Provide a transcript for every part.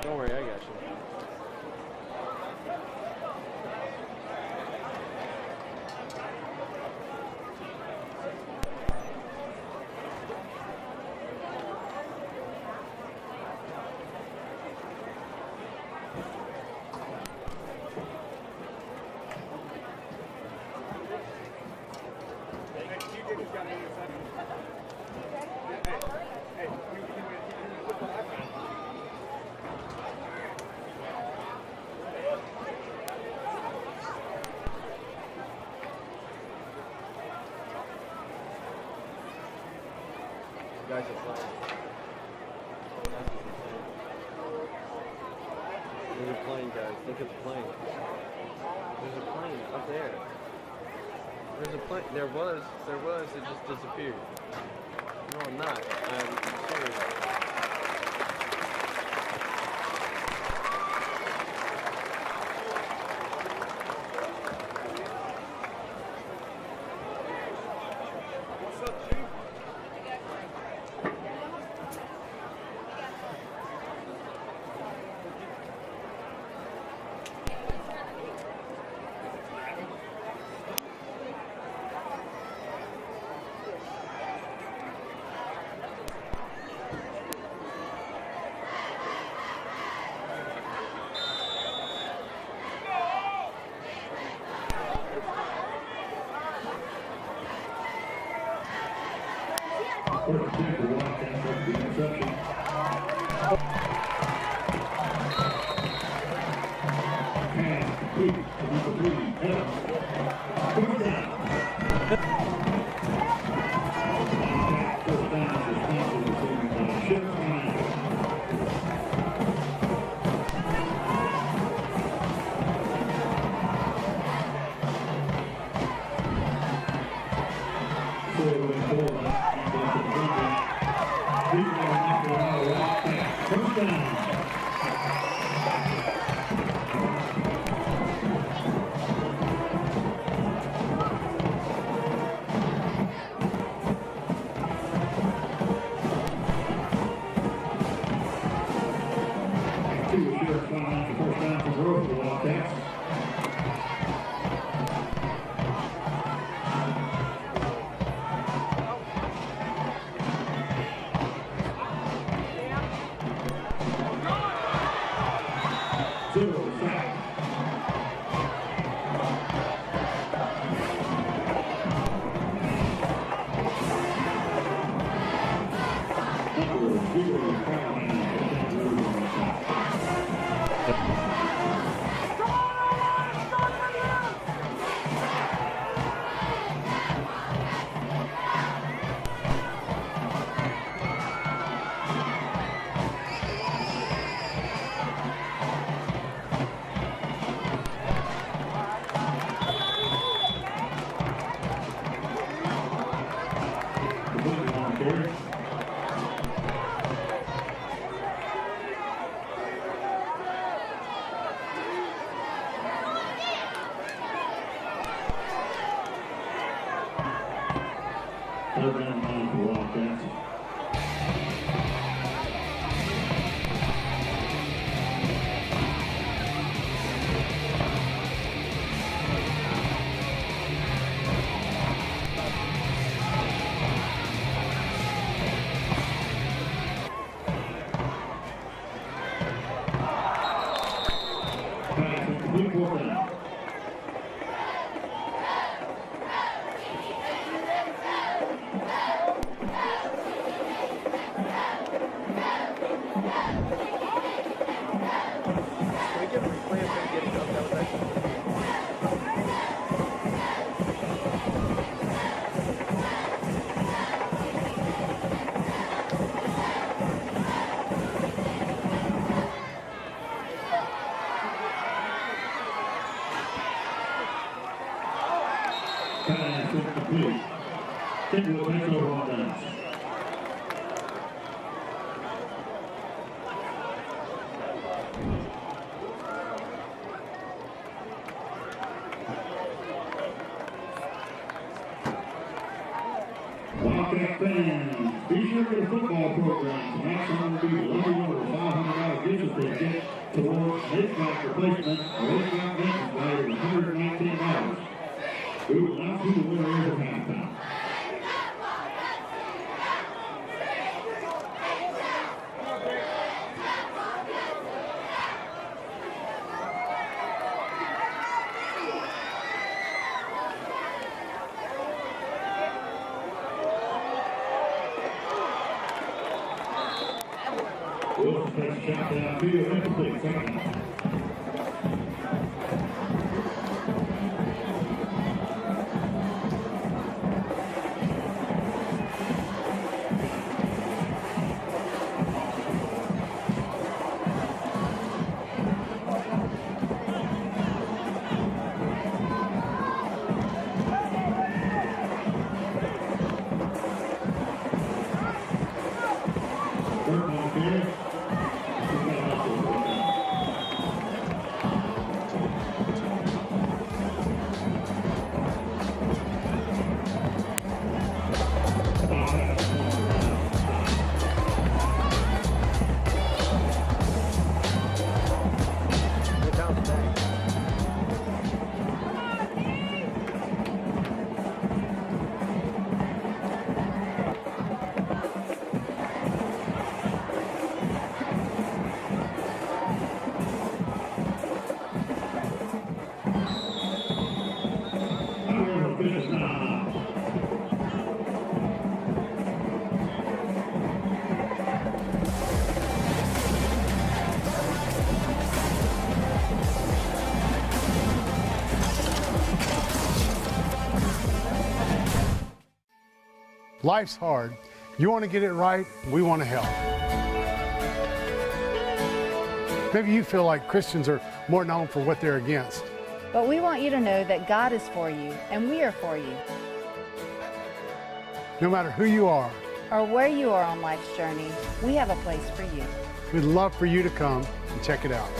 Don't worry, I got you. Guys are playing. There's a plane, guys. Look at the plane. There's a plane up there. There's a plane. There was. It just disappeared. No, I'm not. I'm serious. First team for Wildcats after the interception. Pass complete to number 3, Evans. First down. First down is responsible for Ship Ryan. First down. Two Sheriffs coming out the first down for growth for the Wildcats. Zero sack. Number 0, Carolina. Third down line for Wildcats. Pass incomplete. Kentwood takes over on downs. Wildcat fans, be sure to get a football program. Tonight's one will be $11 $500 gift certificate towards HVAC replacement or HVAC maintenance value of $119. We will announce who the winner is at halftime. Wilson takes a shot downfield, incomplete, second down. Third down here. They bounced back. Finish now. Life's hard. You want to get it right, we want to help. Maybe you feel like Christians are more known for what they're against. But we want you to know that God is for you, and we are for you. No matter who you are, Or where you are on life's journey, we have a place for you. we'd love for you to come and check it out.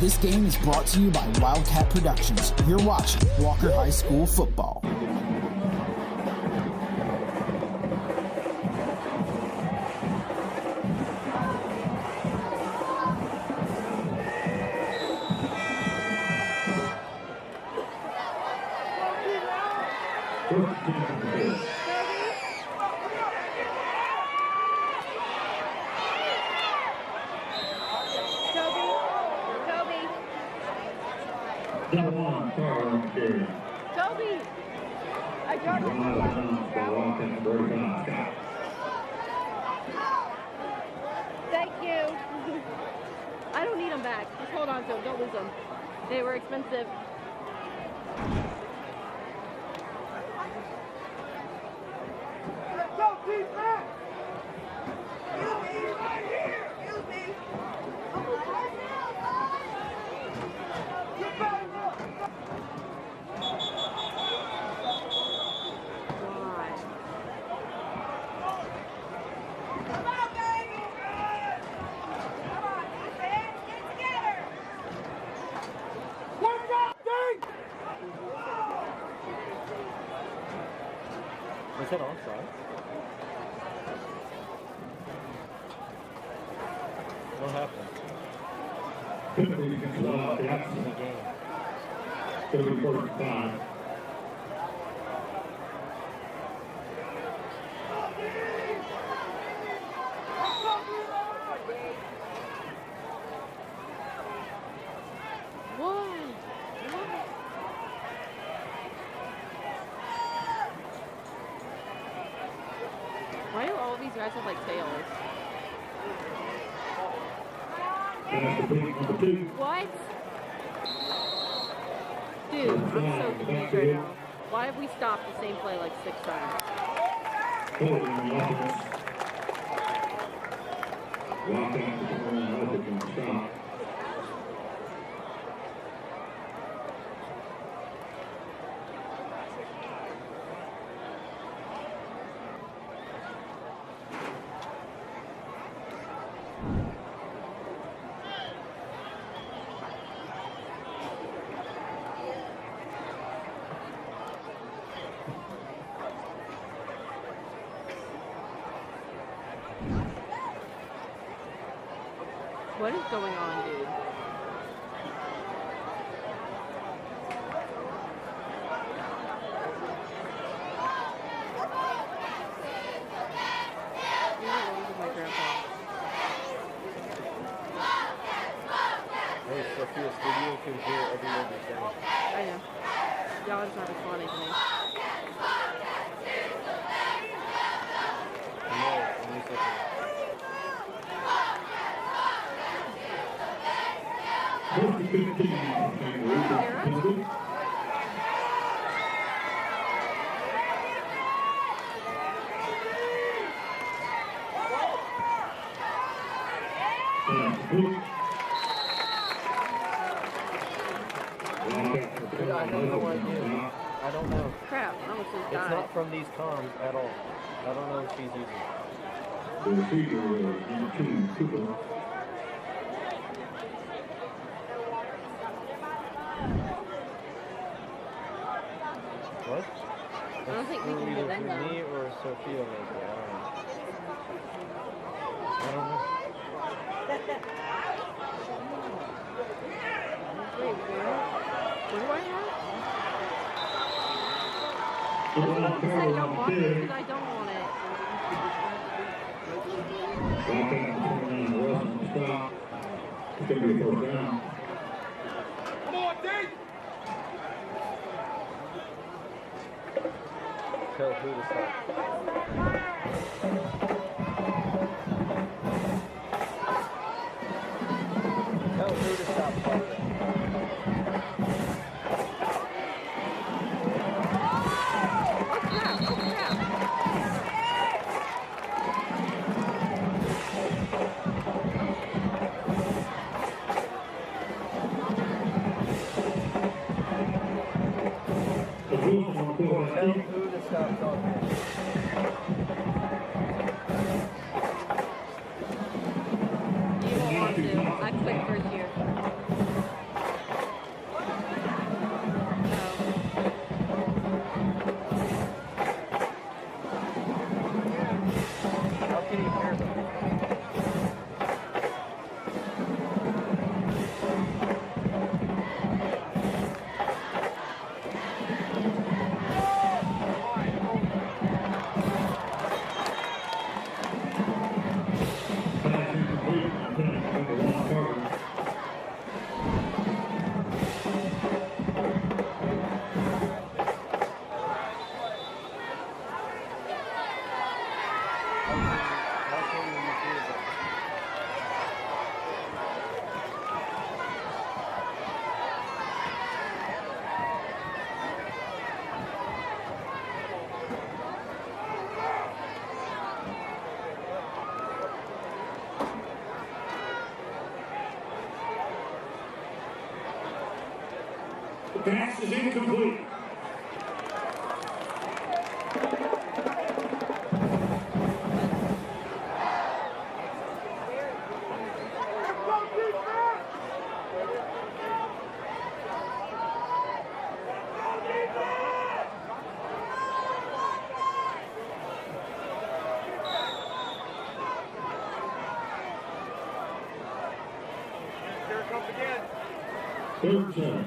This game is brought to you by Wildcat Productions. You're watching Walker High School football. Number one, Carl on the carry. Toby! I got One out of bounds by Wildcat break on Scott. Thank you. I don't need them back. Just hold on to them. Don't lose them. They were expensive. Go, defense! Excuse me, right here! Excuse me! Get back up! Come on, baby! Come on, defense! Get together! Let's go, Dink! Was that offside? What happened? Kentwood against the Wildcats. In the game. It'll be first and 5. guys have like tails. Pass complete, number 2. What? Dude, I'm so confused right now. Why have we stopped the same play like 6 times? Holding on offense. Wildcats are going on offense and stop. What is going on, dude? My grandpa. Hey, Sophia Studio can hear every word you're saying. I know. Y'all just not responding to me. No, only Sophia. First and 15. Kentwood. Complete. Dude, I have no idea. I don't know. Crap, I almost just It's died. not from these comms at all. I don't know if she's using it. The receiver, number 2, Cooper. What? I don't think we can either get in from though. me or Sophia maybe. I don't know. Wait, where? What do I have? Third I down, don't want it Carroll, because I don't want it. Wildcats are going on Russ and stop. It's going to be a first down. Tell who to stop. Tell who to stop talking. Oh crap, oh crap. The Bulls on quarterback Tell keep. who to stop talking. You won't want to. I quit first year. How can you hear them? Pass incomplete. Number 1, Carter. How can you hear them? The pass is incomplete. Third and 7.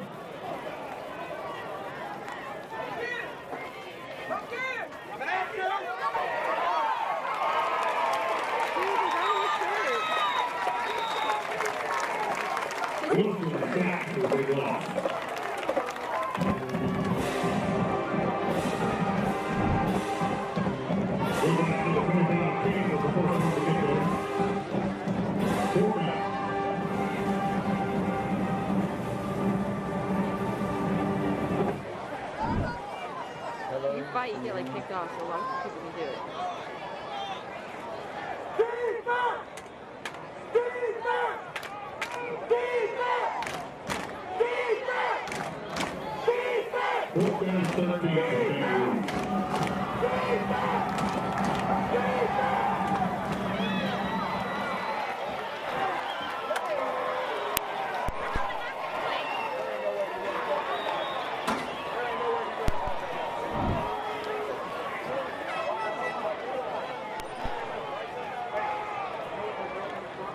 Wilson is sacked for a big loss. Go back to the 25 team with the you get like kicked off, so a lot of people can do it. Fourth down, 13.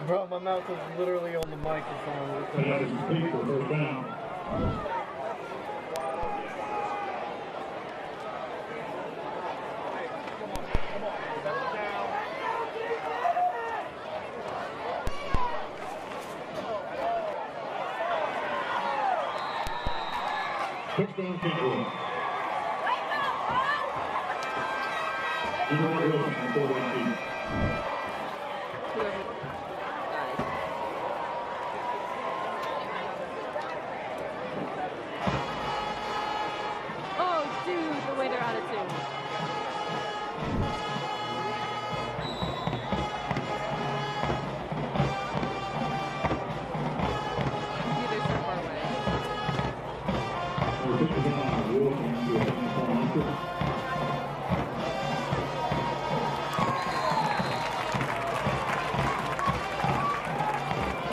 Bro, my mouth is literally on the microphone. Pass is complete for first down. Touchdown, Kentwood. Wilson, 4-1. Oh, dude, the way they're out of tune. Dude, they're so far away.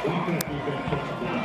Wildcats defense touches down.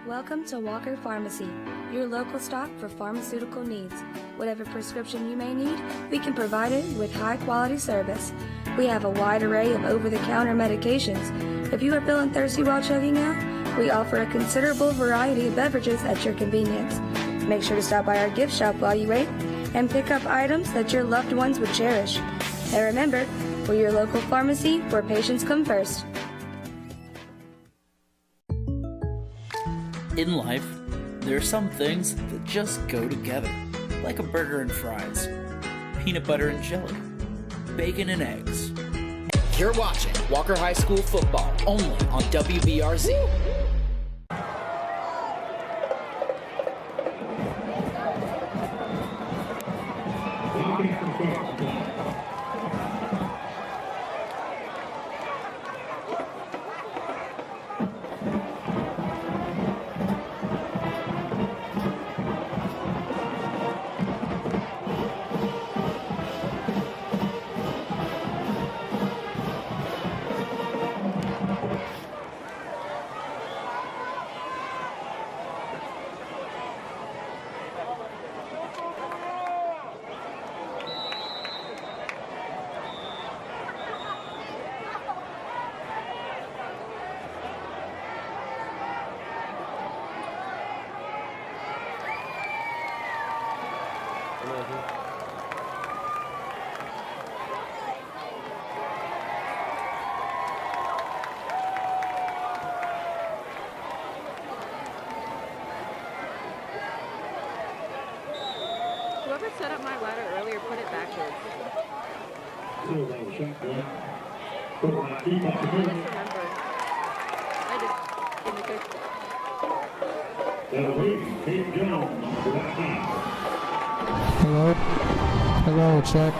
Welcome to Walker Pharmacy, your local stop for pharmaceutical needs. Whatever prescription you may need, we can provide it with high-quality service. We have a wide array of over-the-counter medications. If you are feeling thirsty while checking out, we offer a considerable variety of beverages at your convenience. Make sure to stop by our gift shop while you wait and pick up items that your loved ones would cherish. And remember, we're your local pharmacy where patients come first. In life, there are some things that just go together, like a burger and fries, peanut butter and jelly, bacon and eggs. You're watching Walker High School football only on WBRZ. Whoever set up my ladder earlier put it backwards. I just remember. I just didn't fix it. Hello? Hello, check.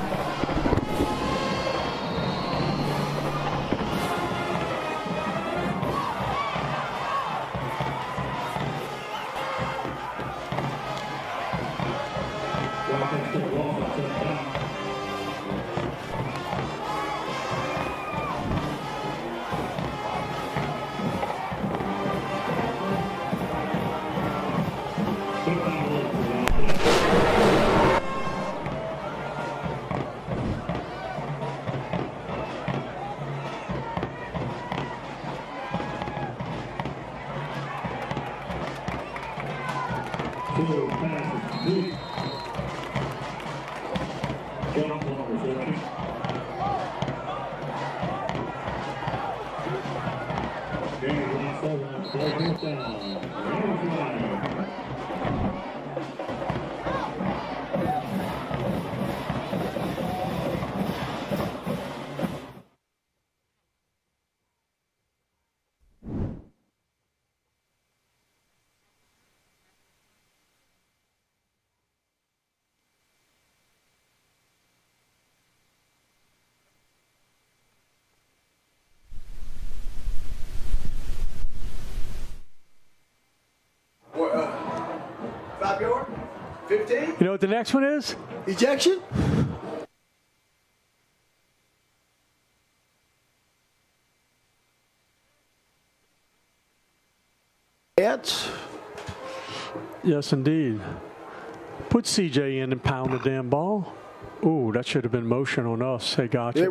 first down. Red flag. You know what the next one is? Ejection? Yes, indeed. Put CJ in and pound the damn ball. Ooh, that should have been motion on us. Hey, gotcha.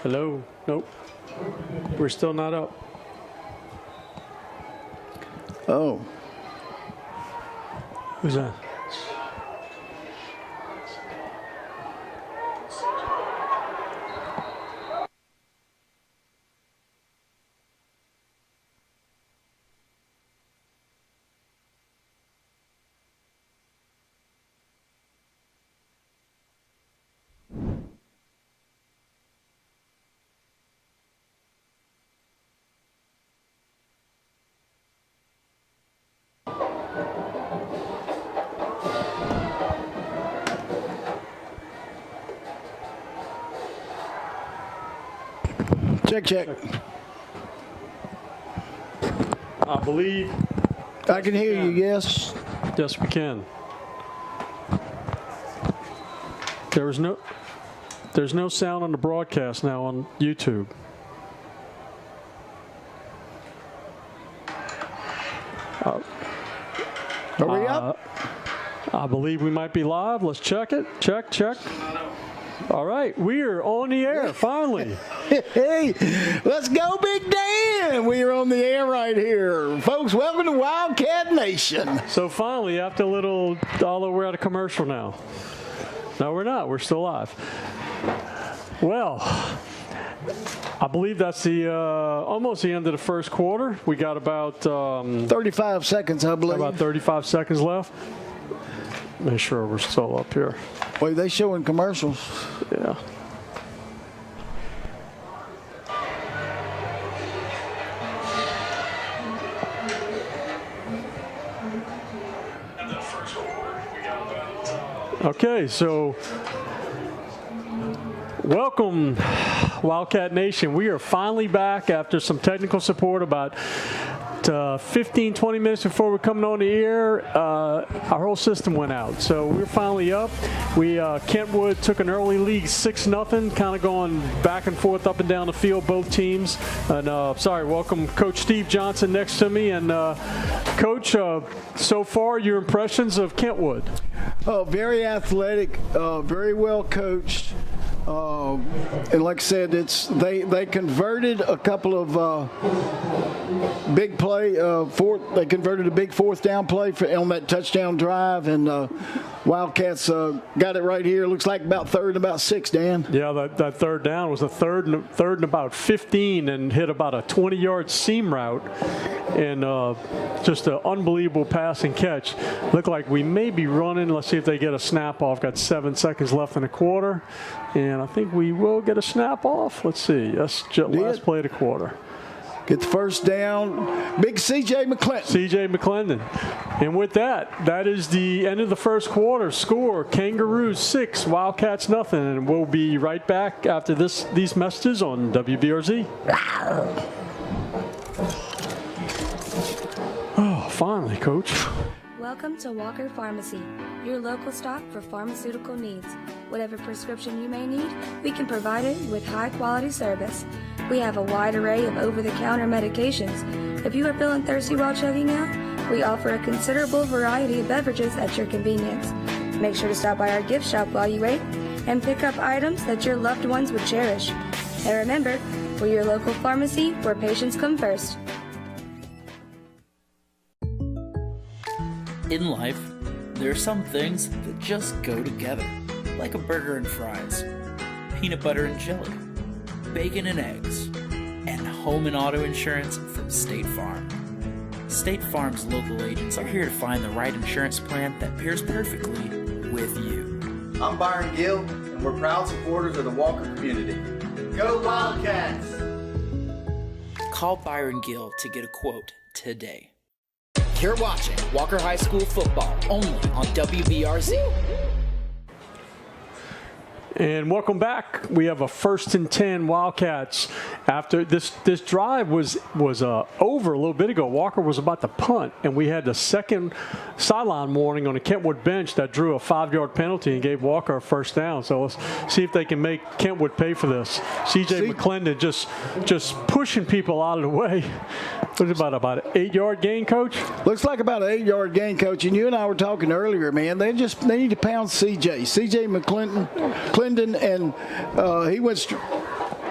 Hello? Nope. We're still not up. Oh. Who's that? Check. I believe. I can hear you, yes. Yes, we can. There's no sound on the broadcast now on YouTube. Are we up? I believe we might be live. Let's check it. Check. All right, we're on the air, finally. Hey, let's go, Big Dan. We are on the air right here. Folks, welcome to Wildcat Nation. So finally, after a little, although we're at a commercial now. No, we're not. We're still live. Well, I believe that's the almost the end of the first quarter. We got about 35 seconds, I believe. About 35 seconds left. Make sure we're still up here. Wait, they showing commercials. Yeah. Okay, so welcome, Wildcat Nation. We are finally back after some technical support about 15-20 minutes before we're coming on the air. Our whole system went out, so we're finally up. Kentwood took an early lead, 6-0, kind of going back and forth up and down the field, both teams. And welcome Coach Steve Johnson next to me. And Coach, so far your impressions of Kentwood? Oh, very athletic, very well coached. And like I said, they converted a couple of big play. They converted a big fourth down play on that touchdown drive, and Wildcats got it right here. Looks like about third and about 6, Dan. Yeah, that third down was a third and about 15, and hit about a 20-yard seam route, and just an unbelievable pass and catch. Looked like we may be running. Let's see if they get a snap off. Got 7 seconds left in the quarter, and I think we will get a snap off. Let's see. That's last play of the quarter. Get the first down. Big C.J. McClendon. And with that is the end of the first quarter. Score, Kangaroos 6, Wildcats nothing. And we'll be right back after these messages on WBRZ. Oh, finally, Coach. Welcome to Walker Pharmacy, your local stop for pharmaceutical needs. Whatever prescription you may need, we can provide it with high-quality service. We have a wide array of over-the-counter medications. If you are feeling thirsty while checking out, we offer a considerable variety of beverages at your convenience. Make sure to stop by our gift shop while you wait and pick up items that your loved ones would cherish. And remember, we're your local pharmacy where patients come first. In life, there are some things that just go together, like a burger and fries, peanut butter and jelly, bacon and eggs, and home and auto insurance from State Farm. State Farm's local agents are here to find the right insurance plan that pairs perfectly with you. I'm Byron Gill, and we're proud supporters of the Walker community. Go Wildcats! Call Byron Gill to get a quote today. You're watching Walker High School football only on WBRZ. And welcome back. We have a 1st and 10 Wildcats. After this drive was over a little bit ago. Walker was about to punt, and we had the second sideline warning on the Kentwood bench that drew a 5-yard penalty and gave Walker a first down. So let's see if they can make Kentwood pay for this. C.J. McClendon just pushing people out of the way. What is about an 8-yard gain, Coach? Looks like about an 8-yard gain, Coach. And you and I were talking earlier, man. They need to pound C.J. C.J. McClendon, and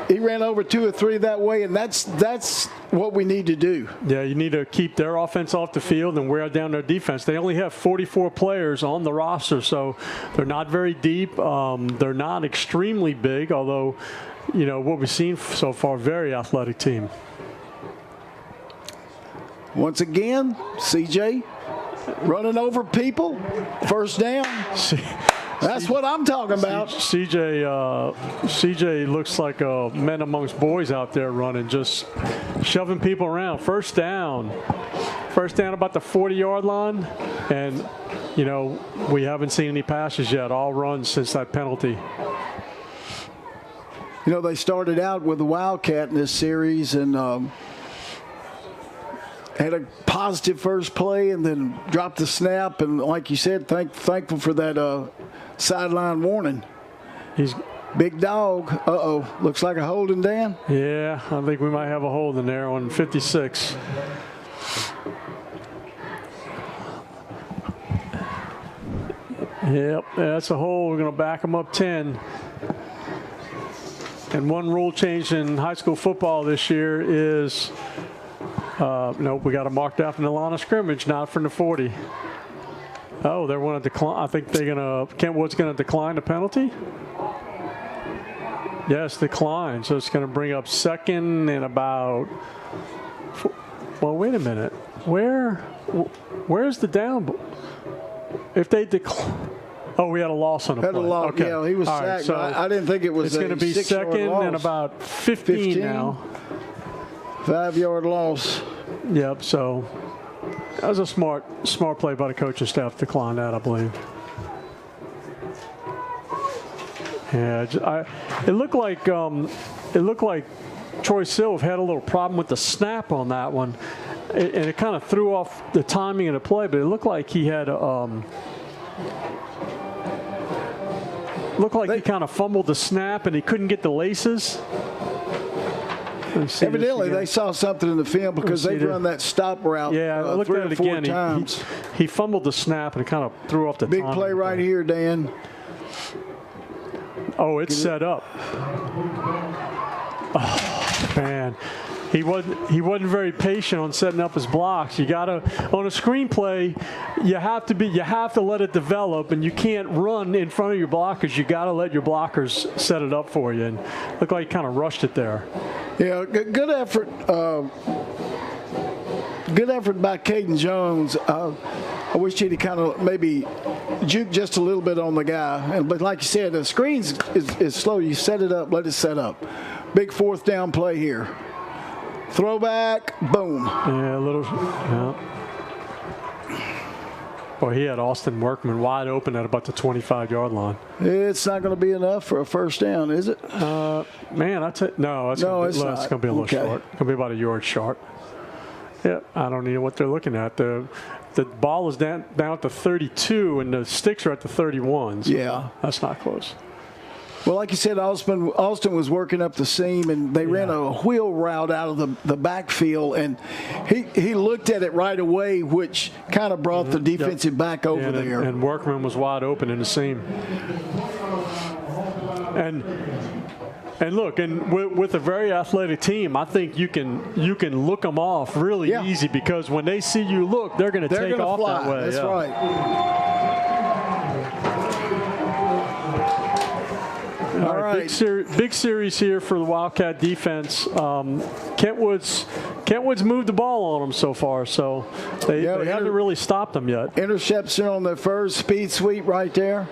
he ran over 2 or 3 that way, and that's what we need to do. Yeah, you need to keep their offense off the field and wear down their defense. They only have 44 players on the roster, so they're not very deep. They're not extremely big, although, you know, what we've seen so far, very athletic team. Once again, CJ running over people, first down. That's what I'm talking about. CJ looks like a man amongst boys out there running, just shoving people around. First down about the 40-yard line, and you know we haven't seen any passes yet. All runs since that penalty. You know, they started out with the Wildcat in this series and had a positive first play and then dropped the snap. And like you said, thankful for that sideline warning. He's big dog. Uh-oh. Looks like a holding, Dan. Yeah, I think we might have a hold in there on 56. Yep, that's a hold. We're going to back them up 10. And one rule change in high school football this year is nope, we got it marked out from the line of scrimmage, not from the 40. Oh, they're going to decline. I think Kentwood's going to decline the penalty. Yes, decline. So it's going to bring up 2nd and about. Well, wait a minute. Where's the down? If they decline. Oh, we had a loss on the play. Okay. Yeah, he was sacked. Right, so I didn't think it was. It's going to be 2nd and about 15 now. 5-yard loss. Yep. So that was a smart play by the coaching staff to decline that, I believe. Yeah, it looked like Troy Silv had a little problem with the snap on that one, and it kind of threw off the timing of the play. But it looked like he had he kind of fumbled the snap and he couldn't get the laces. Evidently, they saw something in the film because they've run that stop route. Yeah, I looked at it again. He fumbled the snap and it kind of threw off the big play right here, Dan. Oh, it's set up. Oh, man. He wasn't very patient on setting up his blocks. You gotta, on a screenplay, you have to let it develop, and you can't run in front of your blockers. You gotta let your blockers set it up for you. And looked like he kind of rushed it there. Yeah, good effort. Good effort by Caden Jones. I wish he'd kind of maybe juke just a little bit on the guy. But like you said, the screens is slow. You set it up, let it set up. Big 4th down play here. Throwback, boom. Yeah, a little. Yeah. Boy, he had Austin Workman wide open at about the 25-yard line. It's not going to be enough for a first down, is it? Man, it's going to be a little short. It's going to be about a yard short. Yep, I don't know what they're looking at. the ball is down at the 32 and the sticks are at the 31. So yeah. That's not close. Well, like you said, Austin was working up the seam, and they ran a wheel route out of the backfield, and he looked at it right away, which kind of brought the defensive back over there. And Workman was wide open in the seam. And look, and with a very athletic team, I think you can look them off really easy, because when they see you look, they're going to take off fly. that way. That's right. All right, big series here for the Wildcat defense. Kentwood's moved the ball on them so far, so they haven't really stopped them yet. Interception on the first speed sweep right there.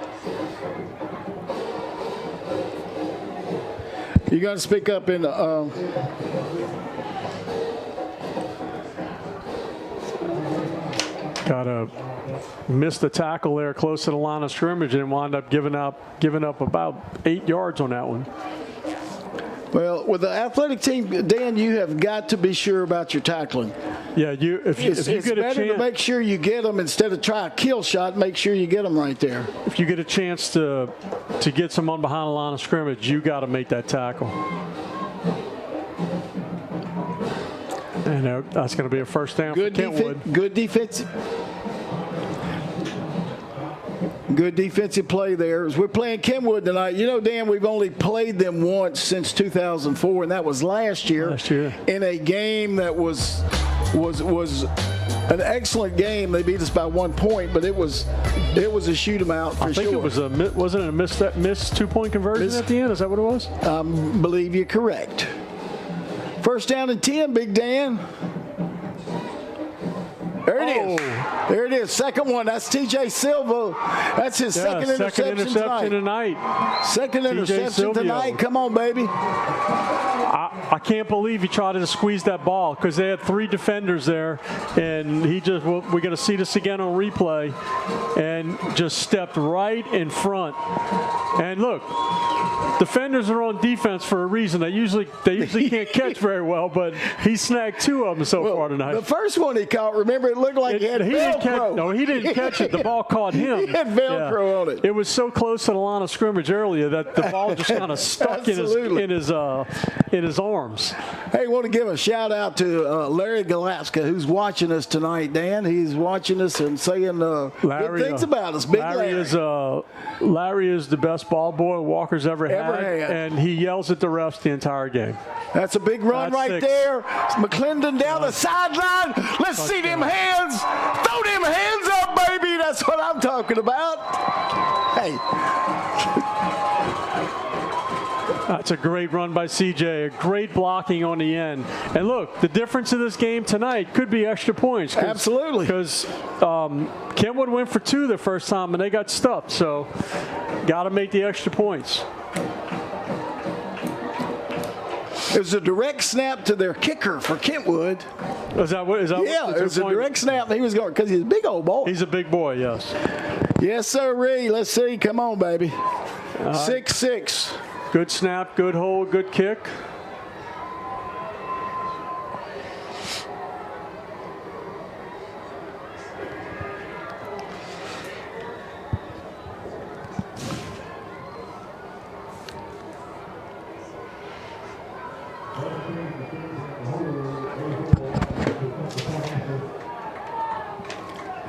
You got to speak up in the. Got to miss the tackle there close to the line of scrimmage and wound up giving up about 8 yards on that one. Well, with the athletic team, Dan, you have got to be sure about your tackling. Yeah, if you get a chance, it's better to make sure you get them instead of try a kill shot. Make sure you get them right there. If you get a chance to get someone behind the line of scrimmage, you got to make that tackle. And that's going to be a first down for Kentwood. Good defensive. Good defensive play there. As we're playing Kentwood tonight, you know, Dan, we've only played them once since 2004, and that was last year. In a game that was an excellent game. They beat us by 1 point, but it was a shoot 'em out for sure. I think it was wasn't it a missed 2-point conversion at the end? Is that what it was? I believe you're correct. First down and 10, Big Dan. There it is. There it is. Second one. That's T.J. Silva. That's his second interception tonight. Second interception tonight. Come on, baby. I can't believe he tried to squeeze that ball, because they had 3 defenders there, and he just, we're going to see this again on replay, and just stepped right in front. And look, defenders are on defense for a reason. They usually can't catch very well, but he snagged 2 of them so far tonight. The first one he caught, remember, it looked like he had Velcro. He didn't catch it. The ball caught him. He had Velcro on it. It was so close to the line of scrimmage earlier that the ball just kind of stuck in his arms. Hey, I want to give a shout out to Larry Galaska, who's watching us tonight. Dan, he's watching us and saying good things about us. Big Larry is the best ball boy Walker's ever had, and he yells at the refs the entire game. That's a big run there. McClendon down the sideline. Let's see them hands. Throw them hands up, baby. That's what I'm talking about. Hey. That's a great run by CJ. A great blocking on the end. And look, the difference in this game tonight could be extra points. Absolutely. Because Kentwood went for 2 the first time, and they got stuffed. So got to make the extra points. It was a direct snap to their kicker for Kentwood. Is that what? Yeah, it was a direct snap. He was going, because he's a big old boy. He's a big boy, yes. Yes, sirree. Let's see. Come on, baby. 6-6. Good snap, good hold, good kick.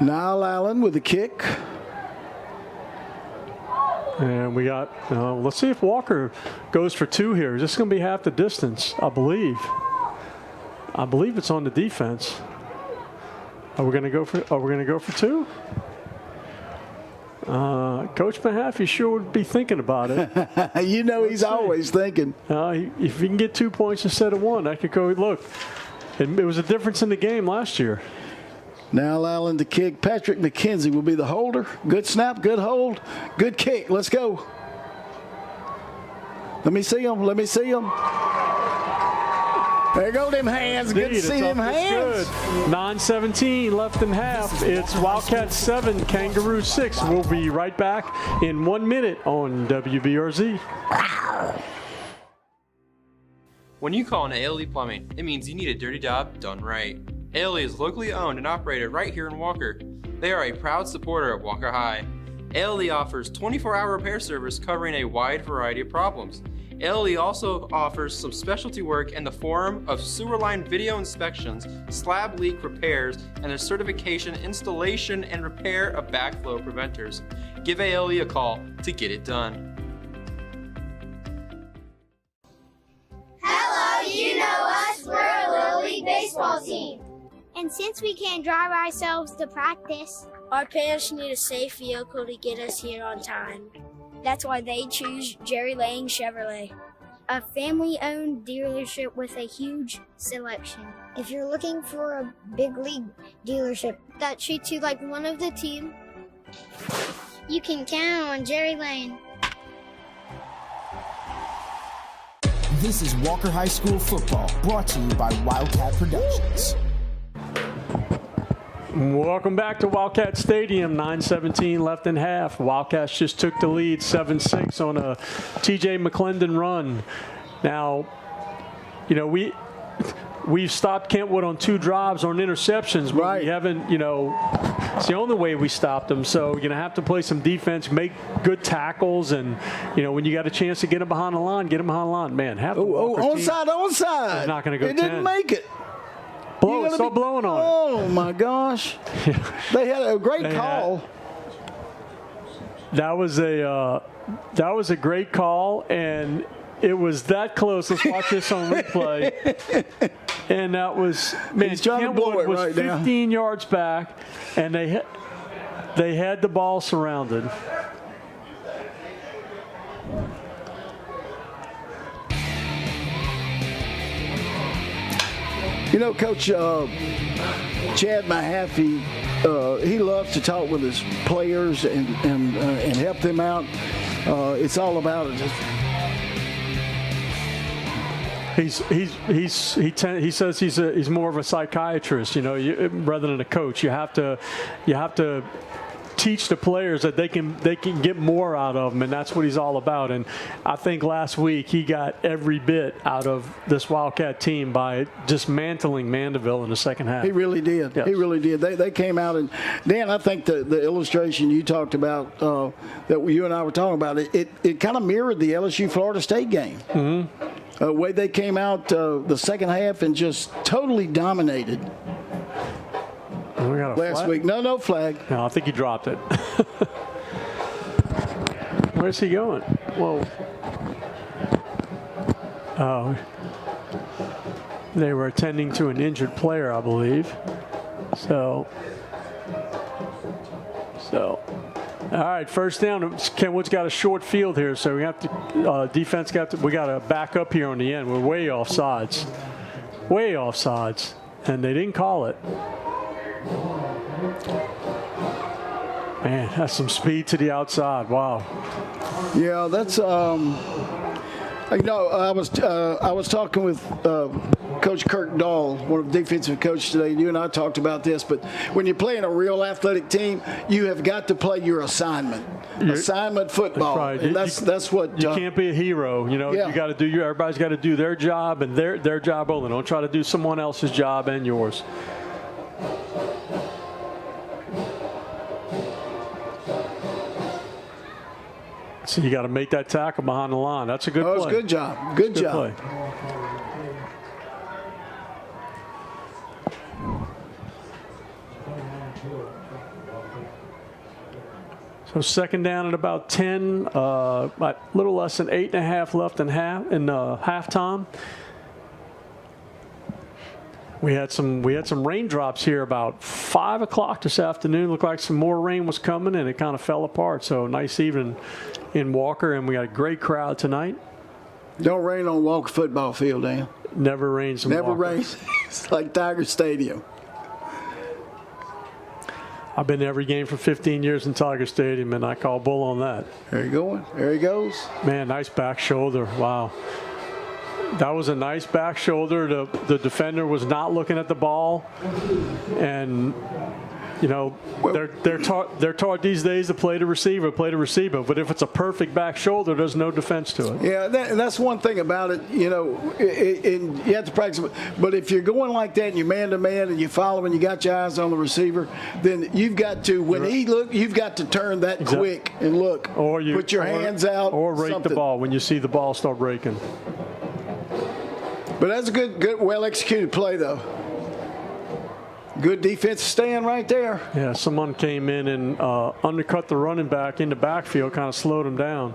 Niall Allen with the kick. And we got, let's see if Walker goes for 2 here. This is going to be half the distance, I believe. I believe it's on the defense. Are we going to go for 2? Coach Mahaffey sure would be thinking about it. You know, he's always thinking. If he can get 2 points instead of 1, that could go. Look, it was a difference in the game last year. Now Allen to kick. Patrick McKenzie will be the holder. Good snap, good hold, good kick. Let's go. Let me see him. Let me see him. There go them hands. Indeed, good to see them hands. 9:17 left in half. It's Wildcats 7, Kangaroos 6. We'll be right back in 1 minute on WBRZ. When you call an ALE Plumbing, it means you need a dirty job done right. ALE is locally owned and operated right here in Walker. They are a proud supporter of Walker High. ALE offers 24-hour repair service covering a wide variety of problems. ALE also offers some specialty work in the form of sewer line video inspections, slab leak repairs, and a certification, installation, and repair of backflow preventers. Give ALE a call to get it done. Hello, you know us. We're a Little League baseball team. And since we can't drive ourselves to practice, our parents need a safe vehicle to get us here on time. That's why they choose Jerry Lane Chevrolet, a family-owned dealership with a huge selection. If you're looking for a big league dealership that treats you like one of the team, you can count on Jerry Lane. This is Walker High School football, brought to you by Wildcat Productions. Welcome back to Wildcat Stadium. 9:17 left in half. Wildcats just took the lead 7-6 on a TJ McClendon run. Now, you know, we've stopped Kentwood on 2 drives on interceptions, but we haven't, you know, it's the only way we stopped them. So you're going to have to play some defense, make good tackles, and, you know, when you got a chance to get them behind the line, get them behind the line. Man, have the Walker team onside. is not going to go 10. It didn't make it. Stop blowing on it. Oh, my gosh. They had a great call. That was a great call, and it was that close. Let's watch this on replay. And that was, man, Kentwood was right 15 now. Yards back, and they had the ball surrounded. You know, Coach Chad Mahaffey, he loves to talk with his players and help them out. It's all about it. He says he's more of a psychiatrist, you know, rather than a coach. You have to teach the players that they can get more out of them, and that's what he's all about. And I think last week he got every bit out of this Wildcat team by dismantling Mandeville in the second half. He really did. Yes. He really did. They came out, and Dan, I think the illustration you talked about that you and I were talking about, it kind of mirrored the LSU Florida State game. Mm-hmm. The way they came out the second half and just totally dominated. We got a last flag? week. No flag. No, I think he dropped it. Where's he going? Whoa. Oh. They were attending to an injured player, I believe. So. All right, first down. Kentwood's got a short field here, so we have to, defense we got to back up here on the end. We're way offsides. Way offsides. And they didn't call it. Man, that's some speed to the outside. Wow. Yeah, that's you know, I was talking with Coach Kirk Dahl, one of the defensive coaches today. You and I talked about this, but when you're playing a real athletic team, you have got to play your assignment. Assignment football. That's right. And that's what you can't be a hero. You know, you got to do everybody's got to do their job and their job only. Don't try to do someone else's job and yours. So you got to make that tackle behind the line. That's a good play. That's a good job. Good job. Play. So second down at about 10, a little less than 8.5 left in halftime. We had some raindrops here about 5 o'clock this afternoon. Looked like some more rain was coming, and it kind of fell apart. So nice evening in Walker, and we got a great crowd tonight. Don't rain on Walker football field, Dan. Never rains in Walker. Never rains. It's like Tiger Stadium. I've been to every game for 15 years in Tiger Stadium, and I call bull on that. There you go. There he goes. Man, nice back shoulder. Wow. That was a nice back shoulder. The defender was not looking at the ball, and You know, they're taught these days to play the receiver. But if it's a perfect back shoulder, there's no defense to it. Yeah, and that's one thing about it. You know, and you have to practice. But if you're going like that and you're man to man and you follow and you got your eyes on the receiver, then you've got to you've got to turn that quick and look, or put your hands out, or rake the ball when you see the ball start breaking. But that's a good, well executed play though. Good defense stand right there. Yeah, someone came in and undercut the running back in the backfield, kind of slowed him down.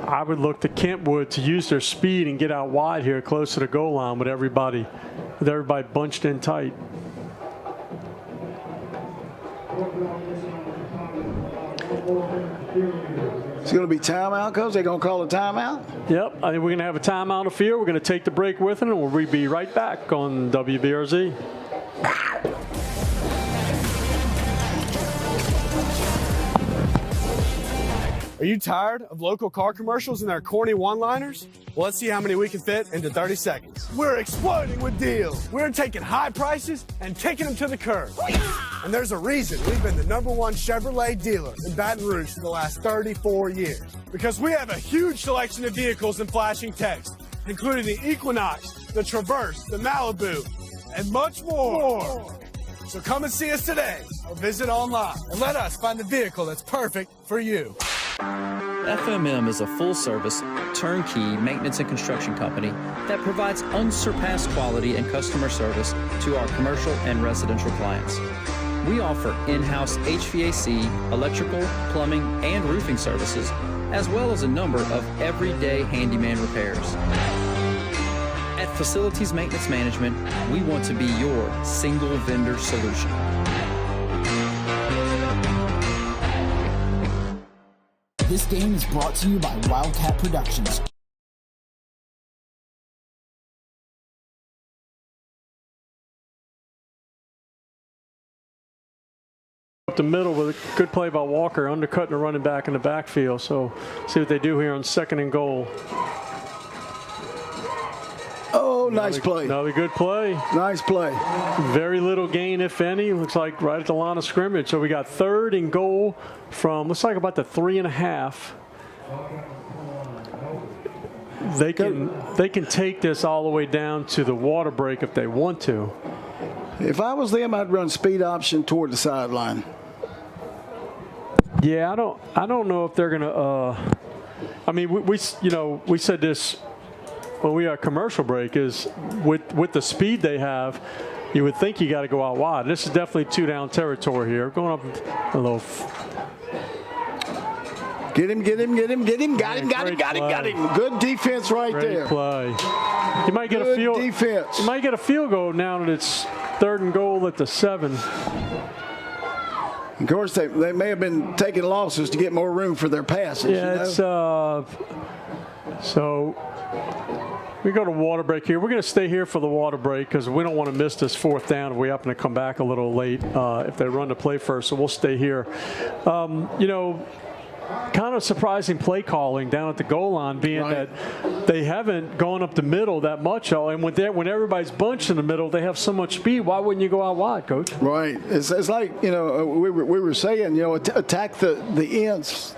I would look to Kentwood to use their speed and get out wide here close to the goal line with everybody bunched in tight. It's going to be timeout, Coach? They're going to call a timeout? Yep. I think we're going to have a timeout on the field. We're going to take the break with it, and we'll be right back on WBRZ. Are you tired of local car commercials and their corny one-liners? Well, let's see how many we can fit into 30 seconds. We're exploding with deals. We're taking high prices and taking them to the curb. And there's a reason we've been the #1 Chevrolet dealer in Baton Rouge for the last 34 years. Because we have a huge selection of vehicles in flashing text, including the Equinox, the Traverse, the Malibu, and much more. So come and see us today or visit online and let us find the vehicle that's perfect for you. FMM is a full-service, turnkey maintenance and construction company that provides unsurpassed quality and customer service to our commercial and residential clients. We offer in-house HVAC, electrical, plumbing, and roofing services, as well as a number of everyday handyman repairs. At Facilities Maintenance Management, we want to be your single vendor solution. This game is brought to you by Wildcat Productions. Up the middle with a good play by Walker, undercutting the running back in the backfield. So see what they do here on 2nd and goal. Oh, nice play. Another good play. Nice play. Very little gain, if any. Looks like right at the line of scrimmage. So we got 3rd and goal from, looks like about the 3.5. They can take this all the way down to the water break if they want to. If I was them, I'd run speed option toward the sideline. Yeah, I don't know if they're gonna. I mean, we said this when we had commercial break is with the speed they have, you would think you got to go out wide. This is definitely 2-down territory here. Going up a little. Get him. Got him. Good defense right there. Great play. You might get a field defense. You might get a field goal now that it's 3rd and goal at the 7. Of course, they may have been taking losses to get more room for their passes. Yeah, it's so we go to water break here. We're going to stay here for the water break because we don't want to miss this 4th down if we happen to come back a little late if they run the play first. So we'll stay here. Kind of surprising play calling down at the goal line, being that they haven't gone up the middle that much. And when everybody's bunched in the middle, they have so much speed. Why wouldn't you go out wide, Coach? Right. It's like, we were saying, attack the ends.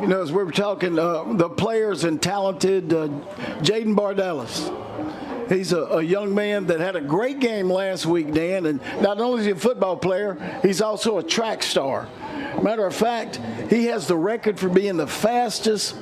As we were talking, the players and talented Jaden Bardellis. He's a young man that had a great game last week, Dan, and not only is he a football player, he's also a track star. Matter of fact, he has the record for being the fastest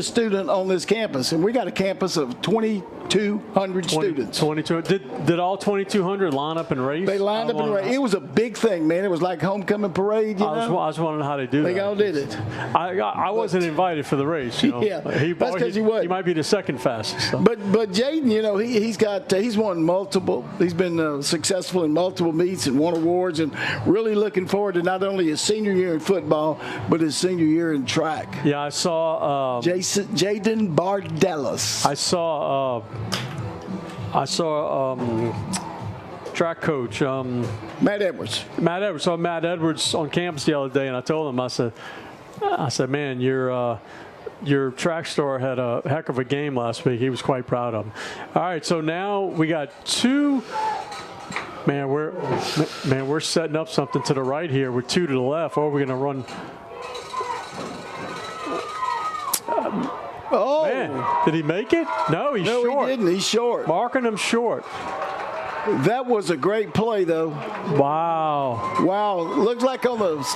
student on this campus, and we got a campus of 2,200 students. 22. Did all 2,200 line up and race? They lined up and raced. It was a big thing, man. It was like homecoming parade. I was wondering how they do that. They all did it. I wasn't invited for the race. Yeah, that's because you would. He might be the 2nd fastest. So. But Jaden, he's won multiple. He's been successful in multiple meets and won awards, and really looking forward to not only his senior year in football, but his senior year in track. Yeah, I saw Jaden Bardellis. I saw track coach Matt Edwards. Saw Matt Edwards on campus the other day, and I told him, I said, man, your track star had a heck of a game last week. He was quite proud of him. All right, so now we got two. Man, we're setting up something to the right here with 2 to the left. Or we're going to run. Man, did he make it? No, he's short. No, he didn't. He's short. Marking him short. That was a great play, though. Wow. Wow. Looked like on those.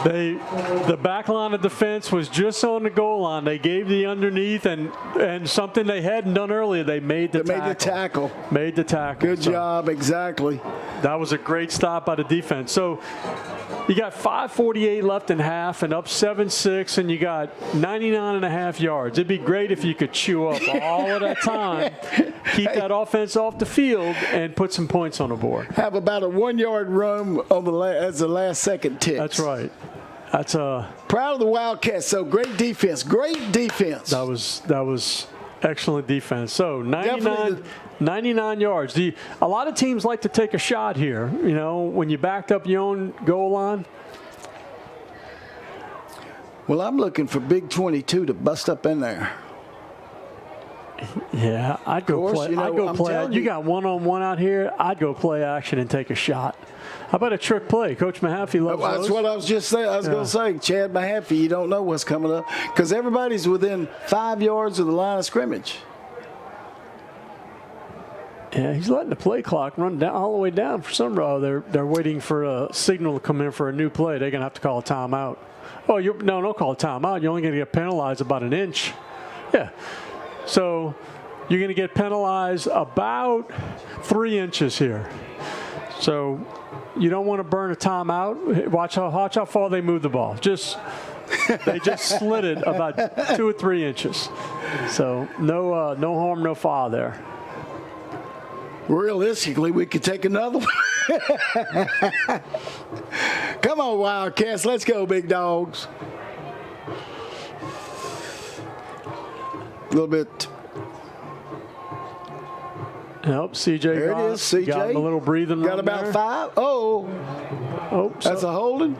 The back line of defense was just on the goal line. They gave the underneath and something they hadn't done earlier. They made the tackle. Made the tackle. Good job. Exactly. That was a great stop by the defense. So you got 5:48 left in half and up 7-6, and you got 99.5 yards. It'd be great if you could chew up all of that time, keep that offense off the field, and put some points on the board. Have about a 1-yard run on as the last second tick. That's right. That's proud of the Wildcats. So great defense. Great defense. That was excellent defense. So 99 yards. A lot of teams like to take a shot here. You know, when you backed up your own goal line. Well, I'm looking for Big 22 to bust up in there. Yeah, I'd go play. I'd go play. You got one-on-one out here. I'd go play action and take a shot. How about a trick play? Coach Mahaffey loves those. That's what I was just saying. I was going to say, Chad Mahaffey, you don't know what's coming up because everybody's within 5 yards of the line of scrimmage. Yeah, he's letting the play clock run down all the way down for some reason. They're waiting for a signal to come in for a new play. They're going to have to call a timeout. Oh, no, don't call a timeout. You're only going to get penalized about an inch. Yeah. So you're going to get penalized about 3 inches here. So you don't want to burn a timeout. Watch how far they move the ball. They just slid it about 2 or 3 inches. So no harm, no foul there. Realistically, we could take another one. Come on, Wildcats. Let's go, big dogs. A little bit. Nope, CJ. There it is, CJ. Got a little breathing. Got about there. 5. Oh, that's a holding.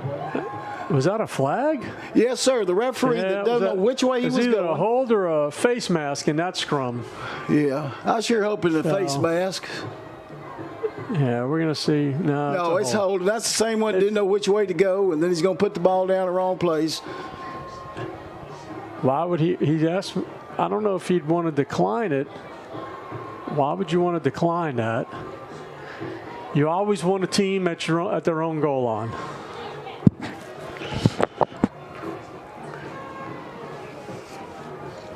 Was that a flag? Yes, sir. The referee that doesn't know which way he was going. Either a hold or a face mask in that scrum. Yeah, I was sure hoping the face mask. Yeah, we're going to see. No, it's holding. That's the same one that didn't know which way to go, and then he's going to put the ball down the wrong place. Why would he asked, I don't know if he'd want to decline it. Why would you want to decline that? You always want a team at their own goal line.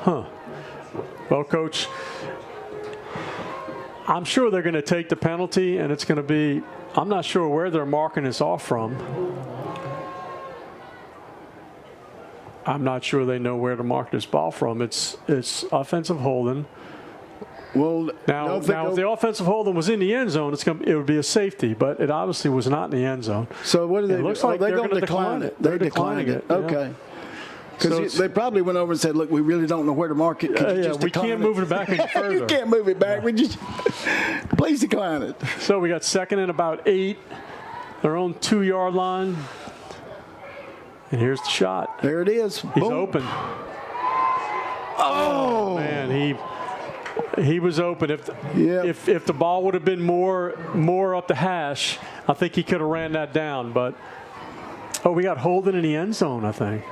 Huh. Well, Coach, I'm sure they're going to take the penalty, and it's going to be, I'm not sure where they're marking this off from. I'm not sure they know where to mark this ball from. It's offensive holding. Well, now if the offensive holding was in the end zone, it would be a safety, but it obviously was not in the end zone. So what do they do? It looks like they're going to decline it. They're declining it. Okay. Because they probably went over and said, look, we really don't know where to mark it. We can't move it back any further. You can't move it back. We just please decline it. So we got second and about 8, their own 2-yard line. And here's the shot. There it is. He's open. Oh, man, he was open. If the ball would have been more up the hash, I think he could have ran that down. But we got holding in the end zone, I think.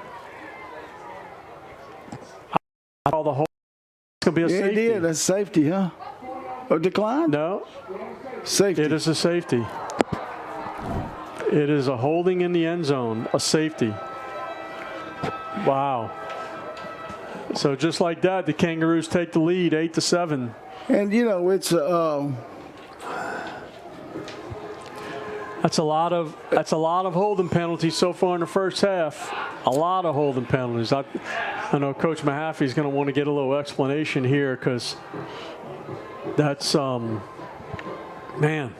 All the hold. It's gonna be a safety. He did. That's safety, huh? Or decline? No. Safety. It is a safety. It is a holding in the end zone, a safety. Wow. So just like that, the Kangaroos take the lead, 8-7. And it's that's a lot of holding penalties so far in the first half. A lot of holding penalties. I know Coach Mahaffey is going to want to get a little explanation here because that's man.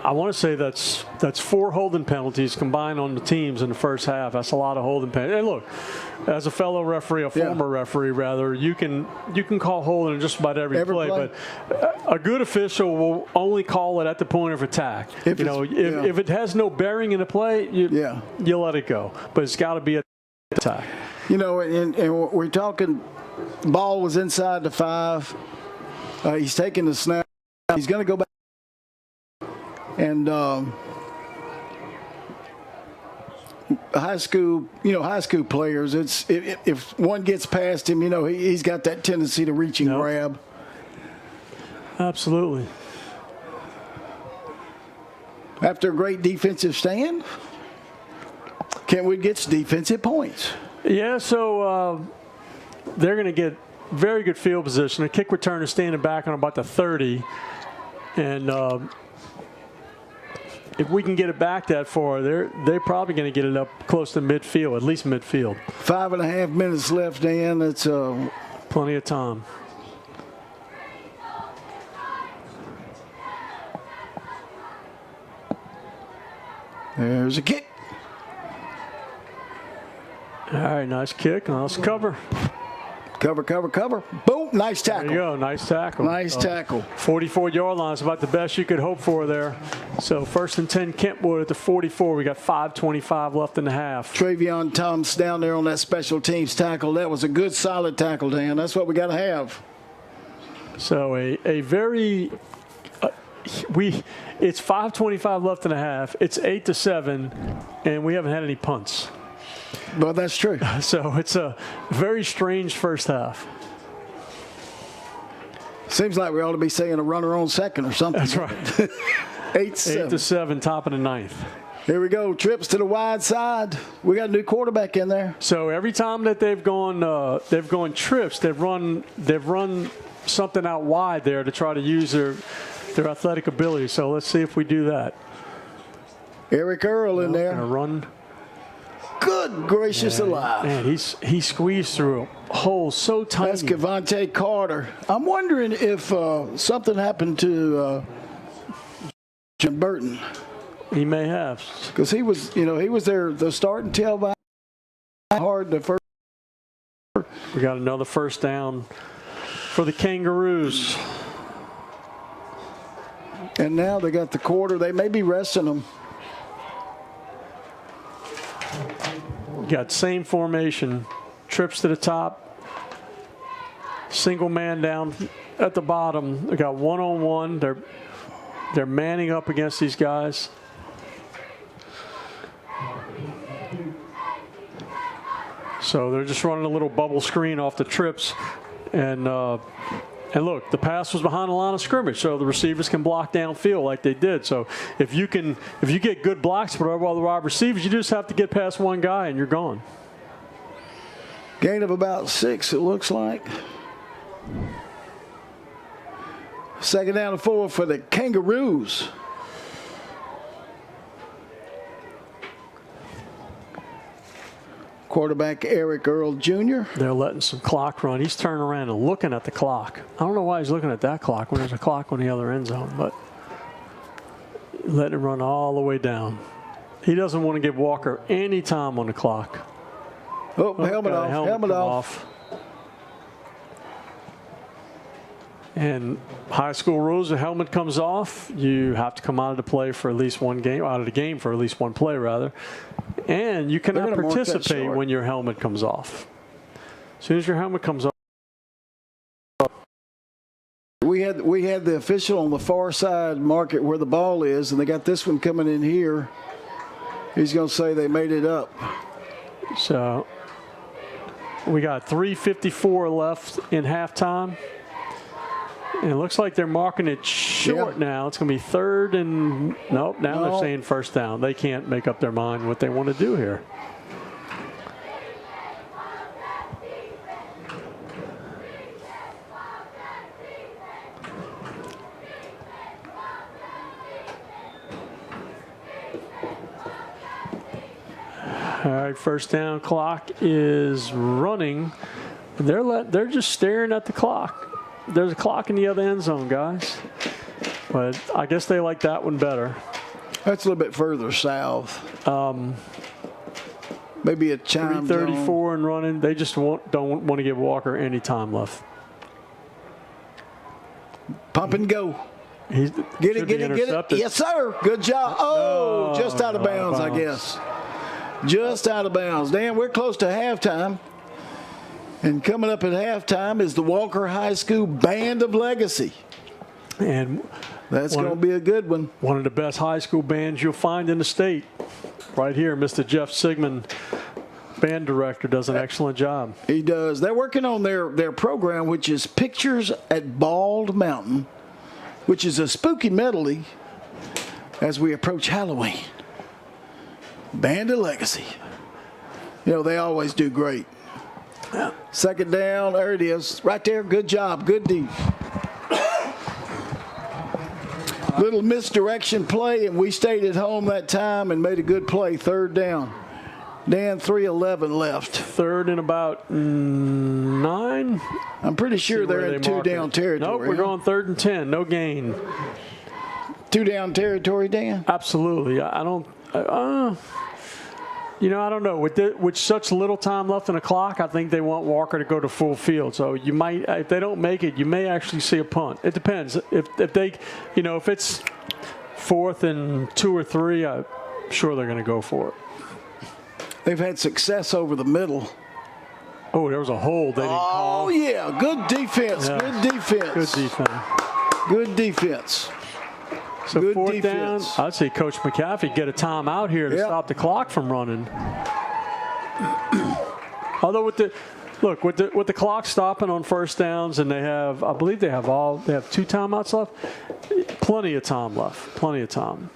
I want to say that's 4 holding penalties combined on the teams in the first half. That's a lot of holding penalties. And look, as a fellow referee, a former referee rather, you can call holding in just about every play, but a good official will only call it at the point of attack. If it has no bearing in the play, you let it go. But it's got to be at the attack. You know, and we're talking, ball was inside the 5. He's taking the snap. He's going to go back. And high school players, if one gets past him, you know, he's got that tendency to reach and grab. Absolutely. After a great defensive stand, Kentwood gets defensive points. Yeah, so they're going to get very good field position. A kick return is standing back on about the 30. And if we can get it back that far, they're probably going to get it up close to midfield, at least midfield. 5.5 minutes left, Dan. That's plenty of time. There's a kick. All right, nice kick. Now let's cover. Cover. Boom, nice tackle. There you go, nice tackle. Nice tackle. 44-yard line is about the best you could hope for there. So 1st and 10 Kentwood at the 44. We got 5:25 left in the half. Travion Thomas down there on that special teams tackle. That was a good, solid tackle, Dan. That's what we got to have. So a very it's 5:25 left in the half. It's 8-7, and we haven't had any punts. Well, that's true. So it's a very strange first half. Seems like we ought to be saying a runner on second or something. That's right. 8-7, top of the 9th. Here we go. Trips to the wide side. We got a new quarterback in there. So every time that they've gone trips, they've run something out wide there to try to use their athletic ability. So let's see if we do that. Eric Earl in there. Gonna run. Good gracious alive. Man, he squeezed through a hole so tiny. That's Cavante Carter. I'm wondering if something happened to Jim Burton. He may have. Because he was there the starting tailback. Hard the first. We got another first down for the Kangaroos. And now they got the quarter. They may be resting them. Got same formation. Trips to the top. Single man down at the bottom. They got one-on-one. They're manning up against these guys. So they're just running a little bubble screen off the trips. And look, the pass was behind the line of scrimmage, so the receivers can block downfield like they did. So if you get good blocks for all the wide receivers, you just have to get past one guy and you're gone. Gain of about 6, it looks like. 2nd down and 4 for the Kangaroos. Quarterback Eric Earl Jr. They're letting some clock run. He's turning around and looking at the clock. I don't know why he's looking at that clock when there's a clock on the other end zone, but letting it run all the way down. He doesn't want to give Walker any time on the clock. Oh, helmet off. Helmet off. And high school rules, the helmet comes off. You have to come out of the play for at least one game, out of the game for at least one play, rather. And you cannot participate when your helmet comes off. As soon as your helmet comes off. We had the official on the far side mark it where the ball is, and they got this one coming in here. He's going to say they made it up. So we got 3:54 left in halftime. And it looks like they're marking it short now. It's going to be 3rd and nope. Now they're saying first down. They can't make up their mind what they want to do here. All right, first down clock is running. They're just staring at the clock. There's a clock in the other end zone, guys. But I guess they like that one better. That's a little bit further south. Maybe a chime 3:34 and running. They just don't want to give Walker any time left. Pump and go. Get it. Yes, sir. Good job. Oh, just out of bounds, I guess. Just out of bounds. Dan, we're close to halftime. And coming up at halftime is the Walker High School Band of Legacy. And that's going to be a good one. One of the best high school bands you'll find in the state. Right here, Mr. Jeff Sigmund, band director, does an excellent job. He does. They're working on their program, which is Pictures at Bald Mountain, which is a spooky medley as we approach Halloween. Band of Legacy. You know, they always do great. Yeah. Second down, there it is. Right there, good job, good deep. Little misdirection play, and we stayed at home that time and made a good play. Third down. Dan, 3:11 left. Third and about 9. I'm pretty sure they're in two-down territory. Nope, we're going 3rd and 10. No gain. Two-down territory, Dan? Absolutely. I don't I don't know. With such little time left in the clock, I think they want Walker to go to full field. So you might, if they don't make it, you may actually see a punt. It depends. If they, if it's 4th and 2 or 3, I'm sure they're going to go for it. They've had success over the middle. Oh, there was a hold they didn't call. Oh, yeah. Good defense. Yeah. Good defense. Good defense. Good defense. So good 4th defense. down, I'd say Coach McAfee get a timeout here to stop the clock from running. Although with the clock stopping on first downs, and I believe they have 2 timeouts left. Plenty of time left. Plenty of time.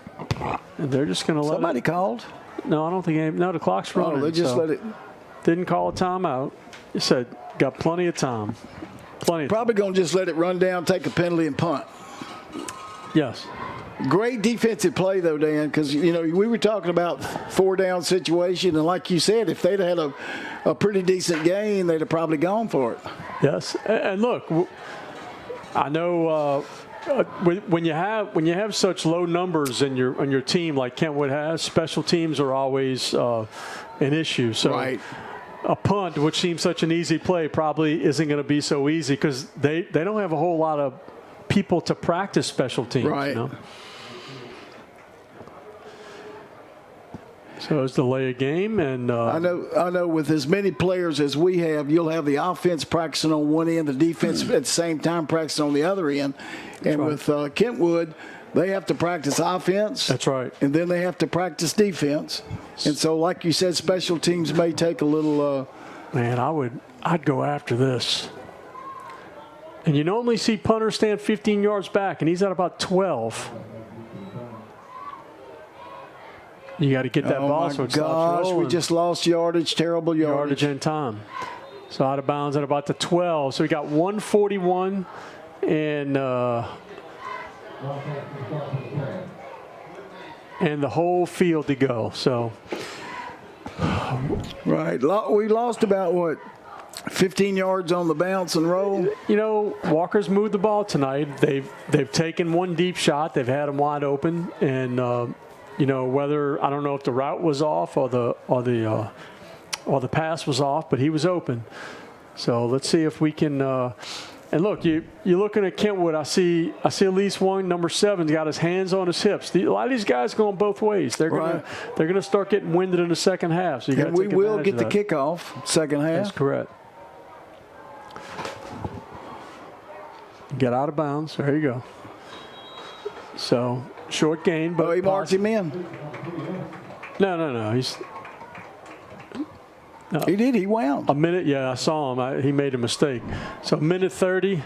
And they're just going to let somebody called. No, I don't think. No, the clock's running. Oh, they just let it. Didn't call a timeout. He said got plenty of time. Probably going to just let it run down, take a penalty, and punt. Yes. Great defensive play, though, Dan, because, we were talking about 4-down situation, and like you said, if they'd had a pretty decent game, they'd have probably gone for it. Yes, and look, I know when you have such low numbers on your team like Kentwood has, special teams are always an issue. So right. A punt, which seems such an easy play, probably isn't going to be so easy because they don't have a whole lot of people to practice special teams. Right. So it's delay a game, and I know. With as many players as we have, you'll have the offense practicing on one end, the defense at the same time practicing on the other end. And with Kentwood, they have to practice offense. That's right. And then they have to practice defense. And so, like you said, special teams may take a little. Man, I'd go after this. And you normally see punters stand 15 yards back, and he's at about 12. You got to get that ball so it stops rolling. We just lost yardage, terrible yardage. Yardage and time. So out of bounds at about the 12. So we got 141 and the whole field to go. So right. We lost about 15 yards on the bounce and roll. Walker's moved the ball tonight. They've taken one deep shot. They've had them wide open, and whether I don't know if the route was off or the pass was off, but he was open. So let's see if we can. And look, you're looking at Kentwood. I see at least one. Number 7's got his hands on his hips. A lot of these guys going both ways. They're gonna start getting winded in the second half. So we will get the kickoff second half. That's correct. Get out of bounds. There you go. So short gain, but he marked him in. No. He did. He wound. A minute. Yeah, I saw him. He made a mistake. So minute 30.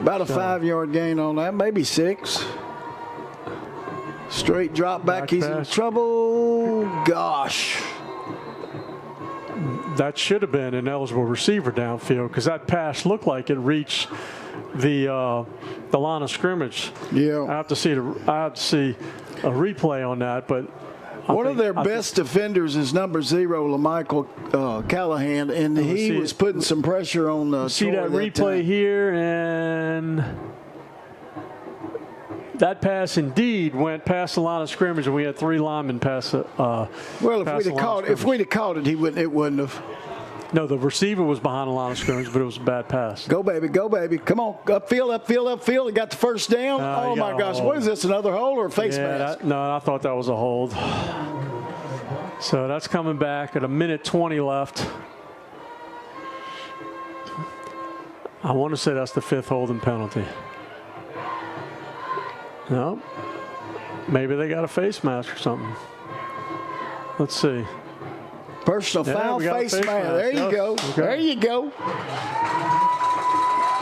About a 5-yard gain on that, maybe 6. Straight drop back. He's in trouble. Gosh. That should have been an eligible receiver downfield because that pass looked like it reached the line of scrimmage. Yeah. I have to see a replay on that, but one of their best defenders is number 0, LaMichael Callahan, and he was putting some pressure on. See that replay here, and that pass indeed went past the line of scrimmage, and we had 3 linemen pass. Well, if we'd have caught it, it wouldn't have. No, the receiver was behind the line of scrimmage, but it was a bad pass. Go, baby. Go, baby. Come on. Upfield, upfield, upfield. He got the first down. Oh, my gosh. What is this, another hold or a face mask? No, I thought that was a hold. So that's coming back at 1:20 left. I want to say that's the 5th holding penalty. No. Maybe they got a face mask or something. Let's see. Personal foul, face mask. There you go. Okay. There you go.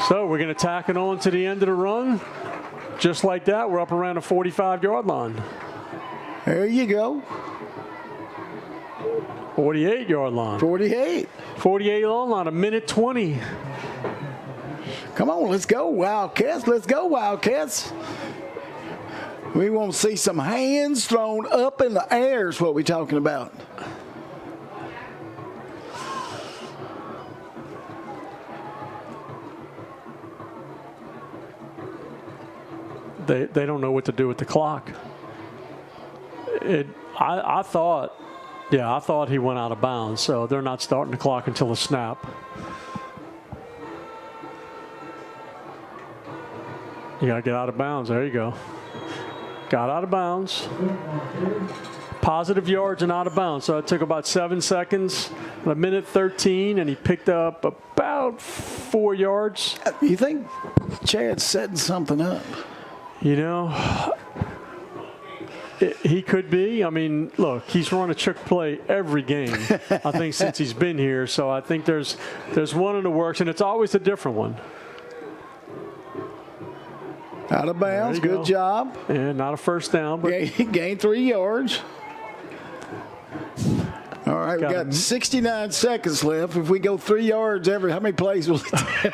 So we're going to tack it on to the end of the run. Just like that, we're up around the 45-yard line. There you go. 48-yard line. 48. 48-yard line, 1:20. Come on, let's go, Wildcats. Let's go, Wildcats. We want to see some hands thrown up in the air is what we're talking about. They don't know what to do with the clock. I thought he went out of bounds, so they're not starting the clock until the snap. You got to get out of bounds. There you go. Got out of bounds. Positive yards and out of bounds. So it took about 7 seconds, 1:13, and he picked up about 4 yards. You think Chad's setting something up? You know, he could be. I mean, look, he's run a trick play every game, I think, since he's been here. So I think there's one in the works, and it's always a different one. Out of bounds. Good job. And not a first down. But gain 3 yards. All right, we got 69 seconds left. If we go 3 yards how many plays will it take?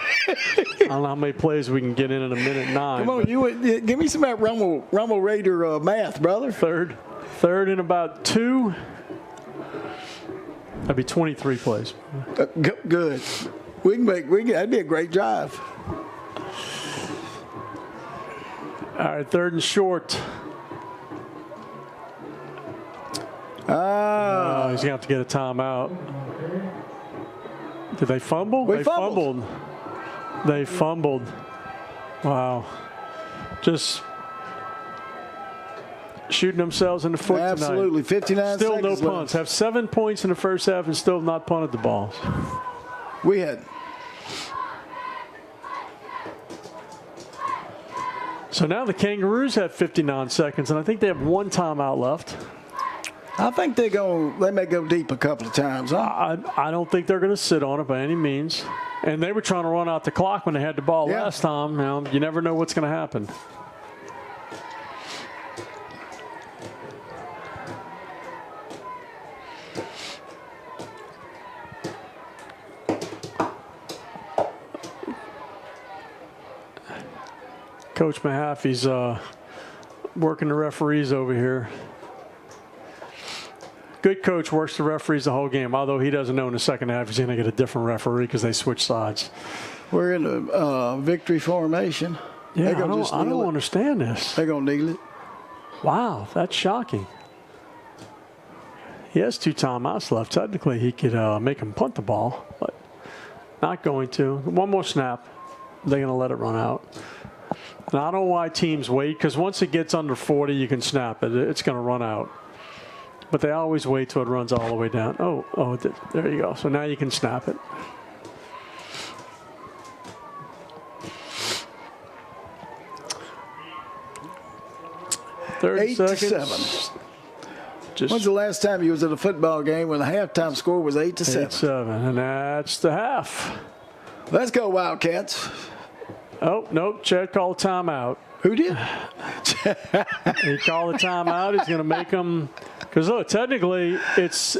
I don't know how many plays we can get in 1:09. Come on, give me some of that Rumble Raider math, brother. Third and about 2. That'd be 23 plays. Good. That'd be a great drive. All right, 3rd and short. He's going to have to get a timeout. Did they fumble? They fumbled. They fumbled. Wow. Just shooting themselves in the foot tonight. Absolutely. 59 still seconds no punts. left. Have 7 points in the first half and still not punted the balls. We had. So now the Kangaroos have 59 seconds, and I think they have 1 timeout left. I think they may go deep a couple of times. Huh? I don't think they're going to sit on it by any means. And they were trying to run out the clock when they had the ball last time. You never know what's going to happen. Coach Mahaffey's working the referees over here. Good coach works the referees the whole game, although he doesn't know in the second half he's going to get a different referee because they switch sides. We're in a victory formation. Yeah, I don't understand this. They're going to kneel it. Wow, that's shocking. He has 2 timeouts left. Technically, he could make him punt the ball, but not going to. 1 more snap. They're going to let it run out. And I don't know why teams wait, because once it gets under 40, you can snap it. It's going to run out. But they always wait till it runs all the way down. Oh, there you go. So now you can snap it. Eight to 7. When's the last time you was at a football game when the halftime score was 8 to 7? 8-7, and that's the half. Let's go, Wildcats. Oh, nope. Chad called a timeout. Who did? He called a timeout. He's going to make them. Because, look, technically, it's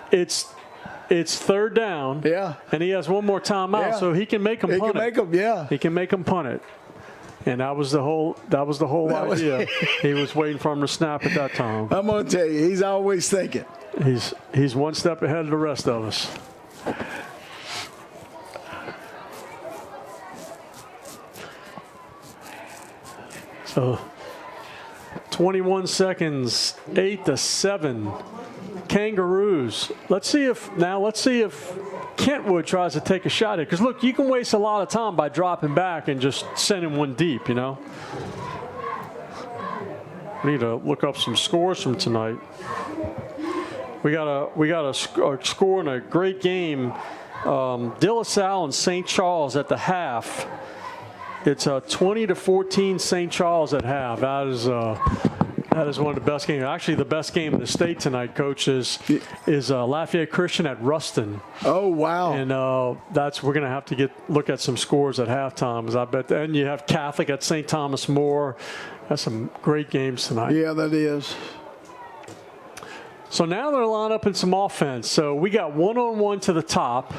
3rd down. Yeah. And he has 1 more timeout, so he can make them punt it. He can make them punt it. And that was the whole idea. He was waiting for him to snap at that time. I'm going to tell you, he's always thinking. He's 1 step ahead of the rest of us. So 21 seconds, 8 to 7. Kangaroos. Let's see if Kentwood tries to take a shot at it. Because, look, you can waste a lot of time by dropping back and just sending one deep, you know. We need to look up some scores from tonight. We got a score in a great game. De La Salle and St. Charles at the half. It's 20-14 St. Charles at half. That is one of the best games. Actually, the best game in the state tonight, Coach, is Lafayette Christian at Ruston. Oh, wow. And we're going to have to look at some scores at halftime. Because I bet. And you have Catholic at St. Thomas More. That's some great games tonight. Yeah, that is. So now they're lined up in some offense. So we got one-on-one to the top.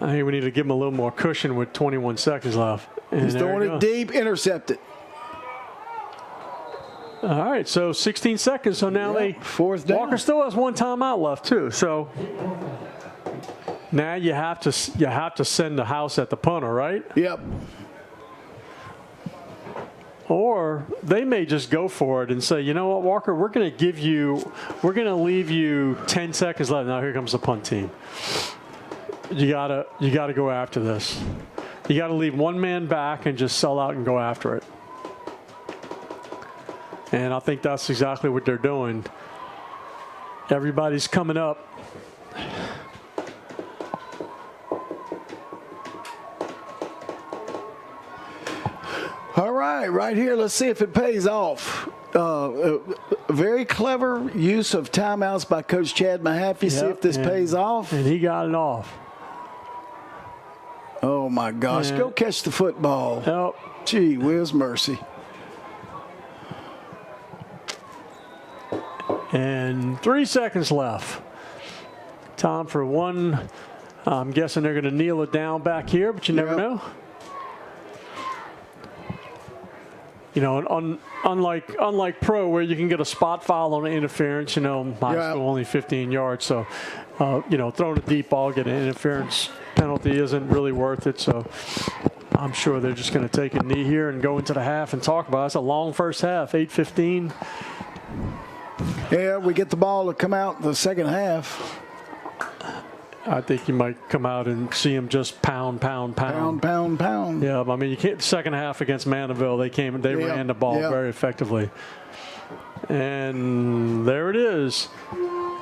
I think we need to give them a little more cushion with 21 seconds left. And he's throwing it deep, intercepted. All right, so 16 seconds. So now fourth down. Walker still has one timeout left too. So now you have to send the house at the punter, right? Yep. Or they may just go for it and say, you know what, Walker, we're going to leave you 10 seconds left. Now here comes the punt team. You gotta go after this. You got to leave one man back and just sell out and go after it. And I think that's exactly what they're doing. Everybody's coming up. All right here, let's see if it pays off. Very clever use of timeouts by Coach Chad Mahaffey. See if this pays off. And he got it off. Oh, my gosh. Go catch the football. Nope. Gee whiz mercy. And 3 seconds left. Time for one. I'm guessing they're going to kneel it down back here, but you never know. You know, unlike pro where you can get a spot foul on an interference, you know, high school only 15 yards. So, you know, throwing a deep ball, get an interference penalty isn't really worth it. So I'm sure they're just going to take a knee here and go into the half and talk about it. It's a long first half, 8:15. Yeah, we get the ball to come out in the second half. I think you might come out and see him just pound. Yeah, I mean, you can't. Second half against Mandeville, they ran the ball very effectively. And there it is.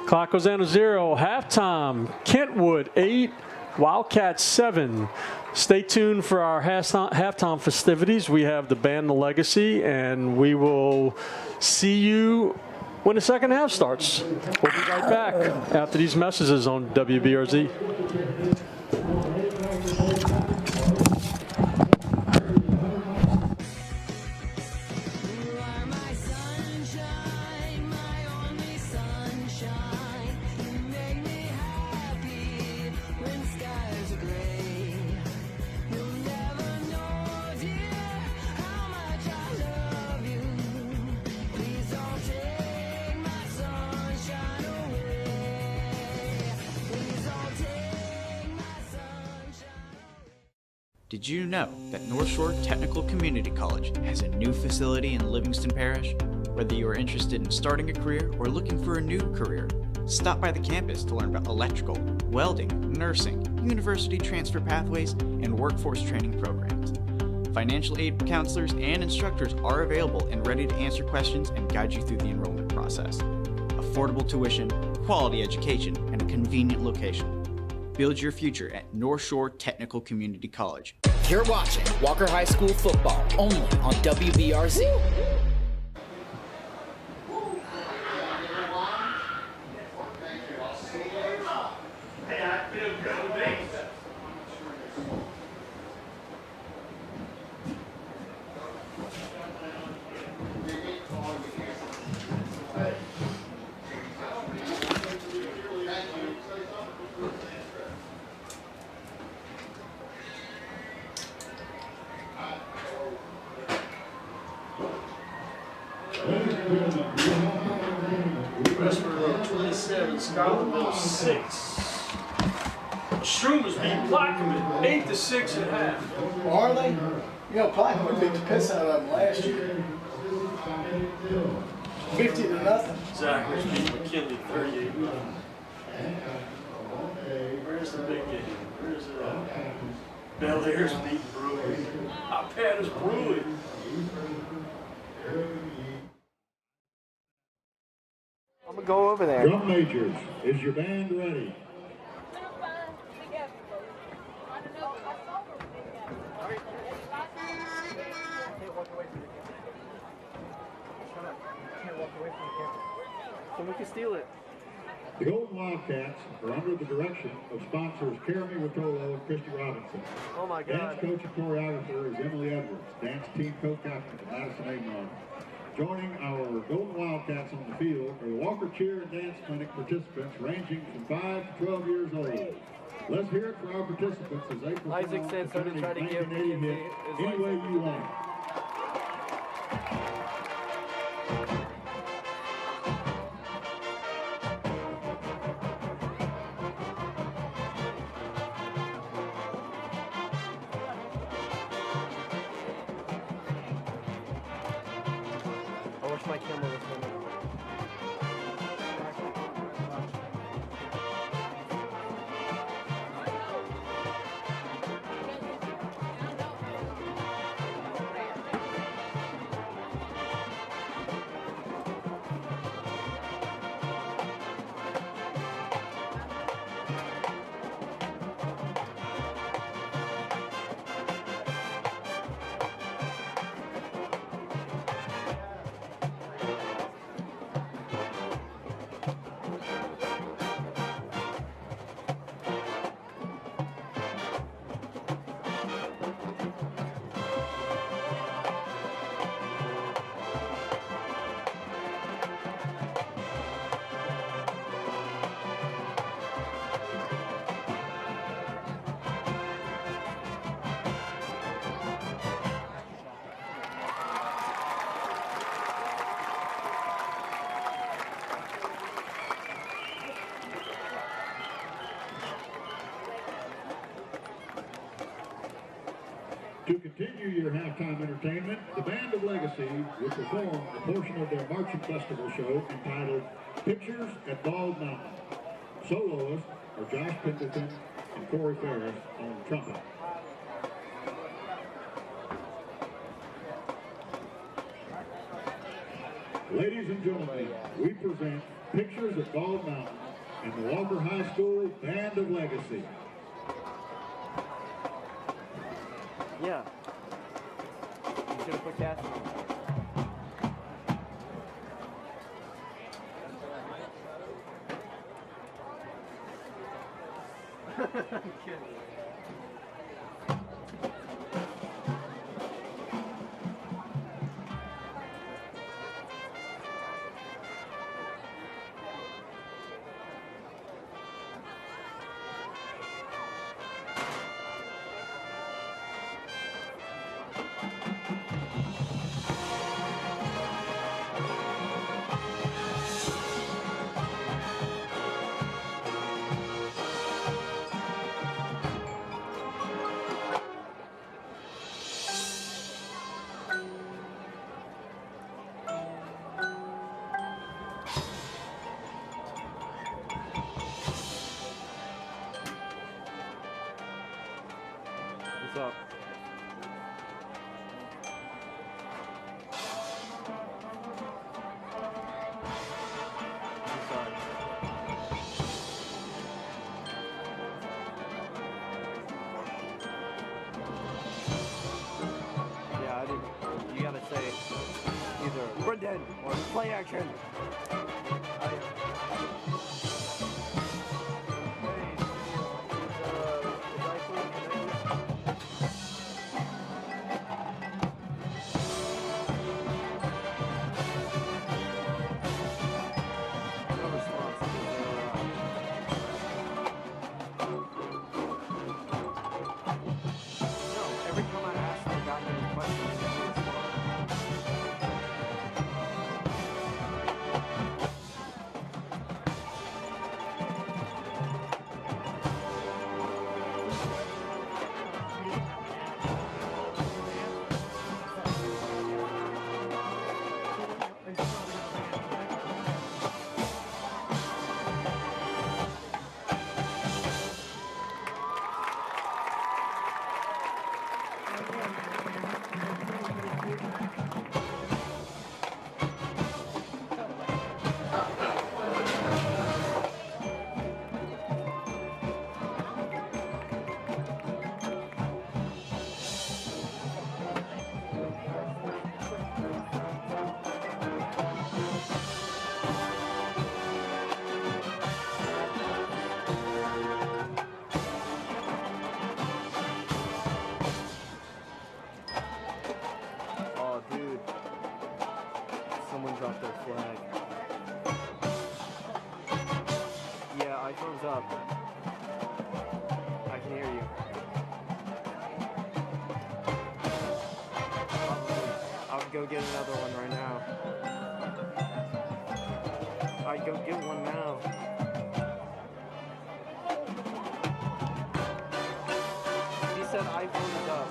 Clock goes down to 0. Halftime. Kentwood 8, Wildcats 7. Stay tuned for our halftime festivities. We have the band The Legacy, and we will see you when the second half starts. We'll be right back after these messages on WBRZ. Did you know that North Shore Technical Community College has a new facility in Livingston Parish? Whether you are interested in starting a career or looking for a new career, stop by the campus to learn about electrical, welding, nursing, university transfer pathways, and workforce training programs. Financial aid counselors and instructors are available and ready to answer questions and guide you through the enrollment process. Affordable tuition, quality education, and a convenient location. Build your future at North Shore Technical Community College. You're watching Walker High School football only on WBRZ. Westboro 27, Scotlandville 6. Shroomer's beat Plaquemine 8-6 at half. Are they? You know, Plaquemine beat the piss out of them last year. 50-0. Zachary beat McKinley 38. Where's the big game? Where's it at? Bel Air's beating Brewing. Hophead is Brewing. I'm gonna go over there. Drum majors, is your band ready? So we can steal it. The Golden Wildcats are under the direction of sponsors Jeremy Rotolo and Christy Robinson. Oh my God. Dance coach and choreographer is Emily Edwards. Dance team co-captain is Madison Amon. Joining our Golden Wildcats on the field are the Walker Cheer and Dance Clinic participants ranging from 5 to 12 years old. Let's hear it for our participants as they perform Isaac said so to try to give me hit Any Way You Want. I wish my camera was filming. To continue your halftime entertainment, the Band of Legacy will perform a portion of their Marching Festival show entitled Pictures at Bald Mountain. Soloists are Josh Pendleton and Corey Ferris on trumpet. Ladies and gentlemen, we present Pictures at Bald Mountain and the Walker High School Band of Legacy. Yeah. You should have put Cassie on. I'm kidding. What's up? I'm sorry. Yeah, I didn't. You gotta say either Brendan or play action. iPhone's up. I can hear you. I'll go get another one right now. I'd go get one now. He said iPhone is up.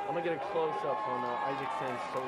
I'm gonna get a close-up on Isaac's soul.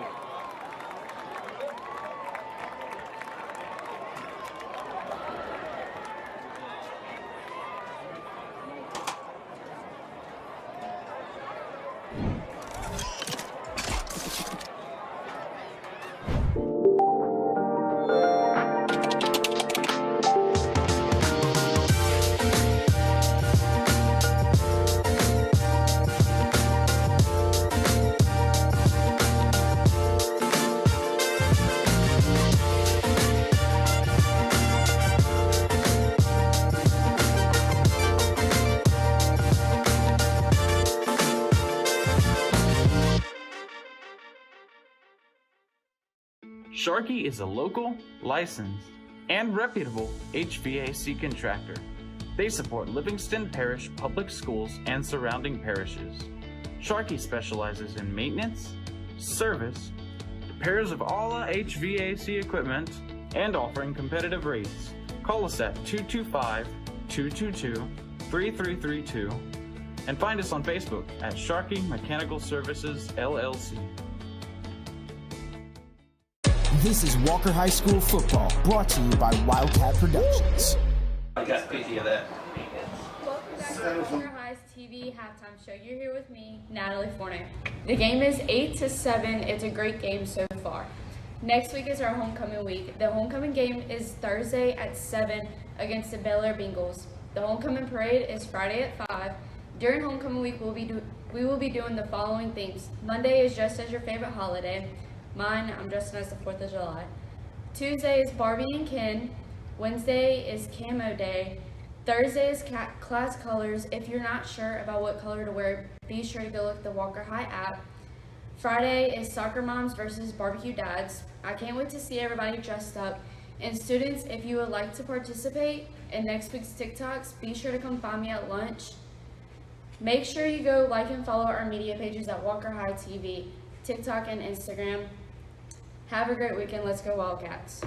Sharkey is a local, licensed, and reputable HVAC contractor. They support Livingston Parish Public Schools and surrounding parishes. Sharkey specializes in maintenance, service, repairs of all HVAC equipment, and offering competitive rates. Call us at 225-222-3332 and find us on Facebook at Sharkey Mechanical Services, LLC. This is Walker High School football, brought to you by Wildcat Productions. I got 50 of that. Welcome to Walker High's TV halftime show. You're here with me, Natalie Forney. The game is 8-7. It's a great game so far. Next week is our homecoming week. The homecoming game is Thursday at 7 against the Bel Air Bengals. The homecoming parade is Friday at 5. During homecoming week, we will be doing the following things. Monday is Just As Your Favorite Holiday. Mine, I'm dressing as the 4th of July. Tuesday is Barbie and Ken. Wednesday is Camo Day. Thursday is class colors. If you're not sure about what color to wear, be sure to go look at the Walker High app. Friday is Soccer Moms versus Barbecue Dads. I can't wait to see everybody dressed up. And students, if you would like to participate in next week's TikToks, be sure to come find me at lunch. Make sure you go like and follow our media pages at Walker High TV, TikTok, and Instagram. Have a great weekend. Let's go Wildcats.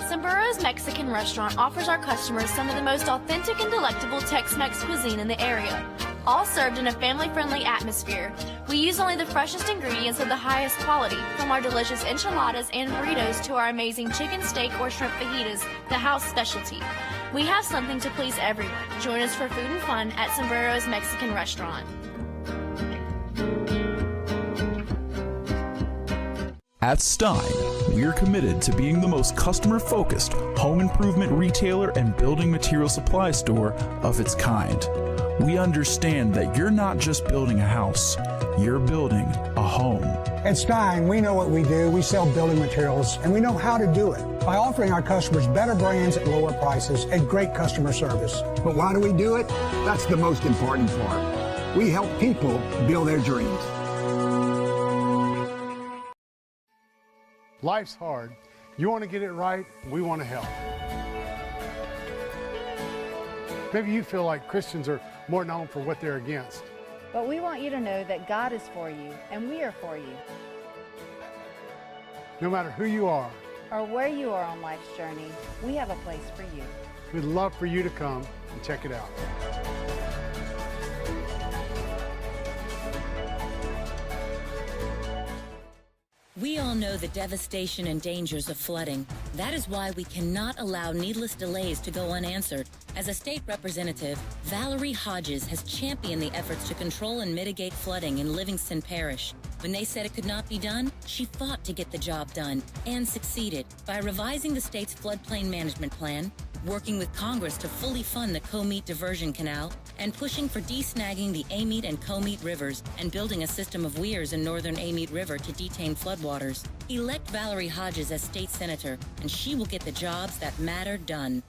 Sombrera's Mexican restaurant offers our customers some of the most authentic and delectable Tex-Mex cuisine in the area, all served in a family-friendly atmosphere. We use only the freshest ingredients of the highest quality, from our delicious enchiladas and burritos to our amazing chicken steak or shrimp fajitas, the house specialty. We have something to please everyone. Join us for food and fun at Sombrero's Mexican restaurant. At Stein, we're committed to being the most customer-focused home improvement retailer and building material supply store of its kind. We understand that you're not just building a house, you're building a home. At Stein, we know what we do. We sell building materials, and we know how to do it by offering our customers better brands at lower prices and great customer service. But why do we do it? That's the most important part. We help people build their dreams. Life's hard. You want to get it right, we want to help. Maybe you feel like Christians are more known for what they're against. But we want you to know that God is for you, and we are for you. No matter who you are, or where you are on life's journey, we have a place for you. we'd love for you to come and check it out. We all know the devastation and dangers of flooding. That is why we cannot allow needless delays to go unanswered. As a state representative, Valerie Hodges has championed the efforts to control and mitigate flooding in Livingston Parish. When they said it could not be done, she fought to get the job done and succeeded by revising the state's floodplain management plan, working with Congress to fully fund the Comeet Diversion Canal, and pushing for desnagging the Amite and Comeet rivers and building a system of weirs in northern Amite River to detain floodwaters. Elect Valerie Hodges as state senator, and she will get the jobs that matter done.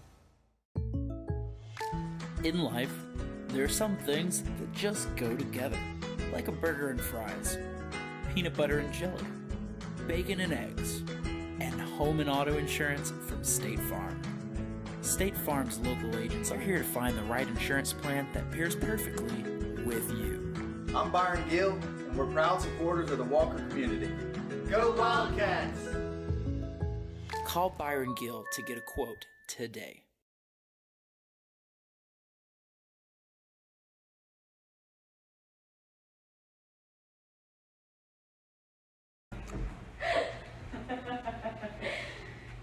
In life, there are some things that just go together, like a burger and fries, peanut butter and jelly, bacon and eggs, and home and auto insurance from State Farm. State Farm's local agents are here to find the right insurance plan that pairs perfectly with you. I'm Byron Gill, and we're proud supporters of the Walker community. Go Wildcats! Call Byron Gill to get a quote today.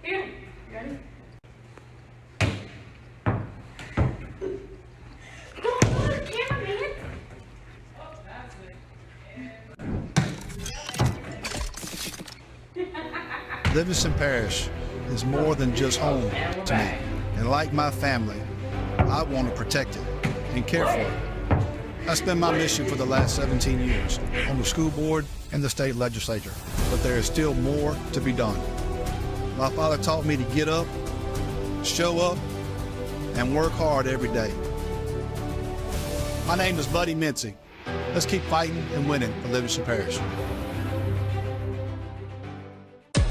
Here, you ready? Livingston Parish is more than just home to me. And like my family, I want to protect it and care for it. That's been my mission for the last 17 years on the school board and the state legislature. But there is still more to be done. My father taught me to get up, show up, and work hard every day. My name is Buddy Mincy. Let's keep fighting and winning for Livingston Parish.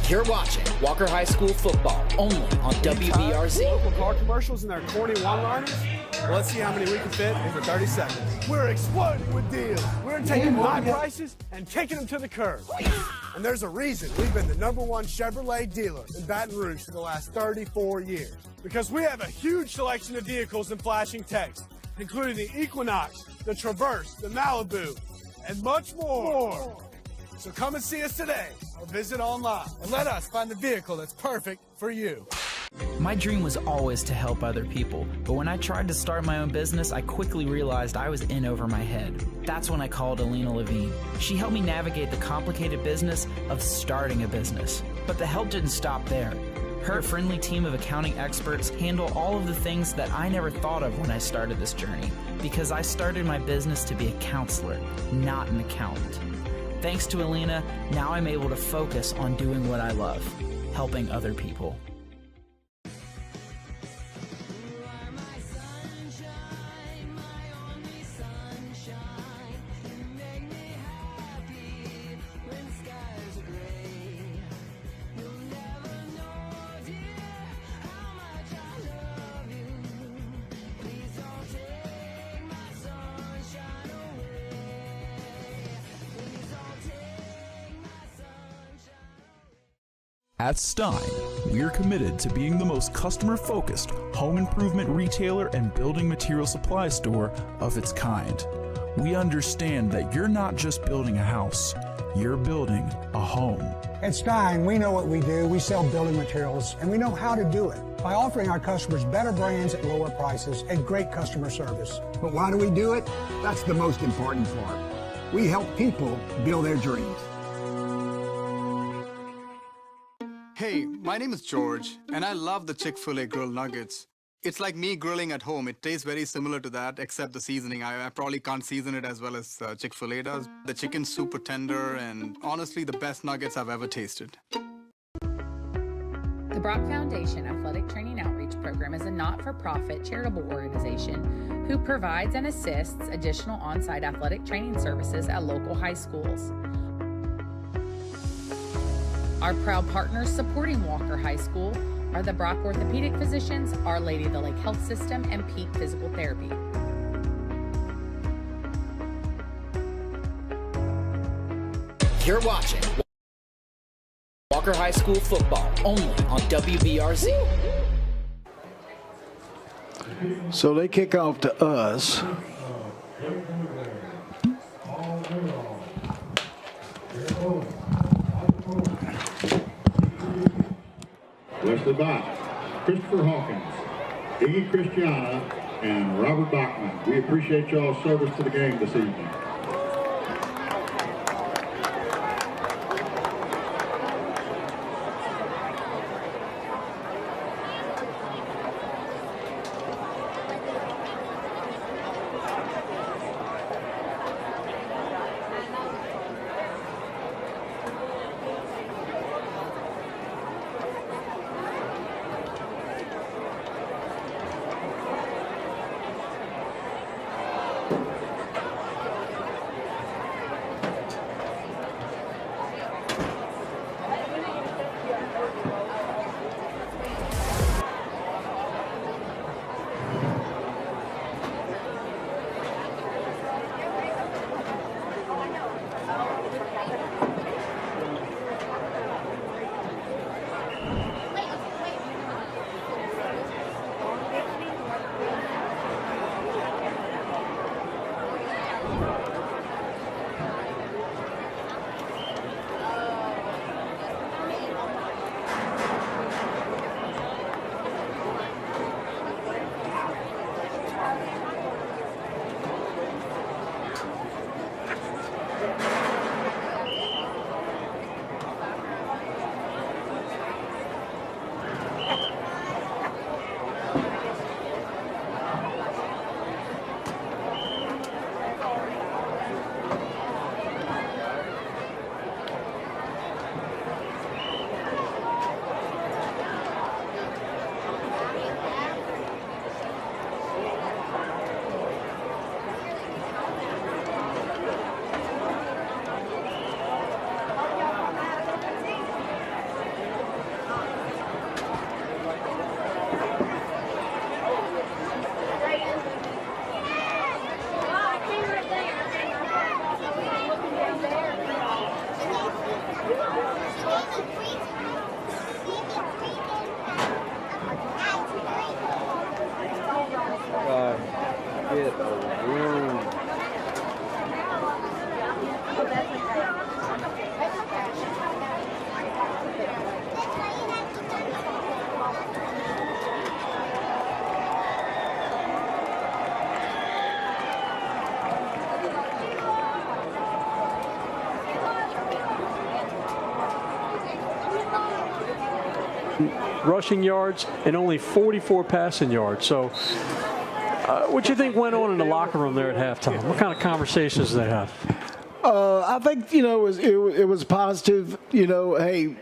You're watching Walker High School football only on WBRZ. Local car commercials and their corny one-liners? Well, let's see how many we can fit into 30 seconds. We're exploding with deals. We're taking high prices and kicking them to the curb. And there's a reason we've been the #1 Chevrolet dealer in Baton Rouge for the last 34 years. Because we have a huge selection of vehicles in flashing text, including the Equinox, the Traverse, the Malibu, and much more. So come and see us today or visit online and let us find the vehicle that's perfect for you. My dream was always to help other people, but when I tried to start my own business, I quickly realized I was in over my head. That's when I called Alina Levine. She helped me navigate the complicated business of starting a business. But the help didn't stop there. Her friendly team of accounting experts handle all of the things that I never thought of when I started this journey, because I started my business to be a counselor, not an accountant. Thanks to Alina, now I'm able to focus on doing what I love, helping other people. At Stein, we're committed to being the most customer-focused home improvement retailer and building material supply store of its kind. We understand that you're not just building a house, you're building a home. At Stein, we know what we do. We sell building materials, and we know how to do it by offering our customers better brands at lower prices and great customer service. But why do we do it? That's the most important part. We help people build their dreams. Hey, my name is George, and I love the Chick-fil-A grilled nuggets. It's like me grilling at home. It tastes very similar to that, except the seasoning. I probably can't season it as well as Chick-fil-A does. The chicken's super tender, and honestly, the best nuggets I've ever tasted. The Brock Foundation Athletic Training Outreach Program is a not-for-profit charitable organization who provides and assists additional on-site athletic training services at local high schools. Our proud partners supporting Walker High School are the Brock Orthopedic Physicians, Our Lady of the Lake Health System, and Peak Physical Therapy. You're watching Walker High School football only on WBRZ. So they kick off to us. Listed by Christopher Hawkins, Iggy Christiana, and Robert Bachman. We appreciate y'all's service to the game this evening. Rushing yards and only 44 passing yards. So what do you think went on in the locker room there at halftime? What kind of conversations did they have? I think, it was positive. Hey,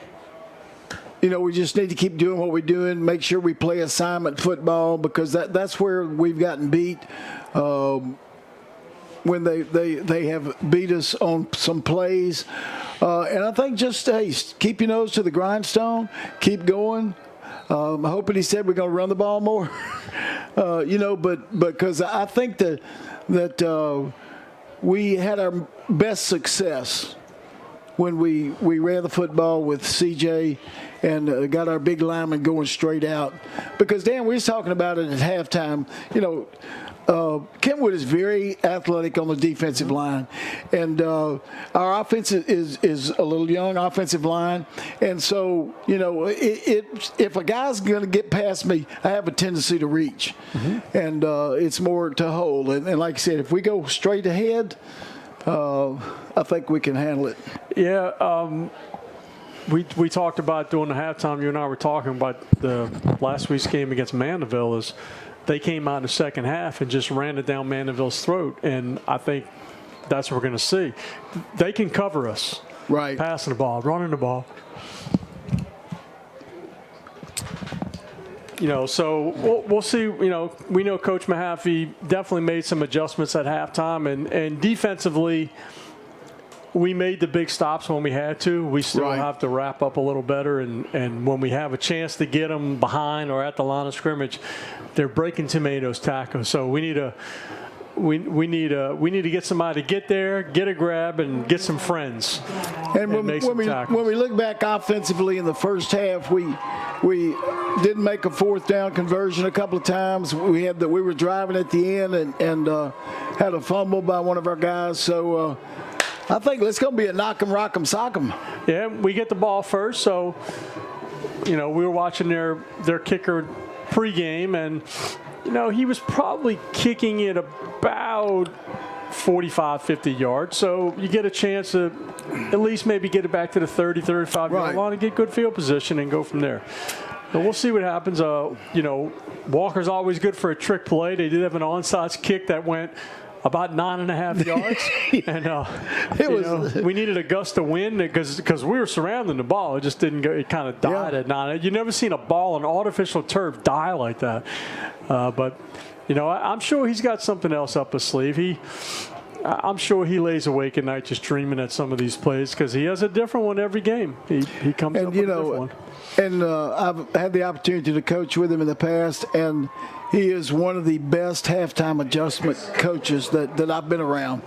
we just need to keep doing what we're doing, make sure we play assignment football, because that's where we've gotten beat. When they have beat us on some plays. And I think just, hey, keep your nose to the grindstone, keep going. I'm hoping he said we're going to run the ball more, but because I think that we had our best success when we ran the football with CJ and got our big lineman going straight out. Because, Dan, we was talking about it at halftime, Kentwood is very athletic on the defensive line, and our offense is a little young offensive line, and so if a guy's going to get past me, I have a tendency to reach, and it's more to hold. And like I said, if we go straight ahead, I think we can handle it. Yeah. we talked about during the halftime, you and I were talking about the last week's game against Mandeville is they came out in the second half and just ran it down Mandeville's throat. And I think that's what we're going to see. They can cover us. Right. Passing the ball, running the ball. So we'll see. We know Coach Mahaffey definitely made some adjustments at halftime, and defensively, we made the big stops when we had to. We still have to wrap up a little better, and when we have a chance to get them behind or at the line of scrimmage, they're breaking too many of those tackles. So we need to get somebody to get there, get a grab, and get some friends. And when we look back offensively in the first half, we didn't make a fourth down conversion a couple of times. We were driving at the end and had a fumble by one of our guys. So I think it's going to be a knock 'em, rock 'em, sock 'em. Yeah, we get the ball first. So we were watching their kicker pregame, and he was probably kicking it about 45, 50 yards. So you get a chance to at least maybe get it back to the 30, 35-yard line and get good field position and go from there. But we'll see what happens. Walker's always good for a trick play. They did have an onside kick that went about 9.5 yards. And we needed a gust of wind because we were surrounding the ball. It just didn't go. It kind of died at 9. You've never seen a ball on artificial turf die like that. But I'm sure he's got something else up his sleeve. I'm sure he lays awake at night just dreaming at some of these plays because he has a different one every game. He comes up with a different one. And I've had the opportunity to coach with him in the past, and he is one of the best halftime adjustment coaches that I've been around,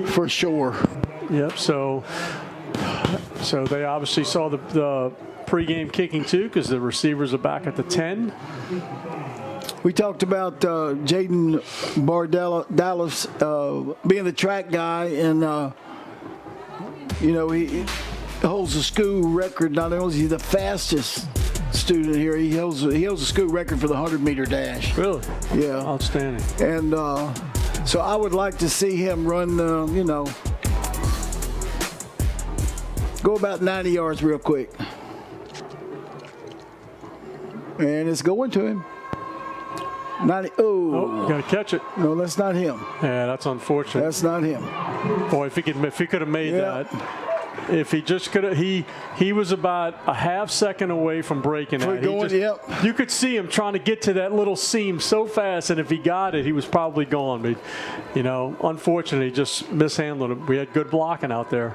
for sure. Yep. So they obviously saw the pregame kicking too because the receivers are back at the 10. We talked about Jaden Dallas being the track guy, and he holds the school record. Not only is he the fastest student here, he holds the school record for the 100-meter dash. Really? Yeah. Outstanding. And so I would like to see him run, go about 90 yards real quick. And it's going to him. 90. Oh, got to catch it. No, that's not him. Yeah, that's unfortunate. That's not him. Boy, if he could have made that. If he just could have, he was about a half second away from breaking that. You could see him trying to get to that little seam so fast, and if he got it, he was probably gone. But, unfortunately, just mishandled it. We had good blocking out there.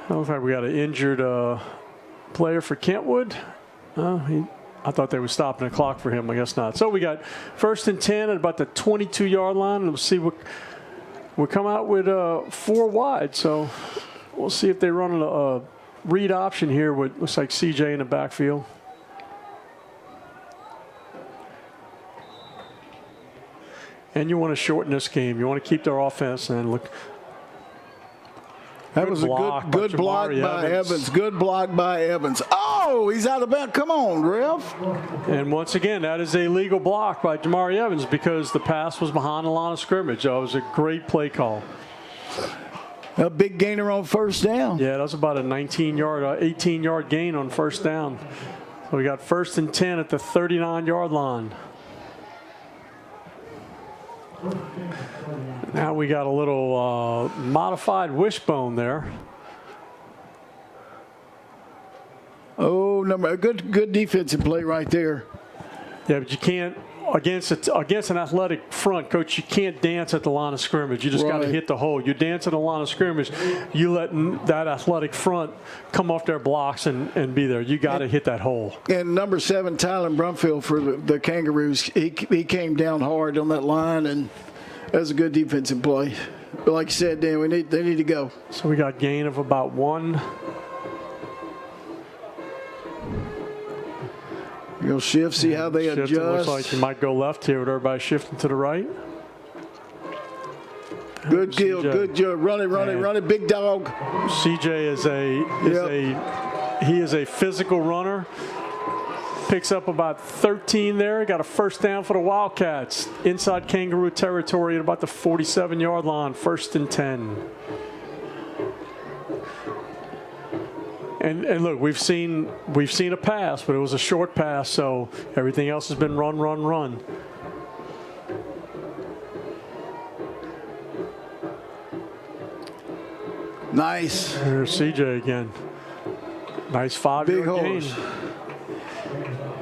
In fact, we got an injured player for Kentwood. I thought they were stopping the clock for him. I guess not. So we got 1st and 10 at about the 22-yard line, and we'll see what. We come out with 4 wide, so we'll see if they run a read option here with looks like CJ in the backfield. And you want to shorten this game. You want to keep their offense and look. That was a good block by Evans. Good block by Evans. Oh, he's out of bounds. Come on, ref. And once again, that is a legal block by Jamari Evans because the pass was behind the line of scrimmage. That was a great play call. A big gainer on first down. Yeah, that was about a 18-yard gain on first down. So we got 1st and 10 at the 39-yard line. Now we got a little modified wishbone there. Oh, a good defensive play right there. Yeah, but you can't against an athletic front, Coach. You can't dance at the line of scrimmage. You just got to hit the hole. You dance at the line of scrimmage. You let that athletic front come off their blocks and be there. You got to hit that hole. And number 7, Tyler Brumfield for the Kangaroos. He came down hard on that line, and that was a good defensive play. But like you said, Dan, they need to go. So we got gain of about 1. You'll shift, see how they adjust. Looks like you might go left here with everybody shifting to the right. Good deal, good job. Run it, big dog. CJ is a physical runner. Picks up about 13 there. Got a first down for the Wildcats. Inside Kangaroo territory at about the 47-yard line. 1st and 10. And look, we've seen a pass, but it was a short pass, so everything else has been run, run, run. Nice. There's CJ again. Nice 5-yard gain.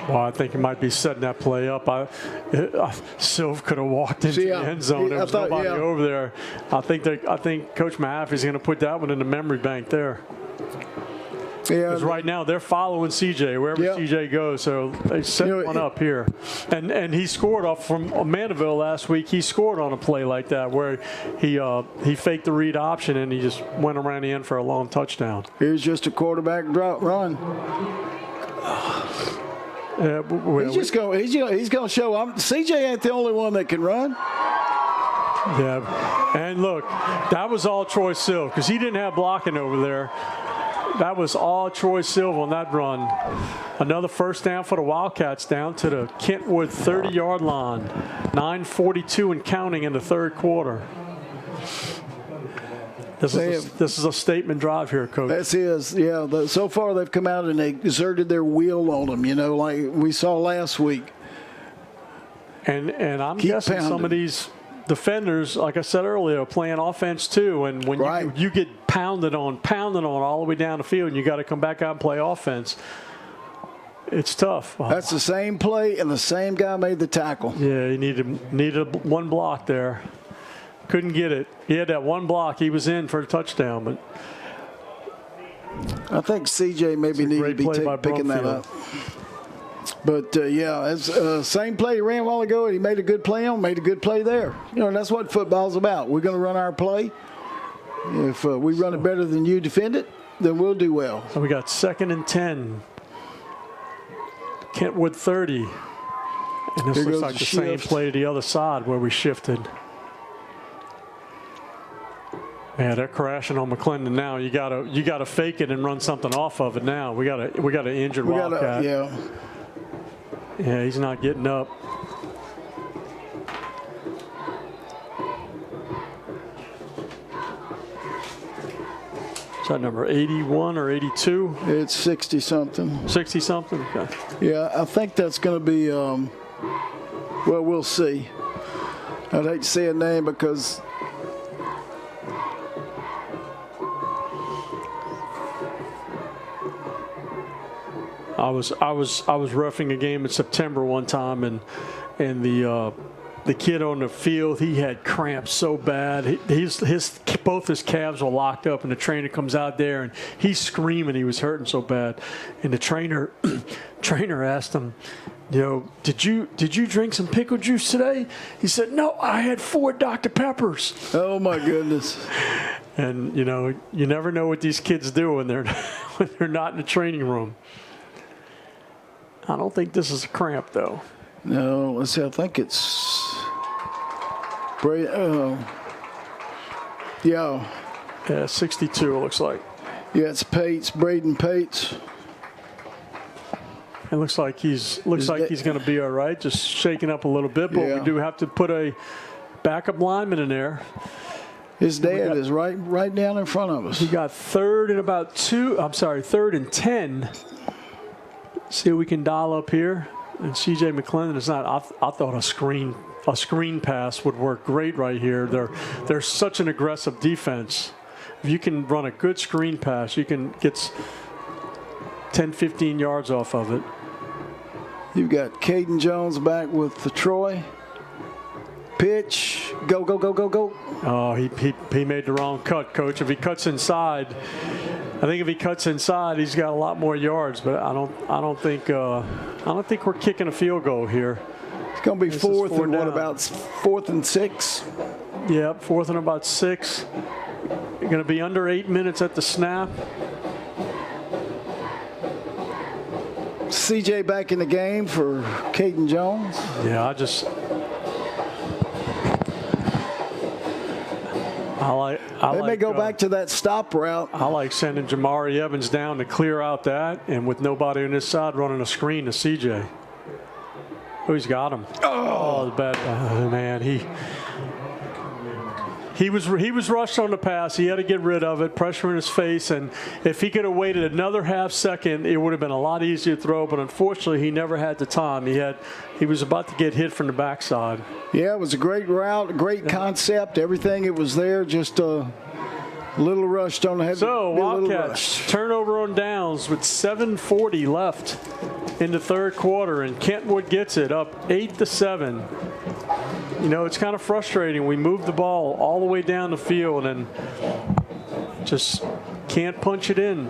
Well, I think he might be setting that play up. Sylv could have walked into the end zone. There was nobody over there. I think Coach Mahaffey's going to put that one in the memory bank there. Yeah. Because right now they're following CJ wherever CJ goes, so they set one up here. And he scored off from Mandeville last week. He scored on a play like that where he faked the read option and he just went around the end for a long touchdown. Here's just a quarterback drop run. Yeah, he's going to show. CJ ain't the only one that can run. Yeah, and look, that was all Troy Sylv because he didn't have blocking over there. That was all Troy Sylv on that run. Another first down for the Wildcats down to the Kentwood 30-yard line. 9:42 and counting in the third quarter. This is a statement drive here, Coach. This is, yeah. So far they've come out and they exerted their will on them, like we saw last week. And I'm guessing some of these defenders, like I said earlier, are playing offense too. And when you get pounded on all the way down the field and you got to come back out and play offense, it's tough. That's the same play and the same guy made the tackle. Yeah, he needed one block there. Couldn't get it. He had that one block. He was in for a touchdown, but I think CJ maybe needed to be picking that up. But same play he ran a while ago, and he made a good play made a good play there. And that's what football's about. We're going to run our play. If we run it better than you defend it, then we'll do well. So we got 2nd and 10. Kentwood 30. And this looks like the same play to the other side where we shifted. Yeah, they're crashing on McClendon now. You gotta fake it and run something off of it now. We got an injured Wildcat. Yeah, he's not getting up. Is that number 81 or 82? It's 60-something. 60-something? Okay. Yeah, I think that's going to be, well, we'll see. I'd hate to say a name because I was roughing a game in September one time, and the kid on the field, he had cramps so bad. Both his calves were locked up, and the trainer comes out there and he's screaming. He was hurting so bad, and the trainer asked him, did you drink some pickle juice today? He said, no, I had 4 Dr. Peppers. Oh my goodness. And you never know what these kids do when they're not in the training room. I don't think this is a cramp, though. No, let's see. I think it's Yeah, 62 it looks like. Yeah, it's Pates, Braden Pates. It looks like he's going to be all right, just shaking up a little bit, but we do have to put a backup lineman in there. His dad is right down in front of us. We got 3rd and 10. See if we can dial up here. And CJ McClendon is not. I thought a screen pass would work great right here. They're such an aggressive defense. If you can run a good screen pass, you can get 10, 15 yards off of it. You've got Caden Jones back with the Troy. Pitch. Go, go, go, go, go. Oh, he made the wrong cut, Coach. If he cuts inside, I think if he cuts inside, he's got a lot more yards. But I don't think we're kicking a field goal here. It's going to be fourth and what, about 4th and 6? Yep, 4th and about 6. You're going to be under 8 minutes at the snap. CJ back in the game for Caden Jones. Yeah, They may go back to that stop route. I like sending Jamari Evans down to clear out that, and with nobody on this side, running a screen to CJ. Oh, he's got him. Oh, bad man. He was rushed on the pass. He had to get rid of it, pressure in his face, and if he could have waited another half second, it would have been a lot easier to throw, but unfortunately he never had the time. He was about to get hit from the backside. Yeah, it was a great route, great concept, everything. It was there, just a little rushed on the head. So Wildcats turnover on downs with 7:40 left in the third quarter, and Kentwood gets it up 8-7. You know, it's kind of frustrating. We move the ball all the way down the field and just can't punch it in.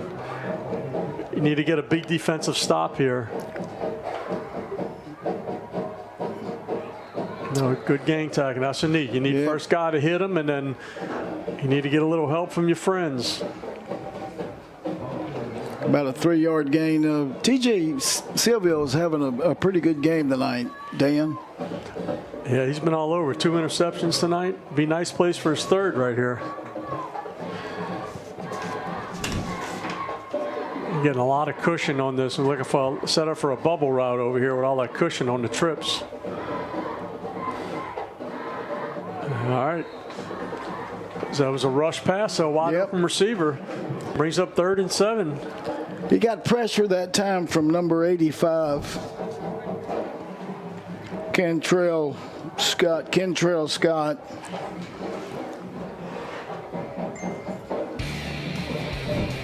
You need to get a big defensive stop here. No, good gang tackling. That's what you need. You need first guy to hit him, and then you need to get a little help from your friends. About a 3-yard gain. TJ Silvio is having a pretty good game tonight, Dan. Yeah, he's been all over. 2 interceptions tonight. Be a nice place for his third right here. You're getting a lot of cushion on this. I'm looking for a setup for a bubble route over here with all that cushion on the trips. All right. So that was a rush pass, so wide open receiver. Brings up 3rd and 7. He got pressure that time from number 85. Kentrell Scott.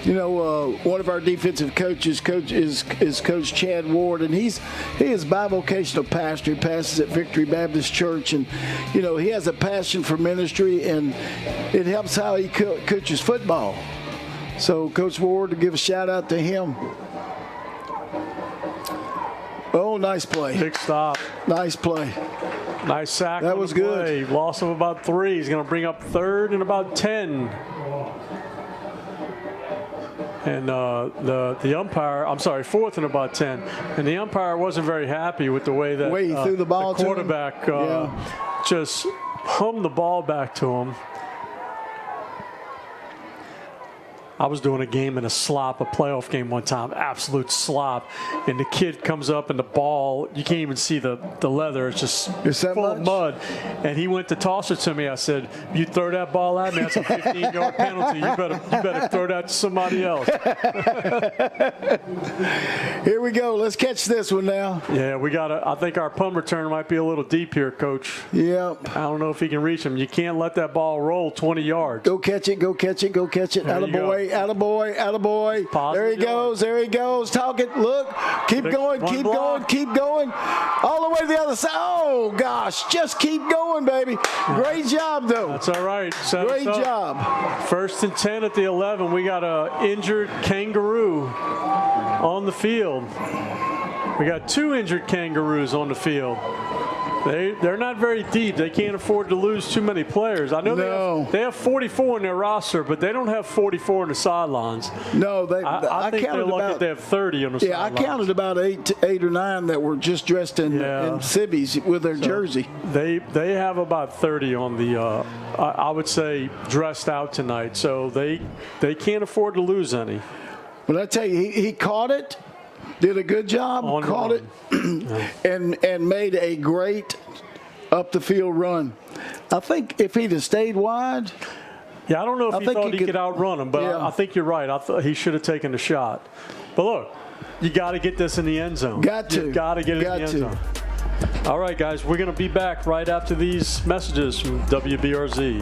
You know, one of our defensive coaches is Coach Chad Ward, and he is bivocational pastor. He pastors at Victory Baptist Church, and you know he has a passion for ministry, and it helps how he coaches football. So, Coach Ward, to give a shout out to him. Oh, nice play. Big stop. Nice play. Nice sack. That was good. Loss of about 3. He's going to bring up 3rd and about 10. And the umpire, I'm sorry, 4th and about 10. And the umpire wasn't very happy with the way that he threw the ball the quarterback just hummed the ball back to him. I was doing a game in a playoff game one time, absolute slop. And the kid comes up and the ball, you can't even see the leather. It's just full of mud. And he went to toss it to me. I said, you throw that ball at me, that's a 15-yard penalty. You better throw that to somebody else. Here we go. Let's catch this one now. Yeah, I think our punt return might be a little deep here, Coach. Yep. I don't know if he can reach him. You can't let that ball roll 20 yards. Go catch it. Attaboy. Attaboy. There he goes. Talk it. Look. Keep going. All the way to the other side. Oh, gosh. Just keep going, baby. Great job, though. That's all right. Great job. 1st and 10 at the 11. We got an injured kangaroo on the field. We got 2 injured kangaroos on the field. They're not very deep. They can't afford to lose too many players. I know they have 44 in their roster, but they don't have 44 in the sidelines. No, I think they're lucky they have 30 on the sidelines. Yeah, I counted about eight or 9 that were just dressed in civvies with their jersey. They have about 30 on the, I would say, dressed out tonight. So they can't afford to lose any. But I tell you, he caught it. Did a good job, caught it, and made a great up the field run. I think if he'd have stayed wide. Yeah, I don't know if he thought he could outrun him, but I think you're right. I thought he should have taken the shot. But look, you got to get this in the end zone. You've got to get it in the end zone. All right, guys, we're going to be back right after these messages from WBRZ.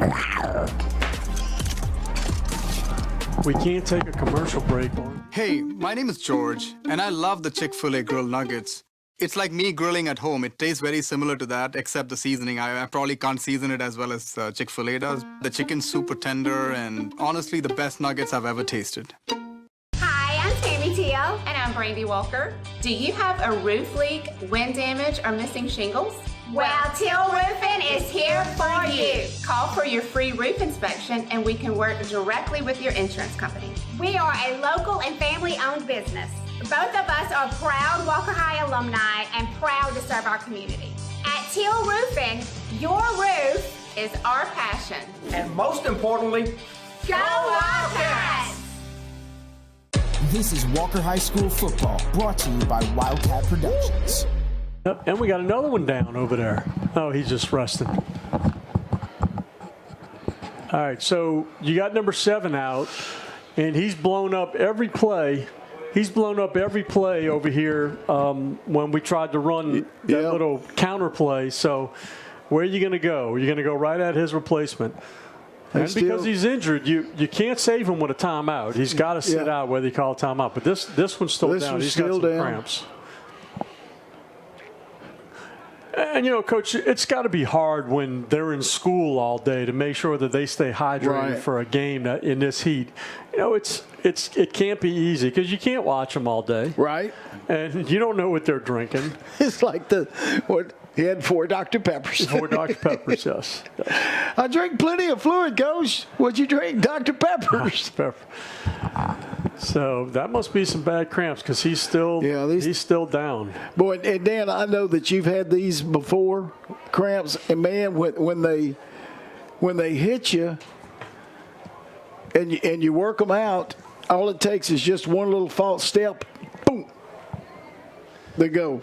We can't take a commercial break. Hey, my name is George, and I love the Chick-fil-A grilled nuggets. It's like me grilling at home. It tastes very similar to that, except the seasoning. I probably can't season it as well as Chick-fil-A does. The chicken's super tender, and honestly, the best nuggets I've ever tasted. Hi, I'm Tammy Teal. And I'm Brandy Walker. Do you have a roof leak, wind damage, or missing shingles? Well, Teal Roofing is here for you. Call for your free roof inspection and we can work directly with your insurance company. We are a local and family-owned business. Both of us are proud Walker High alumni and proud to serve our community. At Teal Roofing, your roof is our passion. And most importantly, go Wildcats! This is Walker High School football, brought to you by Wildcat Productions. Yep, and we got another one down over there. Oh, he's just resting. All right, so you got number 7 out, and he's blown up every play. He's blown up every play over here when we tried to run that little counter play. So where are you going to go? You're going to go right at his replacement. And because he's injured, you can't save him with a timeout. He's got to sit out whether you call a timeout. But this one's still down. He's got some cramps. And, Coach, it's got to be hard when they're in school all day to make sure that they stay hydrated for a game in this heat. It can't be easy because you can't watch them all day. Right. And you don't know what they're drinking. It's like he had 4 Dr. Peppers. 4 Dr. Peppers, yes. I drink plenty of fluid, Coach. What'd you drink? Dr. Peppers. So that must be some bad cramps because he's still down. Boy, and Dan, I know that you've had these before, cramps, and man, when they hit you and you work them out, all it takes is just one little false step, boom, they go.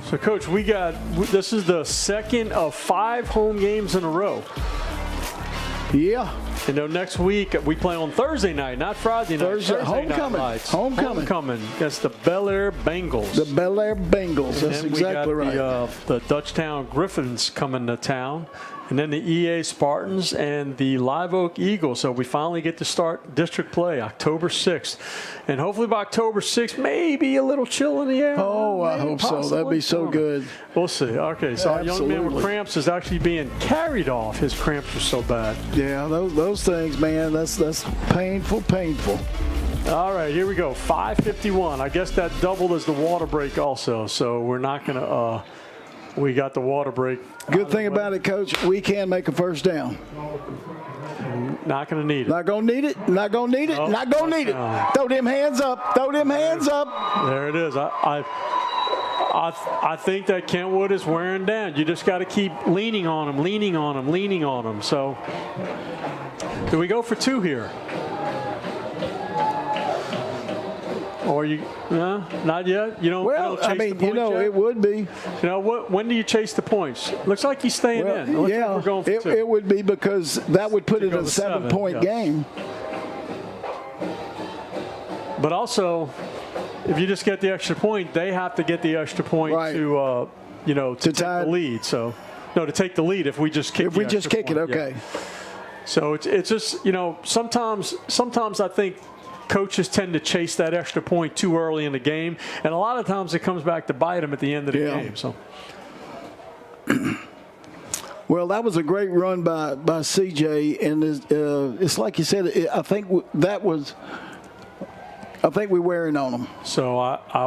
So, Coach, this is the second of 5 home games in a row. Yeah. Next week we play on Thursday night, not Friday night. Thursday homecoming. Homecoming against the Bel Air Bengals. The Bel Air Bengals. That's exactly right. The Dutchtown Griffins coming to town, and then the EA Spartans and the Live Oak Eagles. So we finally get to start district play October 6th, and hopefully by October 6th, maybe a little chill in the air. Oh, I hope so. That'd be so good. We'll see. Okay, so our young man with cramps is actually being carried off. His cramps are so bad. Yeah, those things, man. That's painful. All right, here we go. 5:51. I guess that doubled as the water break also. So we're not going to we got the water break. Good thing about it, Coach, we can make a first down. Not going to need it. Not going to need it. Not going to need it. Not going to need it. Throw them hands up. Throw them hands up. There it is. I think that Kentwood is wearing down. You just got to keep leaning on him. So do we go for 2 here? Or not yet. You don't. Well, chase the points yet? It would be. When do you chase the points? Looks like he's staying in. Like we're going for 2. It would be because that would put it in a 7-point game. But also, if you just get the extra point, they have to get the extra point to take the lead. So, to take the lead if we just kick. If we just kick it, okay. Yeah. So it's just sometimes I think coaches tend to chase that extra point too early in the game, and a lot of times it comes back to bite them at the end of the game. So, well, that was a great run by CJ, and it's like you said. I think we're wearing on them. So I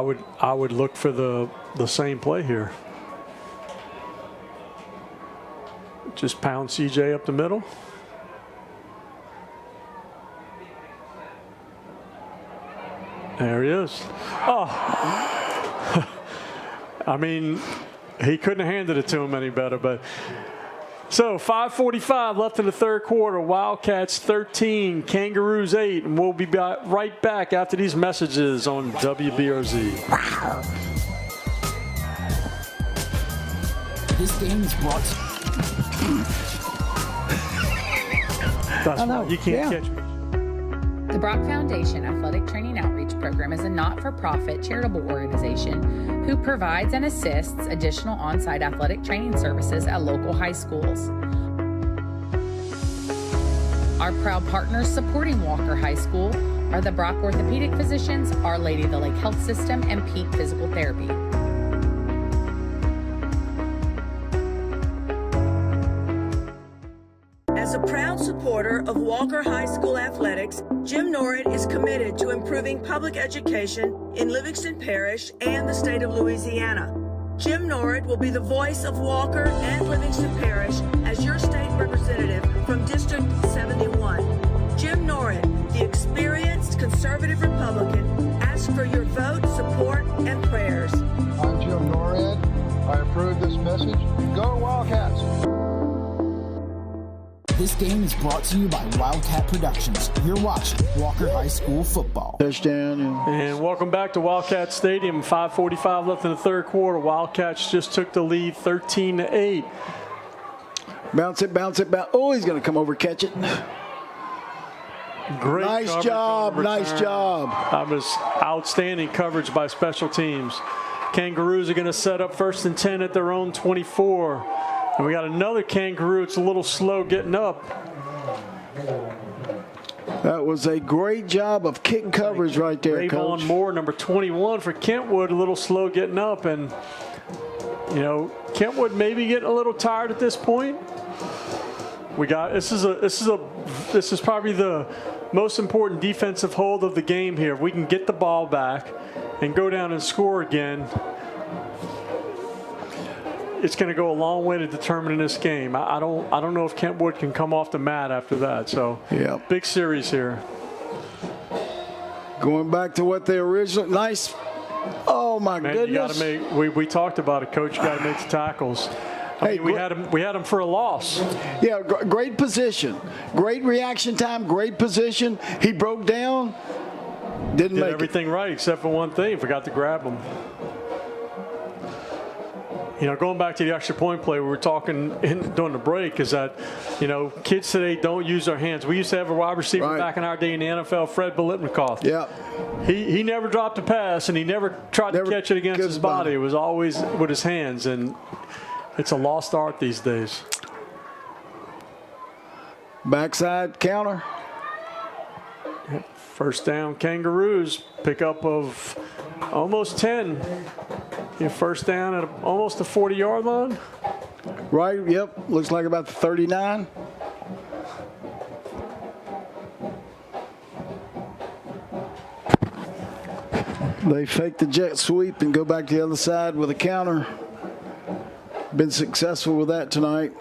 would look for the same play here. Just pound CJ up the middle. There he is. Oh. I mean, he couldn't have handed it to him any better. But so 5:45 left in the third quarter. Wildcats 13, Kangaroos 8. And we'll be right back after these messages on WBRZ. This game is brought to That's why you can't catch me. The Brock Foundation Athletic Training Outreach Program is a not-for-profit charitable organization who provides and assists additional on-site athletic training services at local high schools. Our proud partners supporting Walker High School are the Brock Orthopedic Physicians, Our Lady of the Lake Health System, and Peak Physical Therapy. As a proud supporter of Walker High School athletics, Jim Norrid is committed to improving public education in Livingston Parish and the state of Louisiana. Jim Norrid will be the voice of Walker and Livingston Parish as your state representative from District 71. Jim Norrid, the experienced conservative Republican, asks for your vote, support, and prayers. I'm Jim Norrid. I approve this message. Go Wildcats! This game is brought to you by Wildcat Productions. You're watching Walker High School football. Touchdown. And welcome back to Wildcat Stadium. 5:45 left in the third quarter. Wildcats just took the lead 13-8. Bounce it, bounce it, bounce. Oh, he's going to come over, catch it. Great nice job, nice job. That was outstanding coverage by special teams. Kangaroos are going to set up 1st and 10 at their own 24. And we got another Kangaroo. It's a little slow getting up. That was a great job of kick coverage right there, Coach. Rayvon Moore, number 21 for Kentwood, a little slow getting up. And, you know, Kentwood maybe getting a little tired at this point. We got this is probably the most important defensive hold of the game here. If we can get the ball back and go down and score again, it's going to go a long way to determining this game. I don't know if Kentwood can come off the mat after that. So yeah, big series here. Going back to what they originally nice. Oh my goodness! You got to make. We talked about it, Coach. You got to make the tackles. I mean, we had him for a loss. Yeah, great position, great reaction time, great position. He broke down, did make everything right except for one thing. Forgot to grab him. You know, going back to the extra point play, we were talking during the break, is that, you know, kids today don't use their hands. We used to have a wide receiver back in our day in the NFL, Fred Biletnikoff. Yeah. He never dropped a pass, and he never tried to catch it against his body. It was always with his hands, and it's a lost art these days. Backside counter. First down, Kangaroos. Pickup of almost 10. Your first down at almost the 40-yard line. Right, yep. Looks like about the 39. They fake the jet sweep and go back to the other side with a counter. Been successful with that tonight.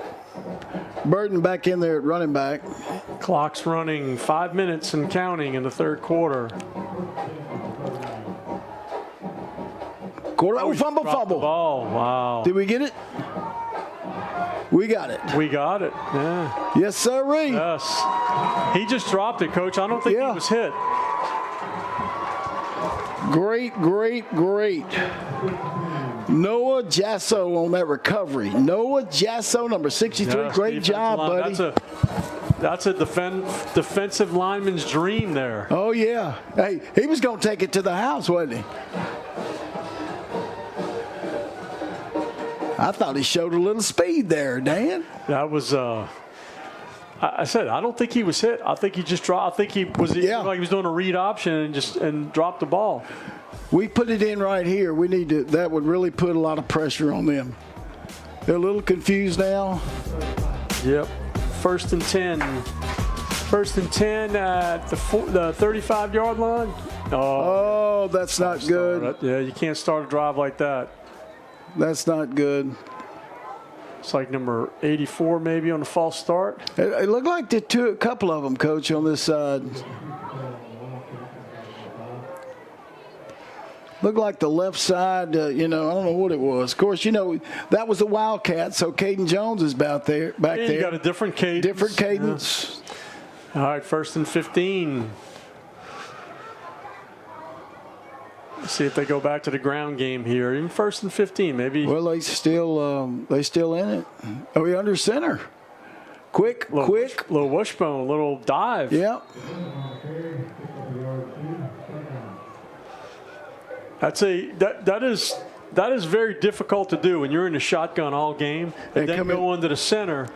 Burton back in there at running back. Clock's running 5 minutes and counting in the third quarter. Fumble. Oh, wow. Did we get it? We got it. We got it, yeah. Yes, sirree. Yes. He just dropped it, Coach. I don't think he was hit. Great. Noah Jasso on that recovery. Noah Jasso, number 63. Great job, buddy. That's a defensive lineman's dream there. Oh, yeah. Hey, he was going to take it to the house, wasn't he? I thought he showed a little speed there, Dan. That was, I said, I don't think he was hit. I think he just dropped. I think he was like he was doing a read option and dropped the ball. We put it in right here. We need to. That would really put a lot of pressure on them. They're a little confused now. Yep. First and 10. First and 10 at the 35-yard line. Oh, that's not good. Yeah, you can't start a drive like that. That's not good. It's like number 84 maybe on the false start. It looked like a couple of them, Coach, on this side. Looked like the left side, I don't know what it was. Of course, that was the Wildcats, so Caden Jones is back there. You got a different cadence. Different cadence. Yeah. All right, 1st and 15. Let's see if they go back to the ground game here. Even 1st and 15, maybe. Well, they still in it. Are we under center? Quick. Little wishbone, little dive. Yep. That is very difficult to do when you're in the shotgun all game and then go into the center.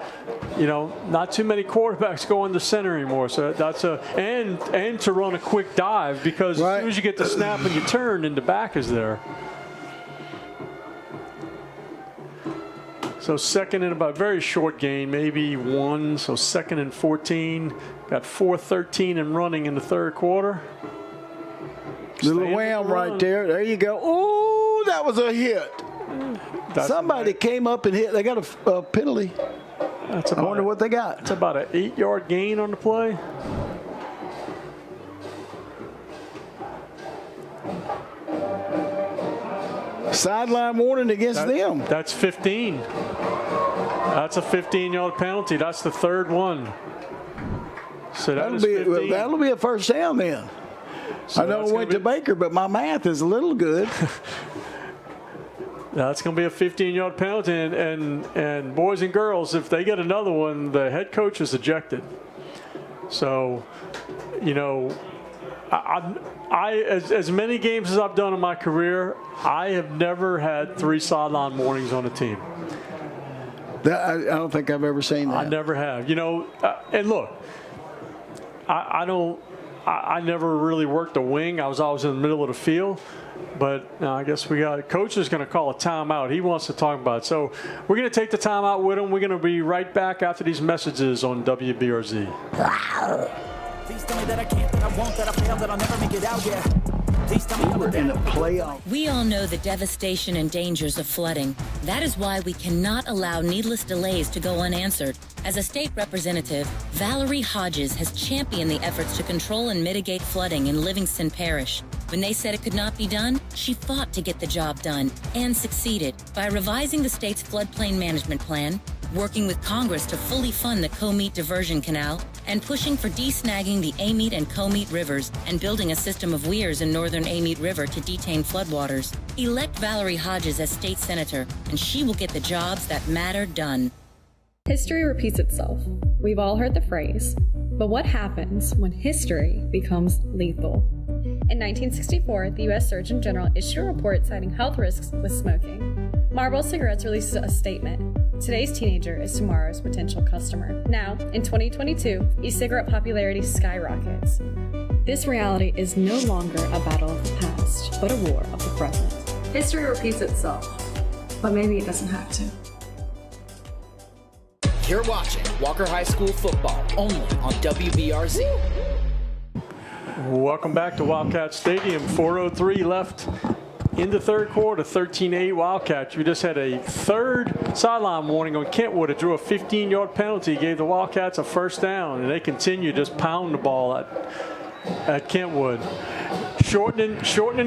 Not too many quarterbacks go into center anymore. So that's and to run a quick dive, because as soon as you get the snap and you turn, and the back is there. So second and about very short gain, maybe 1. So 2nd and 14. Got 4:13 and running in the third quarter. Little wham right there. There you go. Oh, that was a hit. Somebody came up and hit. They got a penalty. I wonder what they got. It's about an 8-yard gain on the play. Sideline warning against them. That's 15. That's a 15-yard penalty. That's the third one. So that'll be a first down then. So I know it went to Baker, but my math is a little good. That's going to be a 15-yard penalty, and boys and girls, if they get another one, the head coach is ejected. So, you know, I as many games as I've done in my career, I have never had 3 sideline warnings on a team. I don't think I've ever seen that. I never have. You know, and look, I never really worked a wing. I was always in the middle of the field. But I guess coach is going to call a timeout. He wants to talk about it. So we're going to take the timeout with him. We're going to be right back after these messages on WBRZ. Please tell me that I can't, that I won't, that I fail, that I'll never make it out, yeah. Please tell me we're in a playoff. We all know the devastation and dangers of flooding. That is why we cannot allow needless delays to go unanswered. As a state representative, Valerie Hodges has championed the efforts to control and mitigate flooding in Livingston Parish. When they said it could not be done, she fought to get the job done and succeeded by revising the state's floodplain management plan, working with Congress to fully fund the Comeet Diversion Canal, and pushing for desnagging the Amite and Comeet rivers and building a system of weirs in northern Amite River to detain floodwaters. Elect Valerie Hodges as state senator, and she will get the jobs that matter done. History repeats itself. We've all heard the phrase, but what happens when history becomes lethal? In 1964, the U.S. Surgeon General issued a report citing health risks with smoking. Marlboro Cigarettes releases a statement. Today's teenager is tomorrow's potential customer. Now, in 2022, e-cigarette popularity skyrockets. This reality is no longer a battle of the past, but a war of the present. History repeats itself, but maybe it doesn't have to. You're watching Walker High School football only on WBRZ. Welcome back to Wildcat Stadium. 4:03 left in the third quarter, 13-8 Wildcats. We just had a third sideline warning on Kentwood. It drew a 15-yard penalty, gave the Wildcats a first down, and they continue just pounding the ball at Kentwood. Shortening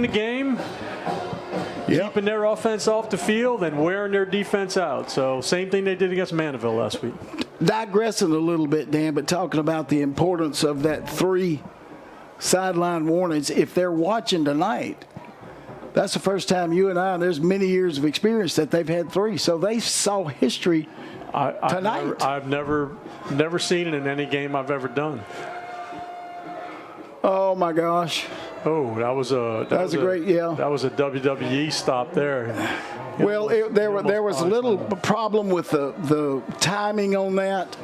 the game, keeping their offense off the field and wearing their defense out. So same thing they did against Mandeville last week. Digressing a little bit, Dan, but talking about the importance of that 3 sideline warnings. If they're watching tonight, that's the first time you and I, and there's many years of experience that they've had 3. So they saw history tonight. I've never seen it in any game I've ever done. Oh my gosh. Oh, that was a great, that was a WWE stop there. Well, there was a little problem with the timing on that.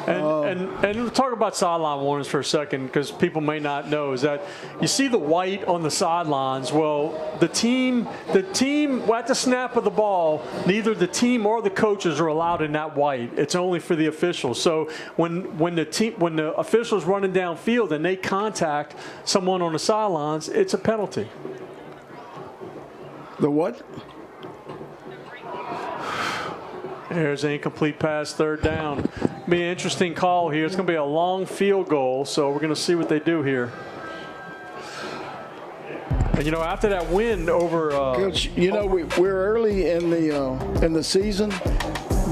And we'll talk about sideline warnings for a second, because people may not know, is that you see the white on the sidelines. Well, the team at the snap of the ball, neither the team or the coaches are allowed in that white. It's only for the officials. So when the officials running downfield and they contact someone on the sidelines, it's a penalty. The what? There's an incomplete pass, third down. Be an interesting call here. It's going to be a long field goal, so we're going to see what they do here. And after that win over, Coach, we're early in the season,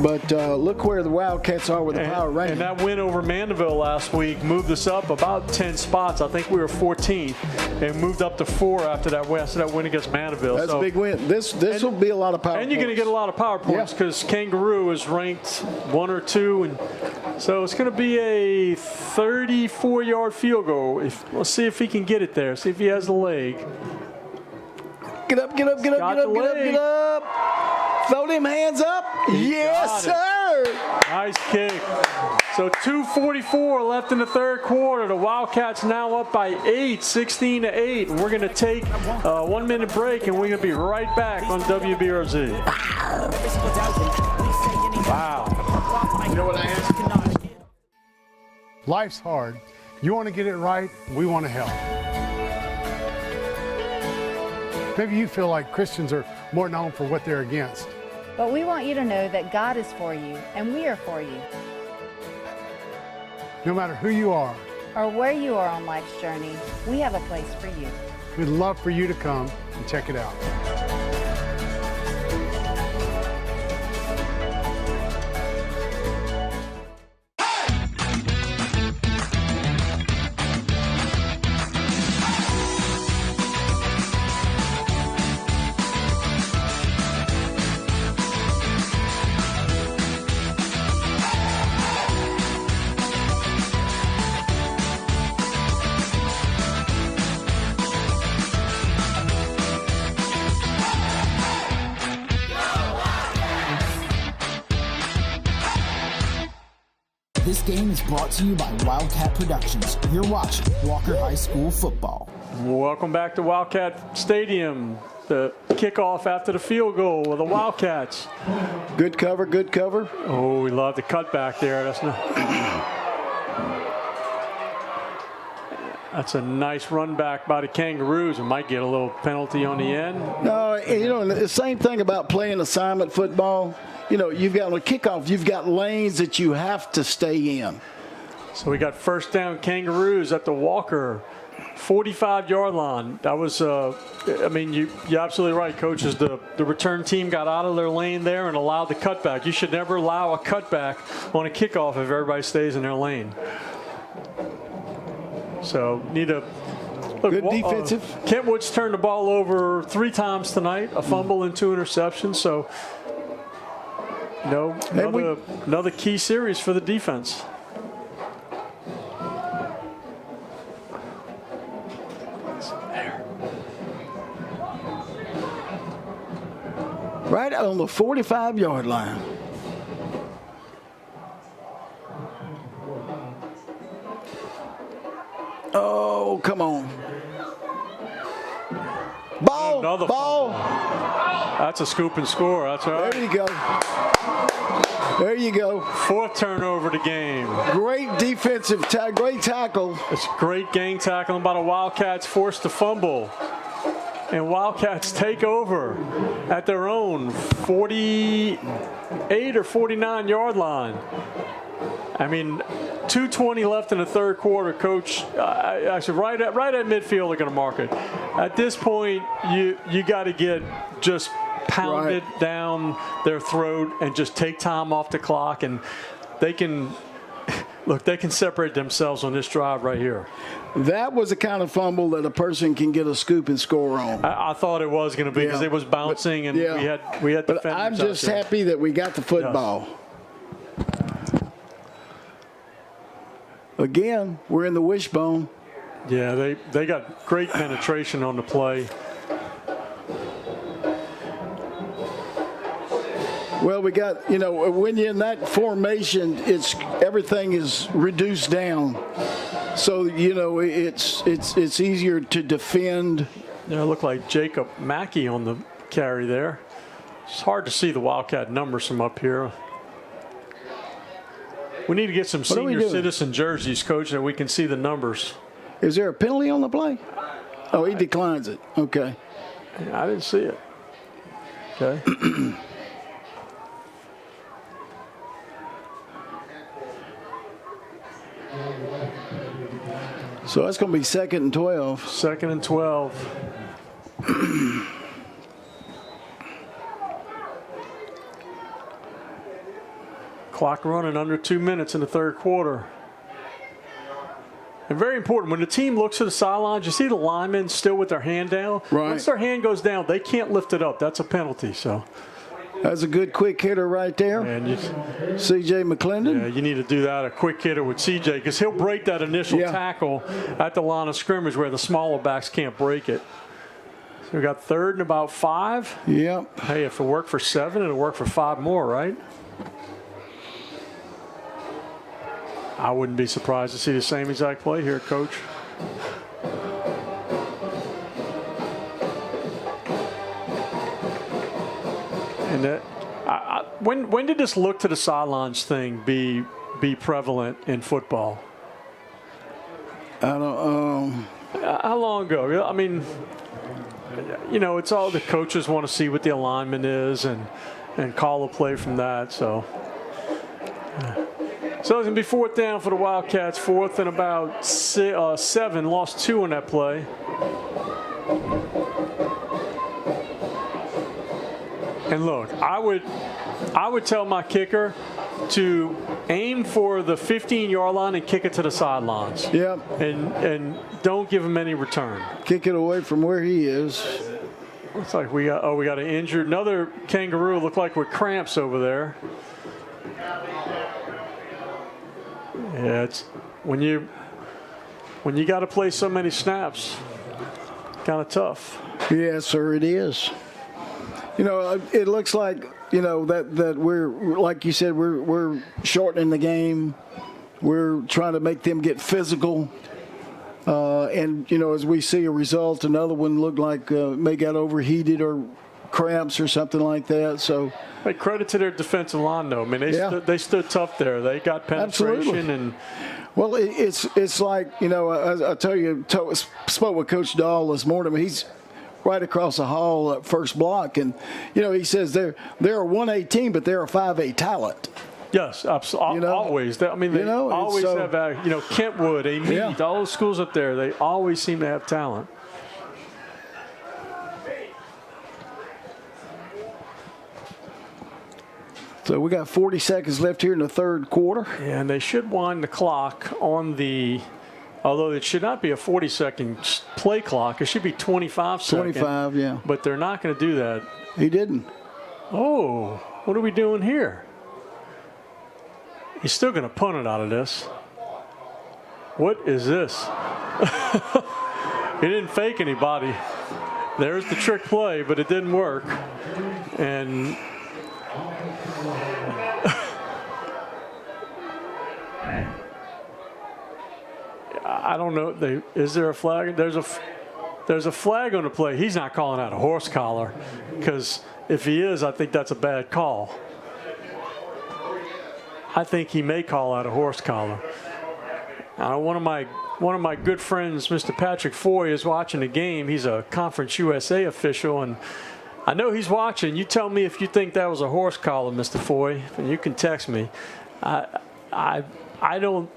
but look where the Wildcats are with the power ranking. And that win over Mandeville last week moved us up about 10 spots. I think we were 14th and moved up to 4 after that win against Mandeville. That's a big win. This will be a lot of power points. And you're going to get a lot of power points because Kangaroo is ranked 1 or 2. And so it's going to be a 34-yard field goal. Let's see if he can get it there. See if he has the leg. Get up. Throw them hands up. Yes, sir. Nice kick. So 2:44 left in the third quarter. The Wildcats now up by 8, 16-8. And we're going to take a 1-minute break, and we're going to be right back on WBRZ. Wow. You know what I ask? Life's hard. You want to get it right, we want to help. Maybe you feel like Christians are more known for what they're against. But we want you to know that God is for you, and we are for you. No matter who you are, or where you are on life's journey, we have a place for you. we'd love for you to come and check it out. game is brought to you by Wildcat Productions. You're watching Walker High School football. Welcome back to Wildcat Stadium. The kickoff after the field goal with the Wildcats. Good cover, good cover. Oh, we love the cutback there. That's a nice run back by the Kangaroos and might get a little penalty on the end. No, the same thing about playing assignment football. You've got on a kickoff, you've got lanes that you have to stay in. So we got first down Kangaroos at the Walker 45-yard line. That was, you're absolutely right, coaches. The return team got out of their lane there and allowed the cutback. You should never allow a cutback on a kickoff if everybody stays in their lane. So need a good defensive. Kentwood's turned the ball over 3 times tonight, a fumble and 2 interceptions. So, another key series for the defense. Right on the 45-yard line. Oh, come on. Another ball. That's a scoop and score. That's all right. There you go. There you go. 4th turnover of the game. Great defensive great tackle. It's great gang tackling by the Wildcats, forced to fumble. And Wildcats take over at their own 48 or 49-yard line. 2:20 left in the third quarter, Coach. Actually, right at midfield, they're going to mark it. At this point, you got to get just pounded down their throat and just take time off the clock, and they can separate themselves on this drive right here. That was the kind of fumble that a person can get a scoop and score on. I thought it was going to be because it was bouncing, and we had But I'm just happy that we got the football. Yes. Again, we're in the wishbone. Yeah, they got great penetration on the play. Well, we got, when you're in that formation, everything is reduced down. So, it's easier to defend. Yeah, it looked like Jacob Mackey on the carry there. It's hard to see the Wildcat numbers from up here. We need to get some senior citizen jerseys, Coach, that we can see the numbers. Is there a penalty on the play? Oh, he declines it. Okay. I didn't see it. Okay. So that's going to be 2nd and 12. 2nd and 12. Clock running under 2 minutes in the third quarter. And very important, when the team looks to the sidelines, you see the linemen still with their hand down. Right. Once their hand goes down, they can't lift it up. That's a penalty. So that's a good quick hitter right there. And C.J. McClendon. Yeah, you need to do that, a quick hitter with C.J., because he'll break that initial tackle at the line of scrimmage where the smaller backs can't break it. So we got 3rd and about 5. Yep. Hey, if it worked for 7, it'll work for 5 more, right? I wouldn't be surprised to see the same exact play here, Coach. And that, when did this look to the sidelines thing be prevalent in football? I don't. How long ago? I mean, it's all the coaches want to see what the alignment is and call a play from that. So it's going to be 4th down for the Wildcats. 4th and about 7. Lost 2 on that play. And look, I would tell my kicker to aim for the 15-yard line and kick it to the sidelines. Yep. And don't give him any return. Kick it away from where he is. Looks like we got an injured. Another Kangaroo looked like with cramps over there. Yeah, it's when you got to play so many snaps, kind of tough. Yes, sir, it is. It looks like that we're, like you said, we're shortening the game. We're trying to make them get physical. And, as we see a result, another one looked like may got overheated or cramps or something like that. So, hey, credit to their defensive line, though. I mean, they stood tough there. They got penetration. Absolutely. And well, it's like, I tell you, spoke with Coach Dahl this morning. He's right across the hall at first block, and he says they're a 1A team, but they're a 5A talent. Yes, absolutely. Always. They always have, Kentwood, Meade, all those schools up there, they always seem to have talent. So we got 40 seconds left here in the third quarter. Yeah, and they should wind the clock on although it should not be a 40-second play clock. It should be 25 seconds. 25, yeah. But they're not going to do that. He didn't. Oh, what are we doing here? He's still going to punt it out of this. What is this? He didn't fake anybody. There's the trick play, but it didn't work. And I don't know. Is there a flag? There's a flag on the play. He's not calling out a horse collar, because if he is, I think that's a bad call. I think he may call out a horse collar. One of my good friends, Mr. Patrick Foy, is watching the game. He's a Conference USA official, and I know he's watching. You tell me if you think that was a horse collar, Mr. Foy, and you can text me. I don't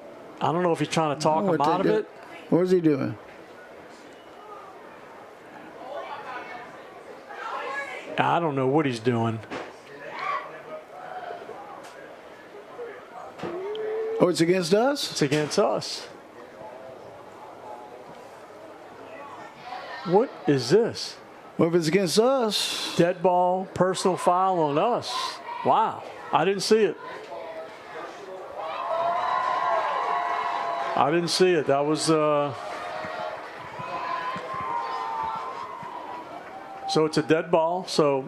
know if he's trying to talk him out of it. What is he doing? I don't know what he's doing. Oh, it's against us? It's against us. What is this? Well, if it's against us. Dead ball, personal foul on us. Wow. I didn't see it. I didn't see it. That was so it's a dead ball. So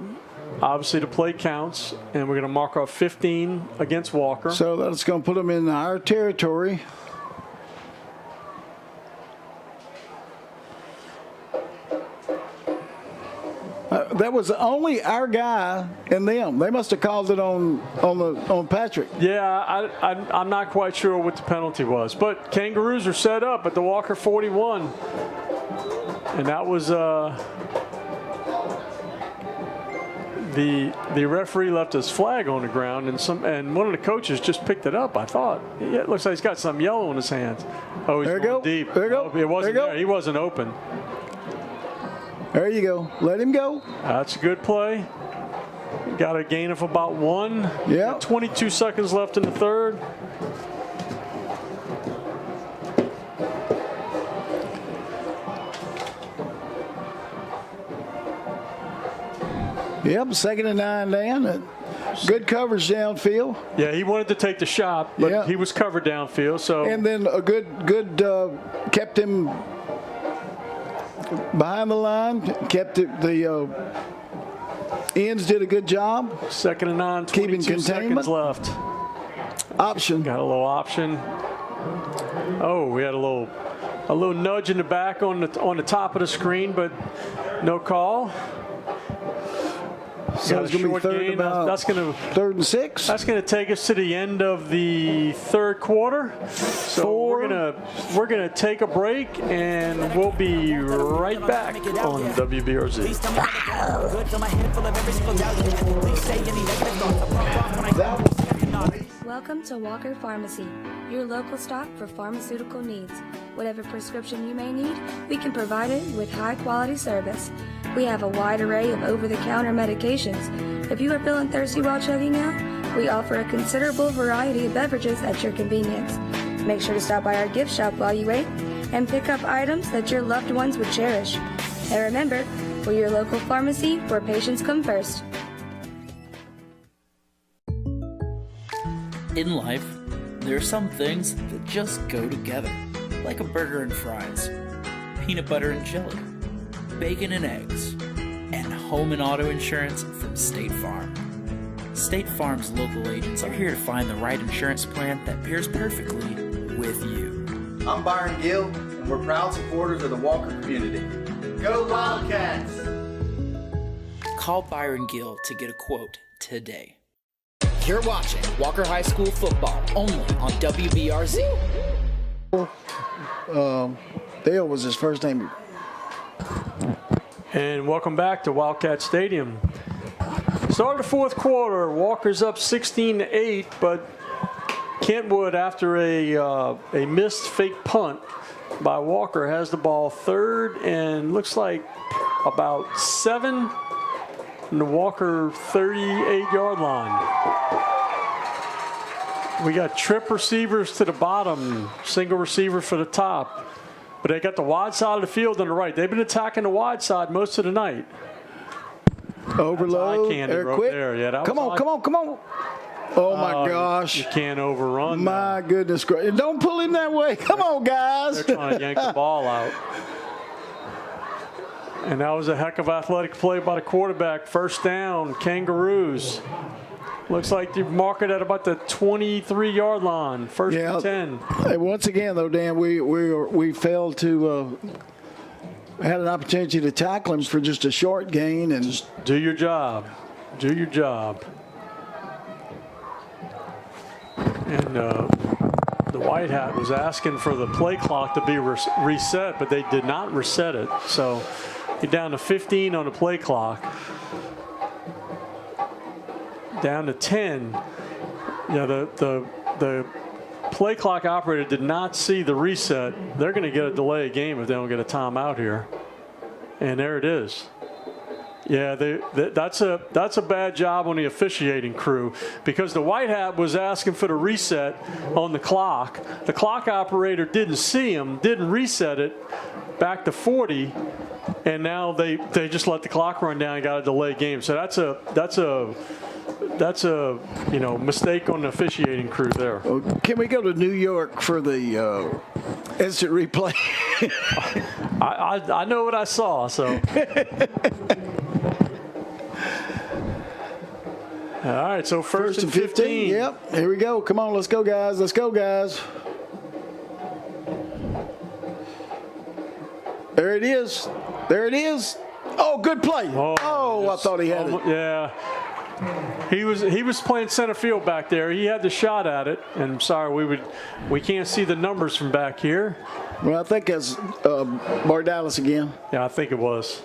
obviously the play counts, and we're going to mark off 15 against Walker. So that's going to put them in our territory. That was only our guy and them. They must have called it on Patrick. Yeah, I'm not quite sure what the penalty was, but Kangaroos are set up at the Walker 41, and that was the referee left his flag on the ground, and one of the coaches just picked it up. I thought it looks like he's got some yellow in his hands. Oh, he's going deep. There you go. It wasn't there. He wasn't open. There you go. Let him go. That's a good play. Got a gain of about 1. Yeah. 22 seconds left in the third. Yep, 2nd and 9 down. Good coverage downfield. Yeah, he wanted to take the shot, but he was covered downfield. So and then a good kept him behind the line. Kept it, the ends did a good job. 2nd and 9, 22 seconds left. Option. Got a little option. Oh, we had a little nudge in the back on the top of the screen, but no call. So it's going to be that's going to 3rd and 6. That's going to take us to the end of the third quarter. So we're gonna take a break, and we'll be right back on WBRZ. Welcome to Walker Pharmacy, your local stop for pharmaceutical needs. Whatever prescription you may need, we can provide it with high-quality service. We have a wide array of over-the-counter medications. If you are feeling thirsty while checking out, we offer a considerable variety of beverages at your convenience. Make sure to stop by our gift shop while you wait and pick up items that your loved ones would cherish. And remember, we're your local pharmacy where patients come first. In life, there are some things that just go together, like a burger and fries, peanut butter and jelly, bacon and eggs, and home and auto insurance from State Farm. State Farm's local agents are here to find the right insurance plan that pairs perfectly with you. I'm Byron Gill, and we're proud supporters of the Walker community. Go Wildcats! Call Byron Gill to get a quote today. You're watching Walker High School football only on WBRZ. Dale was his first name. And welcome back to Wildcat Stadium. Start of the fourth quarter, Walker's up 16-8, but Kentwood, after a missed fake punt by Walker, has the ball third and looks like about 7 in the Walker 38-yard line. We got trip receivers to the bottom, single receiver for the top. But they got the wide side of the field on the right. They've been attacking the wide side most of the night. Overload. They're quick. There. Yeah, that come was on. Oh, my gosh. You can't overrun. My goodness gracious. Don't pull him that way. Come on, guys. They're trying to yank the ball out. And that was a heck of athletic play by the quarterback. First down, Kangaroos. Looks like you mark it at about the 23-yard line. First and 10. Hey, once again, though, Dan, we failed to had an opportunity to tackle him for just a short gain. And just do your job. Do your job. And the White Hat was asking for the play clock to be reset, but they did not reset it. So you're down to 15 on the play clock. Down to 10. Yeah, the play clock operator did not see the reset. They're going to get a delay game if they don't get a timeout here. And there it is. Yeah, that's a bad job on the officiating crew, because the White Hat was asking for the reset on the clock. The clock operator didn't see him, didn't reset it back to 40, and now they just let the clock run down and got a delay game. So that's a mistake on the officiating crew there. Can we go to New York for the instant replay? I know what I saw, so. All right, so first and 15. Yep, here we go. Come on, let's go, guys. Let's go, guys. There it is. There it is. Oh, good play. Oh, I thought he had it. Yeah. He was playing center field back there. He had the shot at it. And I'm sorry, we can't see the numbers from back here. Well, I think that's Bardalis again. Yeah, I think it was.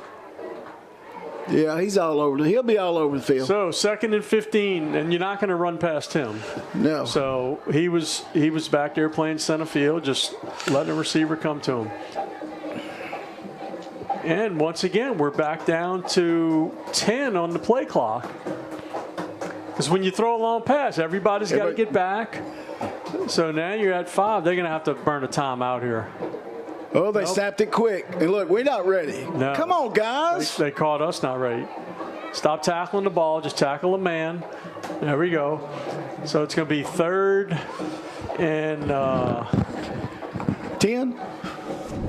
Yeah, he's all over. He'll be all over the field. So second and 15, and you're not going to run past him. No. So he was back there playing center field, just letting the receiver come to him. And once again, we're back down to 10 on the play clock. Because when you throw a long pass, everybody's got to get back. So now you're at 5. They're going to have to burn a timeout here. Oh, they snapped it quick. And look, we're not ready. No. Come on, guys. They caught us not ready. Stop tackling the ball. Just tackle a man. There we go. So it's going to be third and 10.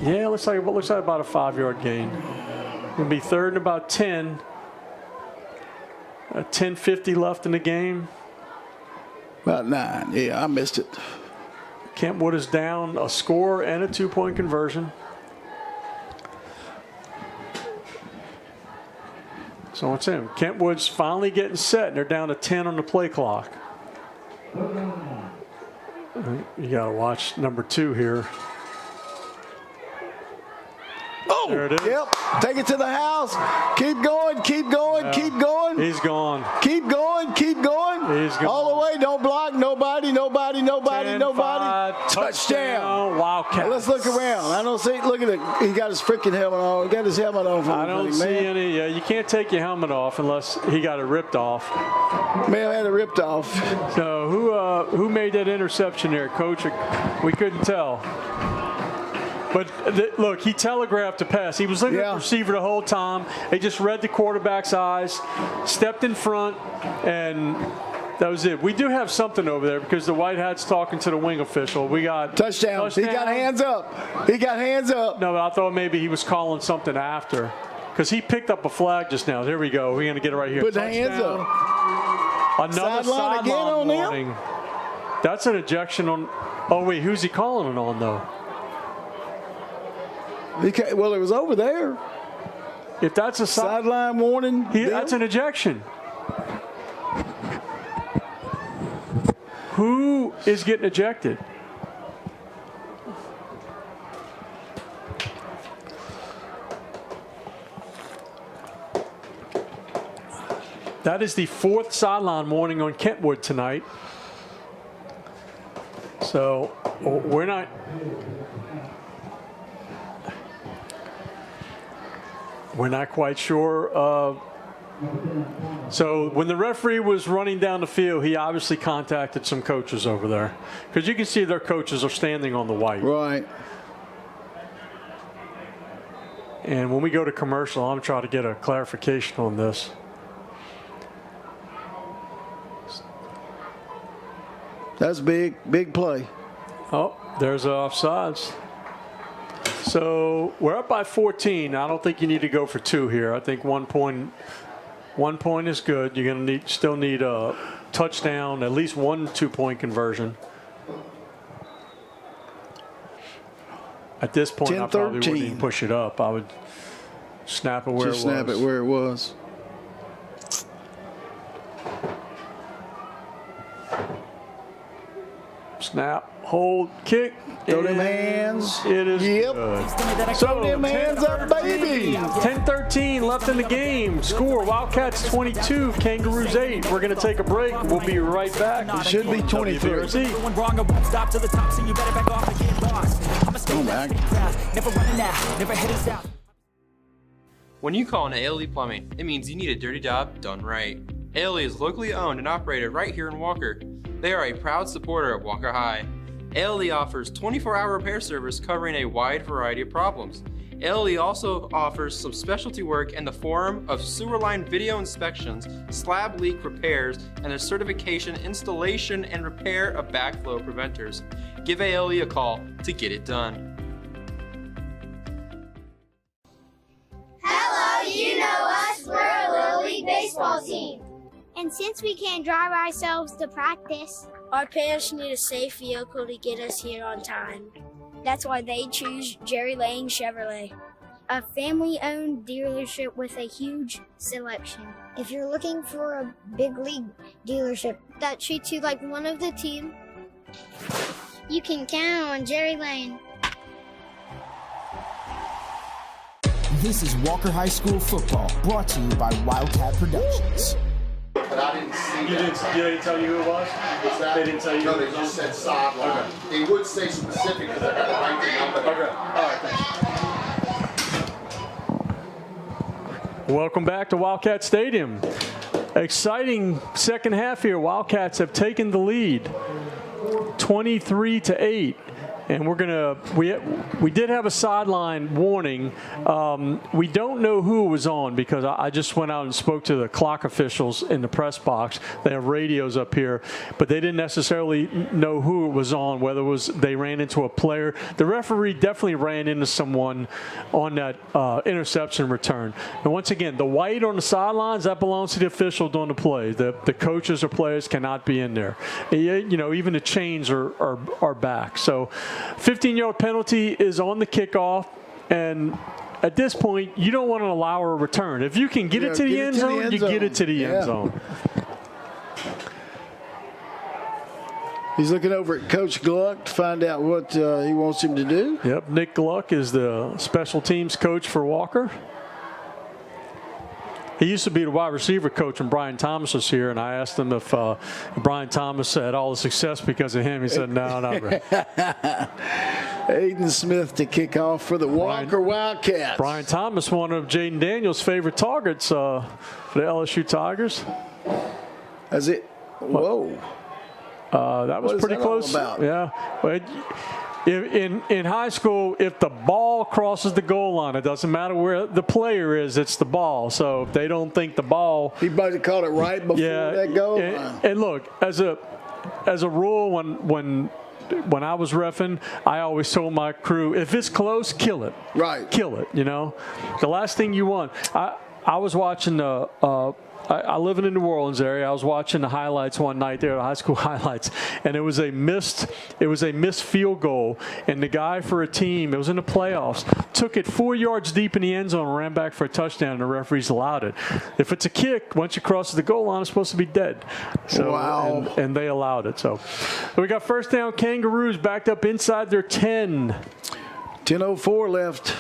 Yeah, looks like about a 5-yard gain. It's going to be third and about 10. 10:50 left in the game. About 9. Yeah, I missed it. Kentwood is down a score and a 2-point conversion. So it's him. Kentwood's finally getting set, and they're down to 10 on the play clock. You got to watch number 2 here. Oh, there it is. Yep. Take it to the house. Keep going, keep going, keep going. He's gone. Keep going, keep going. He's gone. All the way, don't block, nobody. 10-5, touchdown, Wildcats. Let's look around. I don't see, look at it. He got his freaking helmet on. He got his helmet on. I don't see any. Yeah, you can't take your helmet off unless he got it ripped off. May have had it ripped off. So who made that interception there, Coach? We couldn't tell. But look, he telegraphed the pass. He was looking at the receiver the whole time. He just read the quarterback's eyes, stepped in front, and that was it. We do have something over there because the White Hat's talking to the wing official. We got touchdown. He got hands up. He got hands up. No, but I thought maybe he was calling something after because he picked up a flag just now. There we go. We're going to get it right here. Put the hands up. Another sideline warning. That's an ejection on. Oh, wait, who's he calling it on, though? Well, it was over there. If that's a sideline warning, that's an ejection. Who is getting ejected? That is the 4th sideline warning on Kentwood tonight. So we're not. We're not quite sure. So when the referee was running down the field, he obviously contacted some coaches over there, because you can see their coaches are standing on the white. Right. And when we go to commercial, I'm trying to get a clarification on this. That's big play. Oh, there's offsides. So we're up by 14. I don't think you need to go for 2 here. I think 1 point is good. You're going to still need a touchdown, at least 1 2-point conversion. At this point, I probably wouldn't even push it up. I would snap it where it was. Just snap it where it was. Snap, hold, kick. Throw them hands. It is good. So, them hands up, baby. 10-13 left in the game. Score, Wildcats 22, Kangaroos 8. We're going to take a break. We'll be right back. It should be 23. Go back. When you call an ALE Plumbing, it means you need a dirty job done right. ALE is locally owned and operated right here in Walker. They are a proud supporter of Walker High. ALE offers 24-hour repair service covering a wide variety of problems. ALE also offers some specialty work in the form of sewer line video inspections, slab leak repairs, and a certification, installation, and repair of backflow preventers. Give ALE a call to get it done. Hello, you know us. We're a Little League baseball team. And since we can't drive ourselves to practice, our parents need a safe vehicle to get us here on time. That's why they choose Jerry Lane Chevrolet, a family-owned dealership with a huge selection. If you're looking for a big league dealership that treats you like one of the team, you can count on Jerry Lane. This is Walker High School football, brought to you by Wildcat Productions. But I didn't see They didn't tell you who it was? They didn't tell you No, who it they was? just said sideline. Okay. They would say specific because I got to write the number. Okay. All right, thanks. Welcome back to Wildcat Stadium. Exciting second half here. Wildcats have taken the lead 23-8. And we did have a sideline warning. We don't know who it was on, because I just went out and spoke to the clock officials in the press box. They have radios up here, but they didn't necessarily know who it was on, whether it was they ran into a player. The referee definitely ran into someone on that interception return. And once again, the white on the sidelines, that belongs to the official doing the play. The coaches or players cannot be in there. You know, even the chains are back. So 15-yard penalty is on the kickoff, and at this point, you don't want to allow a return. If you can get it to the end zone, you get it to the end zone. He's looking over at Coach Gluck to find out what he wants him to do. Yep, Nick Gluck is the special teams coach for Walker. He used to be the wide receiver coach when Brian Thomas was here, and I asked him if Brian Thomas had all the success because of him. He said, no, not really. Aiden Smith to kick off for the Walker Wildcats. Brian Thomas, one of Jaden Daniels' favorite targets for the LSU Tigers. Is it? Whoa. That was pretty close. Yeah. But in high school, if the ball crosses the goal line, it doesn't matter where the player is, it's the ball. So if they don't think the ball, he might have caught it right before that goal line. And look, as a rule, when I was reffing, I always told my crew, if it's close, kill it. Right. Kill it, you know. The last thing you want. I was watching the I live in the New Orleans area. I was watching the highlights one night there, the high school highlights, and it was a missed field goal. And the guy for a team, it was in the playoffs, took it 4 yards deep in the end zone and ran back for a touchdown, and the referees allowed it. If it's a kick, once you cross the goal line, it's supposed to be dead. So, wow. And they allowed it. So we got first down Kangaroos backed up inside their 10. 10:04 left.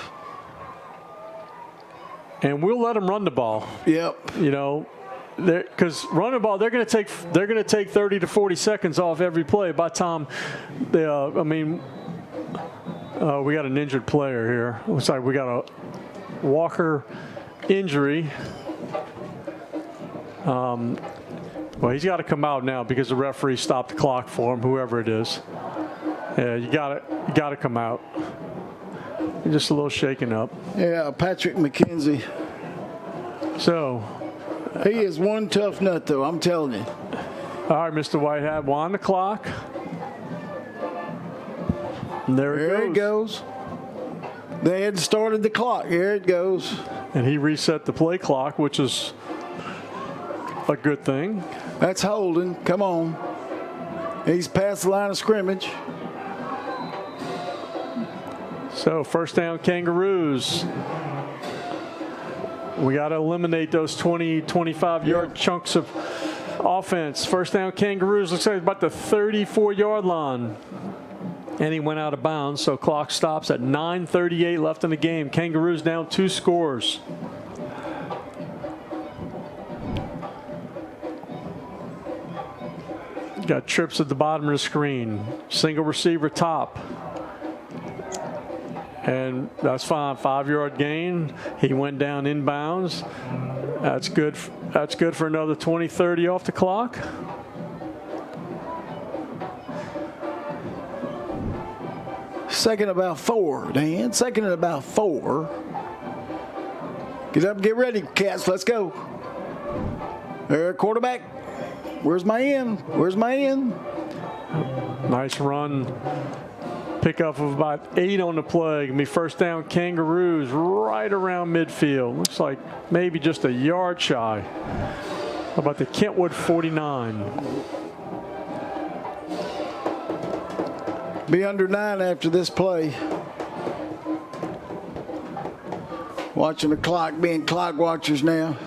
And we'll let them run the ball. Yep. You know, because running the ball, they're going to take 30 to 40 seconds off every play. By the time we got an injured player here. Looks like we got a Walker injury. Well, he's got to come out now because the referee stopped the clock for him, whoever it is. Yeah, you got to come out. You're just a little shaken up. Yeah, Patrick McKenzie. So. He is one tough nut, though, I'm telling you. All right, Mr. Whitehead, on the clock. And there it goes. They had started the clock. Here it goes. And he reset the play clock, which is a good thing. That's holding. Come on. He's past the line of scrimmage. So first down Kangaroos. We got to eliminate those 20, 25-yard chunks of offense. First down Kangaroos. Looks like it's about the 34-yard line. And he went out of bounds, so clock stops at 9:38 left in the game. Kangaroos down 2 scores. Got trips at the bottom of the screen. Single receiver top. And that's fine. 5-yard gain. He went down inbounds. That's good. That's good for another 20, 30 off the clock. Second about 4, Dan. Second and about 4. Get up and get ready, Cats. Let's go. There, quarterback. Where's my end? Where's my end? Nice run. Pickup of about 8 on the play. Gonna be first down Kangaroos right around midfield. Looks like maybe just a yard shy. How about the Kentwood 49? Be under 9 after this play. Watching the clock, being clock watchers now.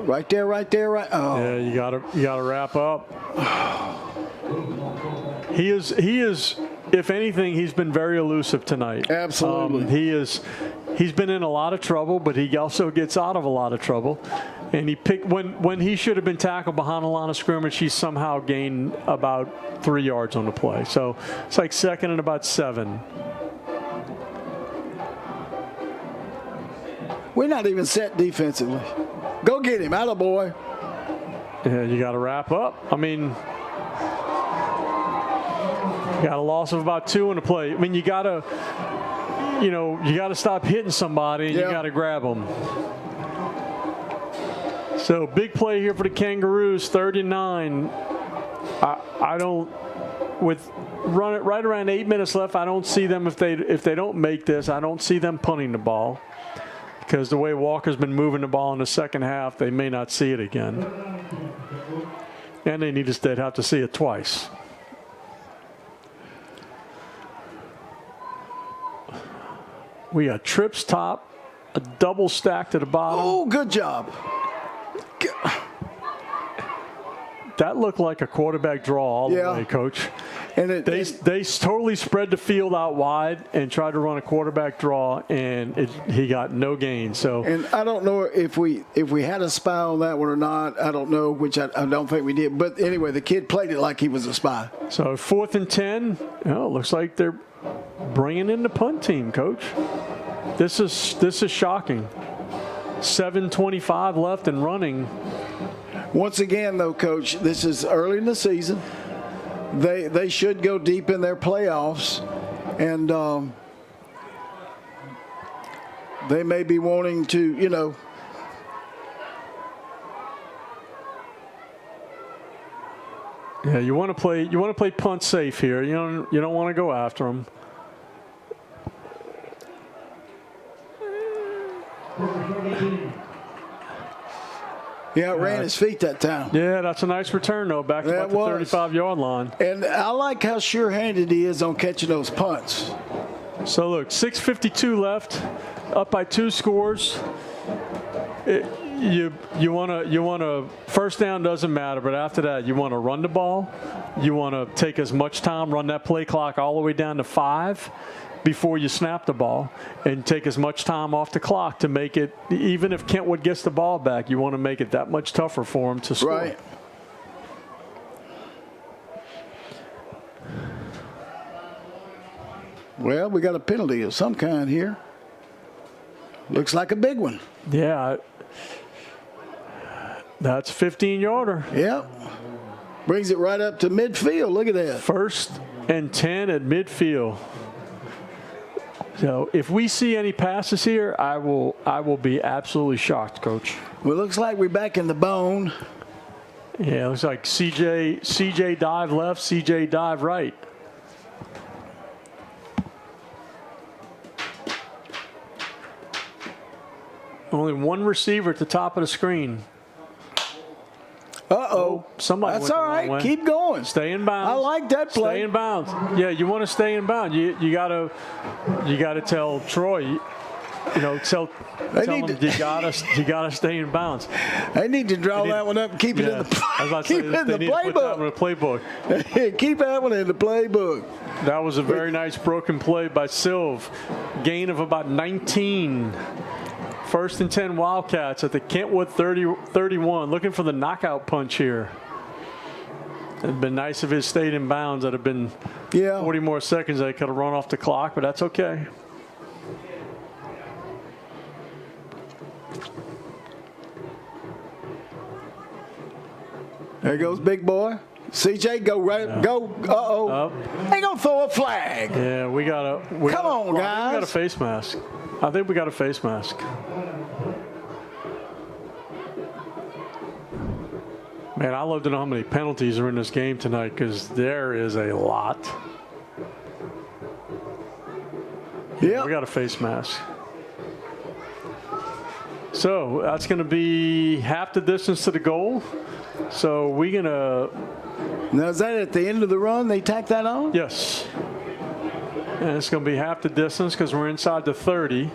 Right there, right there, right. Oh. Yeah, you gotta wrap up. He is. If anything, he's been very elusive tonight. Absolutely. He's been in a lot of trouble, but he also gets out of a lot of trouble. And he picked when he should have been tackled behind the line of scrimmage, he somehow gained about 3 yards on the play. So it's like second and about 7. We're not even set defensively. Go get him, attaboy. Yeah, you got to wrap up. I mean, got a loss of about 2 on the play. I mean, you got to stop hitting somebody and you got to grab them. So big play here for the Kangaroos, 39. I don't, with right around 8 minutes left, I don't see them if they don't make this. I don't see them punting the ball. Because the way Walker's been moving the ball in the second half, they may not see it again. And they'd have to see it twice. We got trips top, a double stack to the bottom. Oh, good job. That looked like a quarterback draw all the way, Coach. And they totally spread the field out wide and tried to run a quarterback draw, and he got no gain. So, and I don't know if we had a spy on that one or not. I don't know, which I don't think we did. But anyway, the kid played it like he was a spy. So 4th and 10. Oh, looks like they're bringing in the punt team, Coach. This is shocking. 7:25 left and running. Once again, though, Coach, this is early in the season. They should go deep in their playoffs, and they may be wanting to, Yeah, you want to play punt safe here. You don't want to go after them. Yeah, it ran his feet that time. Yeah, that's a nice return, though, back to about the 35-yard line. And I like how sure-handed he is on catching those punts. So, look, 6:52 left, up by 2 scores. You want to first down doesn't matter, but after that you want to run the ball. You want to take as much time, run that play clock all the way down to 5 before you snap the ball, and take as much time off the clock to make it. Even if Kentwood gets the ball back, you want to make it that much tougher for him to score. Right. Well, we got a penalty of some kind here. Looks like a big one. Yeah. That's a 15-yarder. Yep. Brings it right up to midfield. Look at that. 1st and 10 at midfield. So if we see any passes here, I will be absolutely shocked, Coach. Well, it looks like we're back in the bone. Yeah, it looks like CJ dive left, CJ dive right. Only one receiver at the top of the screen. Uh-oh. Somebody That's went all the wrong right. way. Keep going. Stay in bounds. I like that play. Stay in bounds. Yeah, you want to stay in bounds. You gotta tell Troy. Tell him you gotta stay in bounds. They need to draw that one up and keep it in the playbook. Keep that one in the playbook. That was a very nice broken play by Silv. Gain of about 19. 1st and 10 Wildcats at the Kentwood 31. Looking for the knockout punch here. It'd been nice if it stayed in bounds. That'd have been 40 more seconds. They could have run off the clock, but that's okay. There goes big boy. CJ, go right, go. Uh-oh. They gonna throw a flag. Yeah, we got Come on, guys. We got a face mask. I think we got a face mask. Man, I'd love to know how many penalties are in this game tonight, because there is a lot. Yeah, we got a face mask. So that's going to be half the distance to the goal. So we're going to... Now, is that at the end of the run they tack that on? Yes. And it's going to be half the distance because we're inside the 30.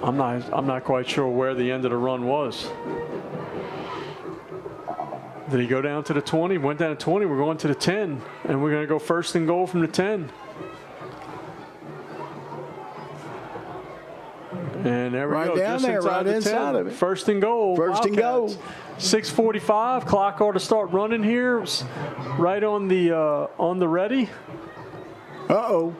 I'm not quite sure where the end of the run was. Did he go down to the 20? Went down to 20. We're going to the 10. And we're going to go 1st and goal from the 10. And there we go. Right down there, right inside of it. 1st and goal. 1st and goal. 6:45. Clock ought to start running here. Right on the ready. Uh-oh.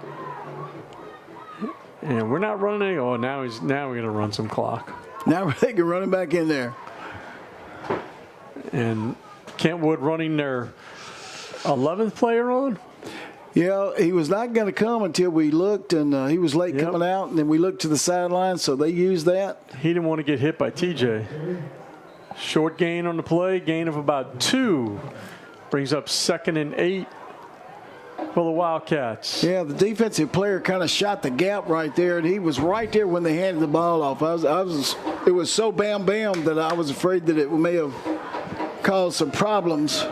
And we're not running any. Oh, now we're going to run some clock. Now they can run him back in there. And Kentwood running their 11th player on. Yeah, he was not going to come until we looked, and he was late coming out, and then we looked to the sideline, so they used that. He didn't want to get hit by TJ. Short gain on the play, gain of about 2. Brings up 2nd and 8 for the Wildcats. Yeah, the defensive player kind of shot the gap right there, and he was right there when they handed the ball off. It was so bam that I was afraid that it may have caused some problems.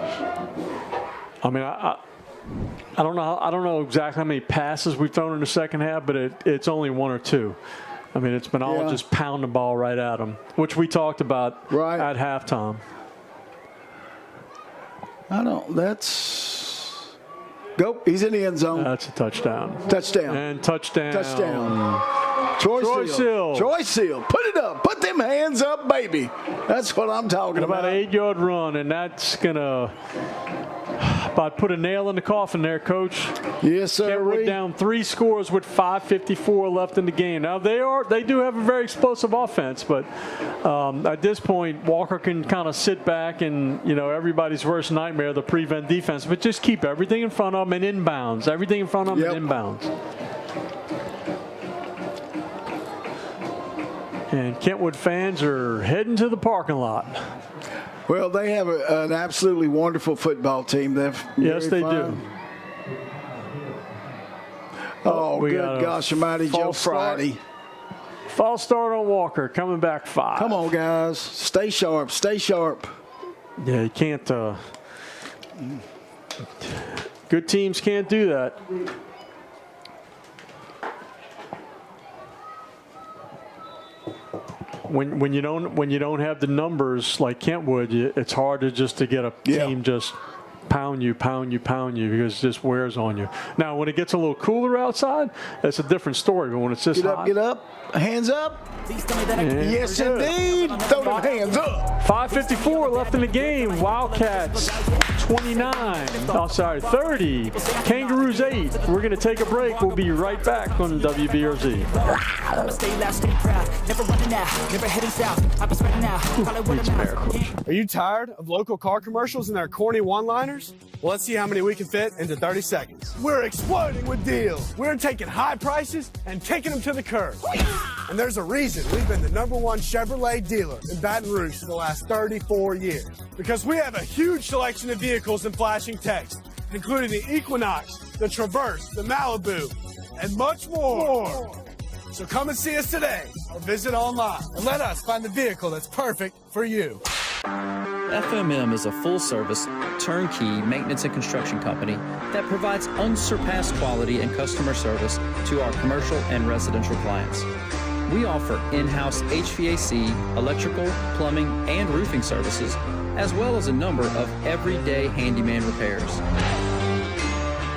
I mean, I don't know exactly how many passes we've thrown in the second half, but it's only 1 or 2. I mean, it's been all just pound the ball right at them, which we talked about at halftime. Go. He's in the end zone. That's a touchdown. Touchdown. And touchdown. Troy Seal. Put it up. Put them hands up, baby. That's what I'm talking about. About an 8-yard run, and that's going to about put a nail in the coffin there, Coach. Yes, sir. Kentwood down 3 scores with 5:54 left in the game. Now, they do have a very explosive offense, but at this point, Walker can kind of sit back and, everybody's worst nightmare, the prevent defense, but just keep everything in front of them and inbounds. Everything in front of them and inbounds. And Kentwood fans are heading to the parking lot. Well, they have an absolutely wonderful football team. Yes, they do. Oh, good gosh almighty, Joe Friday. False start on Walker, coming back 5. Come on, guys. Stay sharp. Stay sharp. Yeah, you can't. Good teams can't do that. When you don't have the numbers like Kentwood, it's hard to get a team just pound you because it just wears on you. Now, when it gets a little cooler outside, that's a different story. But when it's just hot, get up, hands up. Yes, indeed. Throw them hands up. 5:54 left in the game. Wildcats 30. Kangaroos 8. We're going to take a break. We'll be right back on WBRZ. Are you tired of local car commercials and their corny one-liners? Well, let's see how many we can fit into 30 seconds. We're exploding with deals. We're taking high prices and taking them to the curb. And there's a reason we've been the #1 Chevrolet dealer in Baton Rouge for the last 34 years. Because we have a huge selection of vehicles in flashing text, including the Equinox, the Traverse, the Malibu, and much more. So come and see us today or visit online and let us find the vehicle that's perfect for you. FMM is a full-service, turnkey maintenance and construction company that provides unsurpassed quality and customer service to our commercial and residential clients. We offer in-house HVAC, electrical, plumbing, and roofing services, as well as a number of everyday handyman repairs.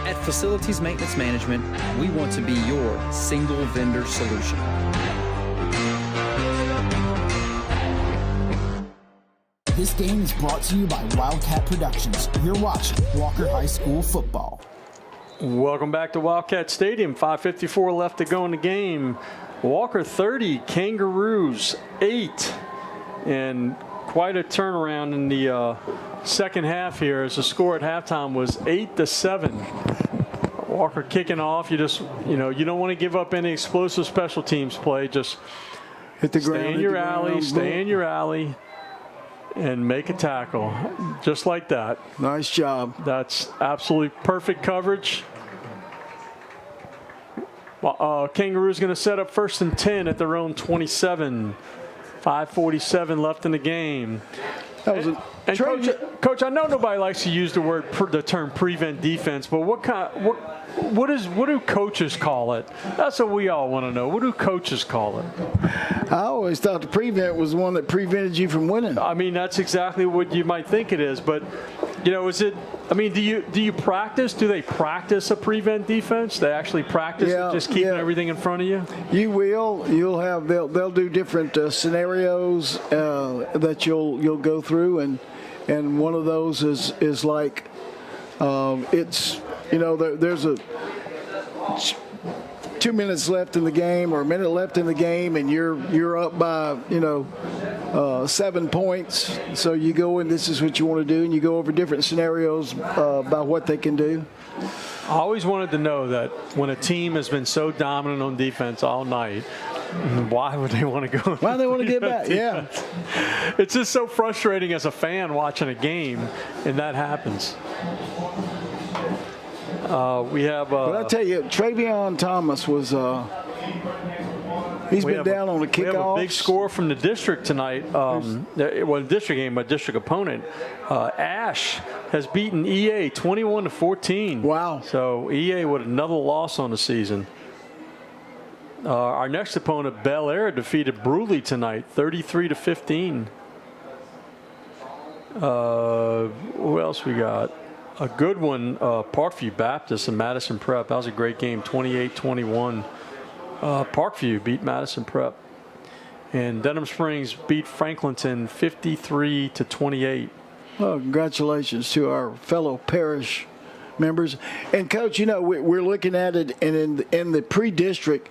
At Facilities Maintenance Management, we want to be your single vendor solution. This game is brought to you by Wildcat Productions. You're watching Walker High School football. Welcome back to Wildcat Stadium. 5:54 left to go in the game. Walker 30, Kangaroos 8. And quite a turnaround in the second half here, as the score at halftime was 8-7. Walker kicking off. You don't want to give up any explosive special teams play. Just hit the ground. Stay in your alley, and make a tackle, just like that. Nice job. That's absolutely perfect coverage. Kangaroos going to set up 1st and 10 at their own 27. 5:47 left in the game. Coach, I know nobody likes to use the term prevent defense, but what do coaches call it? That's what we all want to know. What do coaches call it? I always thought the prevent was the one that prevented you from winning. I mean, that's exactly what you might think it is, but is it? I mean, do you practice? Do they practice a prevent defense? They actually practice just keeping everything in front of you? You will. You'll have. They'll do different scenarios that you'll go through, and one of those is like there's a 2 minutes left in the game or a minute left in the game, and you're up by 7 points. So you go and this is what you want to do, and you go over different scenarios about what they can do. I always wanted to know that when a team has been so dominant on defense all night, why would they want to go? Why do they want to get back? Yeah. It's just so frustrating as a fan watching a game, and that happens. We have. But I tell you, Travion Thomas was. He's been down on the kickoff. We have a big score from the district tonight. District game, but district opponent. Ash has beaten EA 21-14. Wow. So EA with another loss on the season. Our next opponent, Bel Air, defeated Bruley tonight, 33-15. Who else we got? A good one, Parkview Baptist and Madison Prep. That was a great game, 28-21. Parkview beat Madison Prep. And Denham Springs beat Franklinton 53-28. Well, congratulations to our fellow parish members. And, Coach, we're looking at it, and in the pre-district,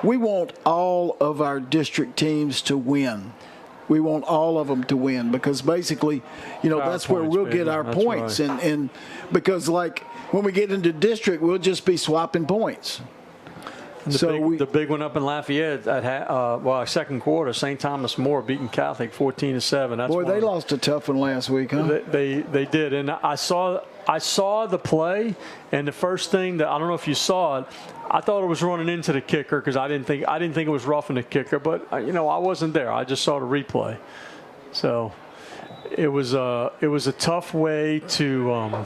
we want all of our district teams to win. We want all of them to win because basically, that's where we'll get our points. Right. And because, like, when we get into district, we'll just be swapping points. The big one up in Lafayette at second quarter, St. Thomas More beating Catholic 14-7. Boy, they lost a tough one last week, huh? They did, and I saw I saw the play, and the first thing that I don't know if you saw it, I thought it was running into the kicker because I didn't think it was roughing the kicker, but I wasn't there. I just saw the replay, so it was a tough way to.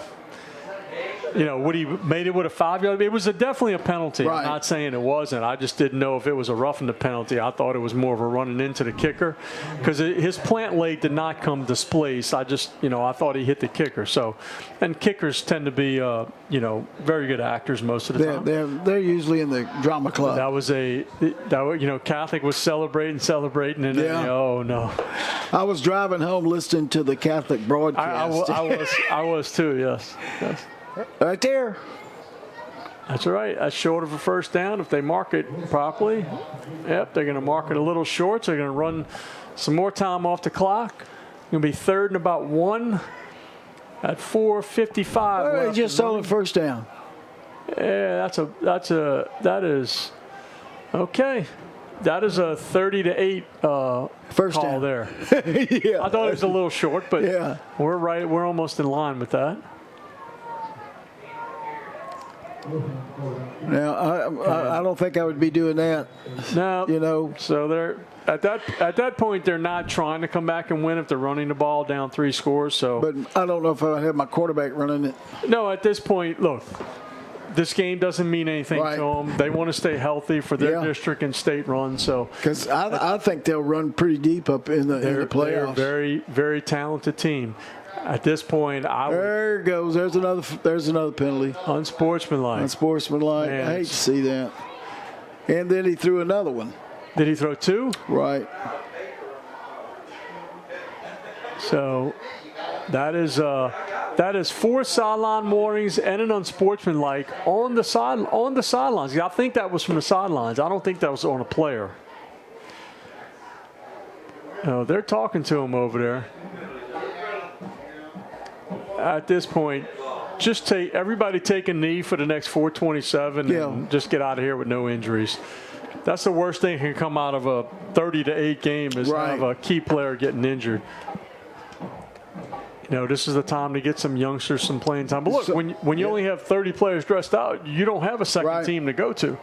Woody made it with a 5-yard. It was definitely a penalty. Right. I'm not saying it wasn't. I just didn't know if it was a roughing the penalty. I thought it was more of a running into the kicker because his plant leg did not come displaced. I just, I thought he hit the kicker. So, and kickers tend to be, very good actors most of the time. They're usually in the drama club. That was Catholic was celebrating, and then, oh no. I was driving home listening to the Catholic broadcast. I was too. Yes. Right there. That's right. That's short of a first down if they mark it properly. Yep, they're going to mark it a little short, so they're going to run some more time off the clock. Going to be 3rd and about 1 at 4:55. Just on the first down. Yeah, that is okay. That is a 30-8 first call down there. Yeah. I thought it was a little short, but yeah. We're right. We're almost in line with that. Now, I don't think I would be doing that. No, So they're at that point they're not trying to come back and win if they're running the ball down 3 scores. So, but I don't know if I have my quarterback running it. No, at this point, look, this game doesn't mean anything to them. They want to stay healthy for their district and state run. So, because I think they'll run pretty deep up in the playoffs. They're a very, very talented team. At this point, there it goes. There's another penalty. Unsportsmanlike. Unsportsmanlike. I hate to see that. And then he threw another one. Did he throw 2? Right. So that is 4 sideline warnings and an unsportsmanlike on the sidelines. I think that was from the sidelines. I don't think that was on a player. No, they're talking to him over there. At this point, just everybody take a knee for the next 4:27 and just get out of here with no injuries. That's the worst thing that can come out of a 30-8 game is have a key player getting injured. This is the time to get some youngsters some playing time. But look, when you only have 30 players dressed out, you don't have a second team to go to.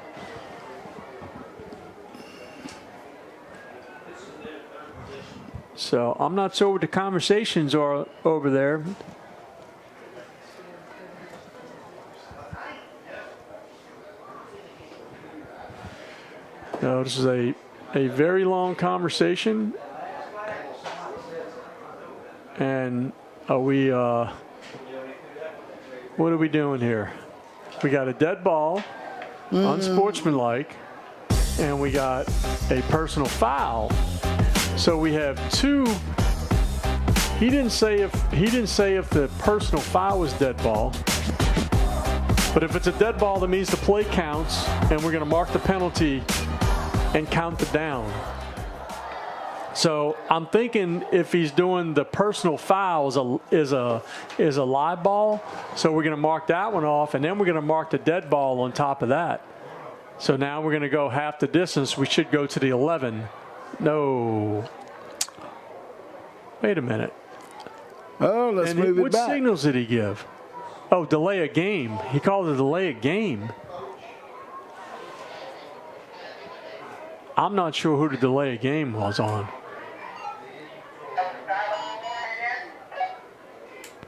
So I'm not sure what the conversations are over there. No, this is a very long conversation. And are we, what are we doing here? We got a dead ball, unsportsmanlike, and we got a personal foul. So we have 2. He didn't say if the personal foul was dead ball. But if it's a dead ball, that means the play counts, and we're going to mark the penalty and count the down. So I'm thinking if he's doing the personal foul is a live ball, so we're going to mark that one off, and then we're going to mark the dead ball on top of that. So now we're going to go half the distance. We should go to the 11. No. Wait a minute. Oh, let's move it back. What signals did he give? Oh, delay a game. He called it delay a game. I'm not sure who the delay a game was on.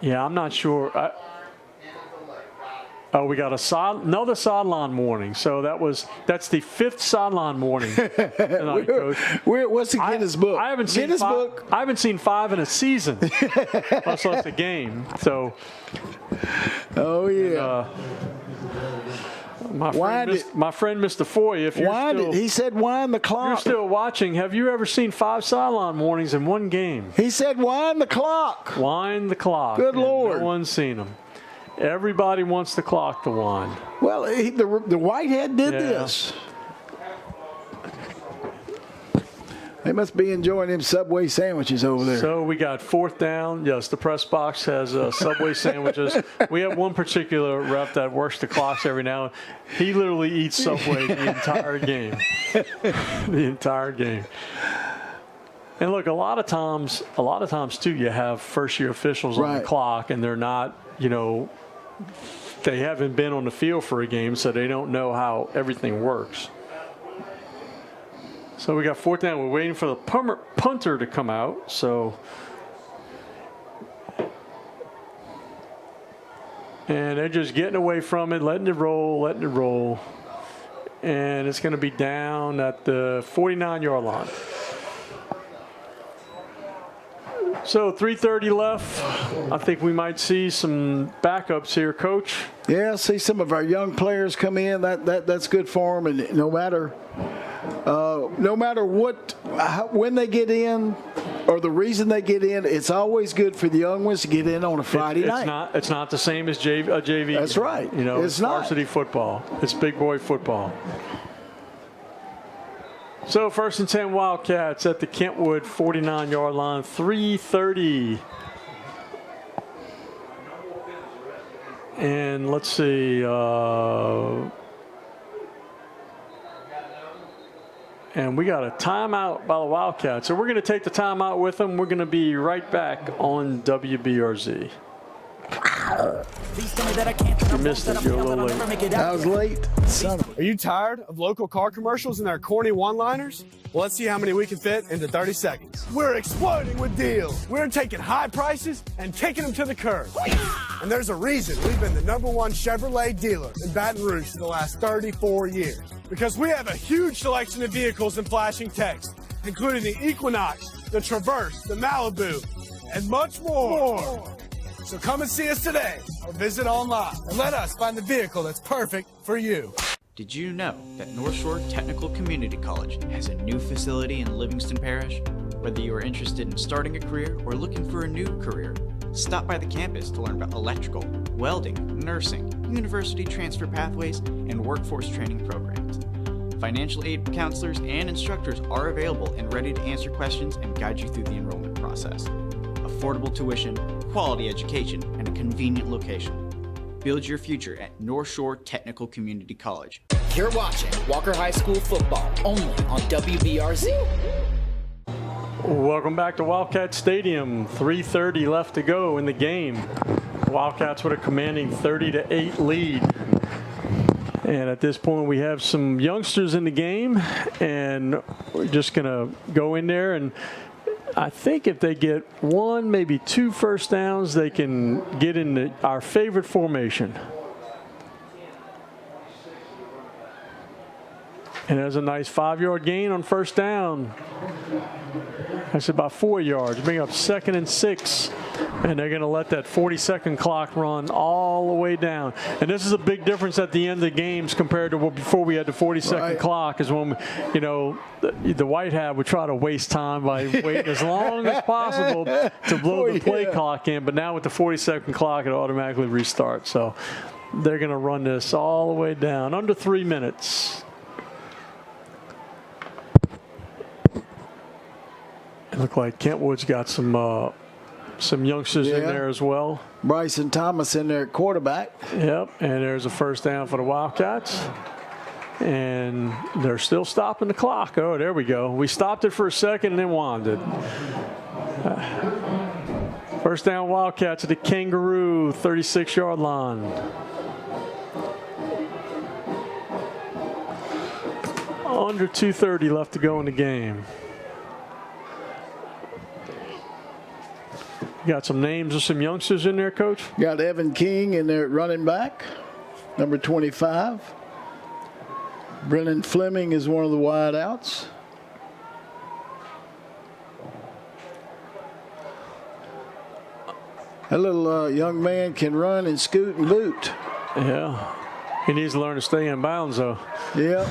Yeah, I'm not sure. We got another sideline warning. So that's the 5th sideline warning tonight, Coach. What's the Guinness book? I haven't seen 5 in a season, much less a game. So. Oh yeah. My friend Mr. Foy, if you're he said wind the clock. You're still watching. Have you ever seen 5 sideline warnings in one game? He said wind the clock. Wind the clock. Good Lord. No one's seen them. Everybody wants the clock to wind. Well, the Whitehead did this. They must be enjoying them Subway sandwiches over there. So we got 4th down. Yes, the press box has Subway sandwiches. We have one particular rep that works the clocks every now and then. He literally eats Subway the entire game. The entire game. And look, a lot of times too, you have first-year officials on the clock, and they're not, they haven't been on the field for a game, so they don't know how everything works. So we got 4th down. We're waiting for the punter to come out. So, and they're just getting away from it, letting it roll. And it's going to be down at the 49-yard line. So 3:30 left. I think we might see some backups here, Coach. Yeah, see some of our young players come in. That's good for them. And no matter when they get in or the reason they get in, it's always good for the young ones to get in on a Friday night. It's not the same as JV. That's right. It's varsity football. It's big boy football. So 1st and 10 Wildcats at the Kentwood 49-yard line, 3:30. And let's see. And we got a timeout by the Wildcats. So we're going to take the timeout with them. We're going to be right back on WBRZ. You missed it. You're a little late. I was late. Are you tired of local car commercials and their corny one-liners? Well, let's see how many we can fit into 30 seconds. We're exploding with deals. We're taking high prices and taking them to the curb. And there's a reason we've been the #1 Chevrolet dealer in Baton Rouge for the last 34 years. Because we have a huge selection of vehicles in flashing text, including the Equinox, the Traverse, the Malibu, and much more. So come and see us today or visit online and let us find the vehicle that's perfect for you. Did you know that North Shore Technical Community College has a new facility in Livingston Parish? Whether you are interested in starting a career or looking for a new career, stop by the campus to learn about electrical, welding, nursing, university transfer pathways, and workforce training programs. Financial aid counselors and instructors are available and ready to answer questions and guide you through the enrollment process. Affordable tuition, quality education, and a convenient location. Build your future at North Shore Technical Community College. You're watching Walker High School football only on WBRZ. Welcome back to Wildcat Stadium. 3:30 left to go in the game. Wildcats with a commanding 30-8 lead. And at this point, we have some youngsters in the game, and we're just going to go in there. And I think if they get 1, maybe 2 first downs, they can get into our favorite formation. And there's a nice 5-yard gain on first down. That's about 4 yards. Bring up 2nd and 6. And they're going to let that 40-second clock run all the way down. And this is a big difference at the end of the games compared to before we had the 40-second clock, is when, the White Hat would try to waste time by waiting as long as possible to blow the play clock in. But now with the 40-second clock, it automatically restarts. So they're going to run this all the way down, under 3 minutes. It looked like Kentwood's got some youngsters in there as well. Bryson Thomas in there at quarterback. Yep, and there's a first down for the Wildcats. And they're still stopping the clock. Oh, there we go. We stopped it for a second and then wanded. First down Wildcats at the Kangaroo 36-yard line. Under 2:30 left to go in the game. Got some names of some youngsters in there, Coach? Got Evan King in there at running back, number 25. Brennan Fleming is one of the wideouts. That little young man can run and scoot and boot. Yeah. He needs to learn to stay in bounds, though. Yeah.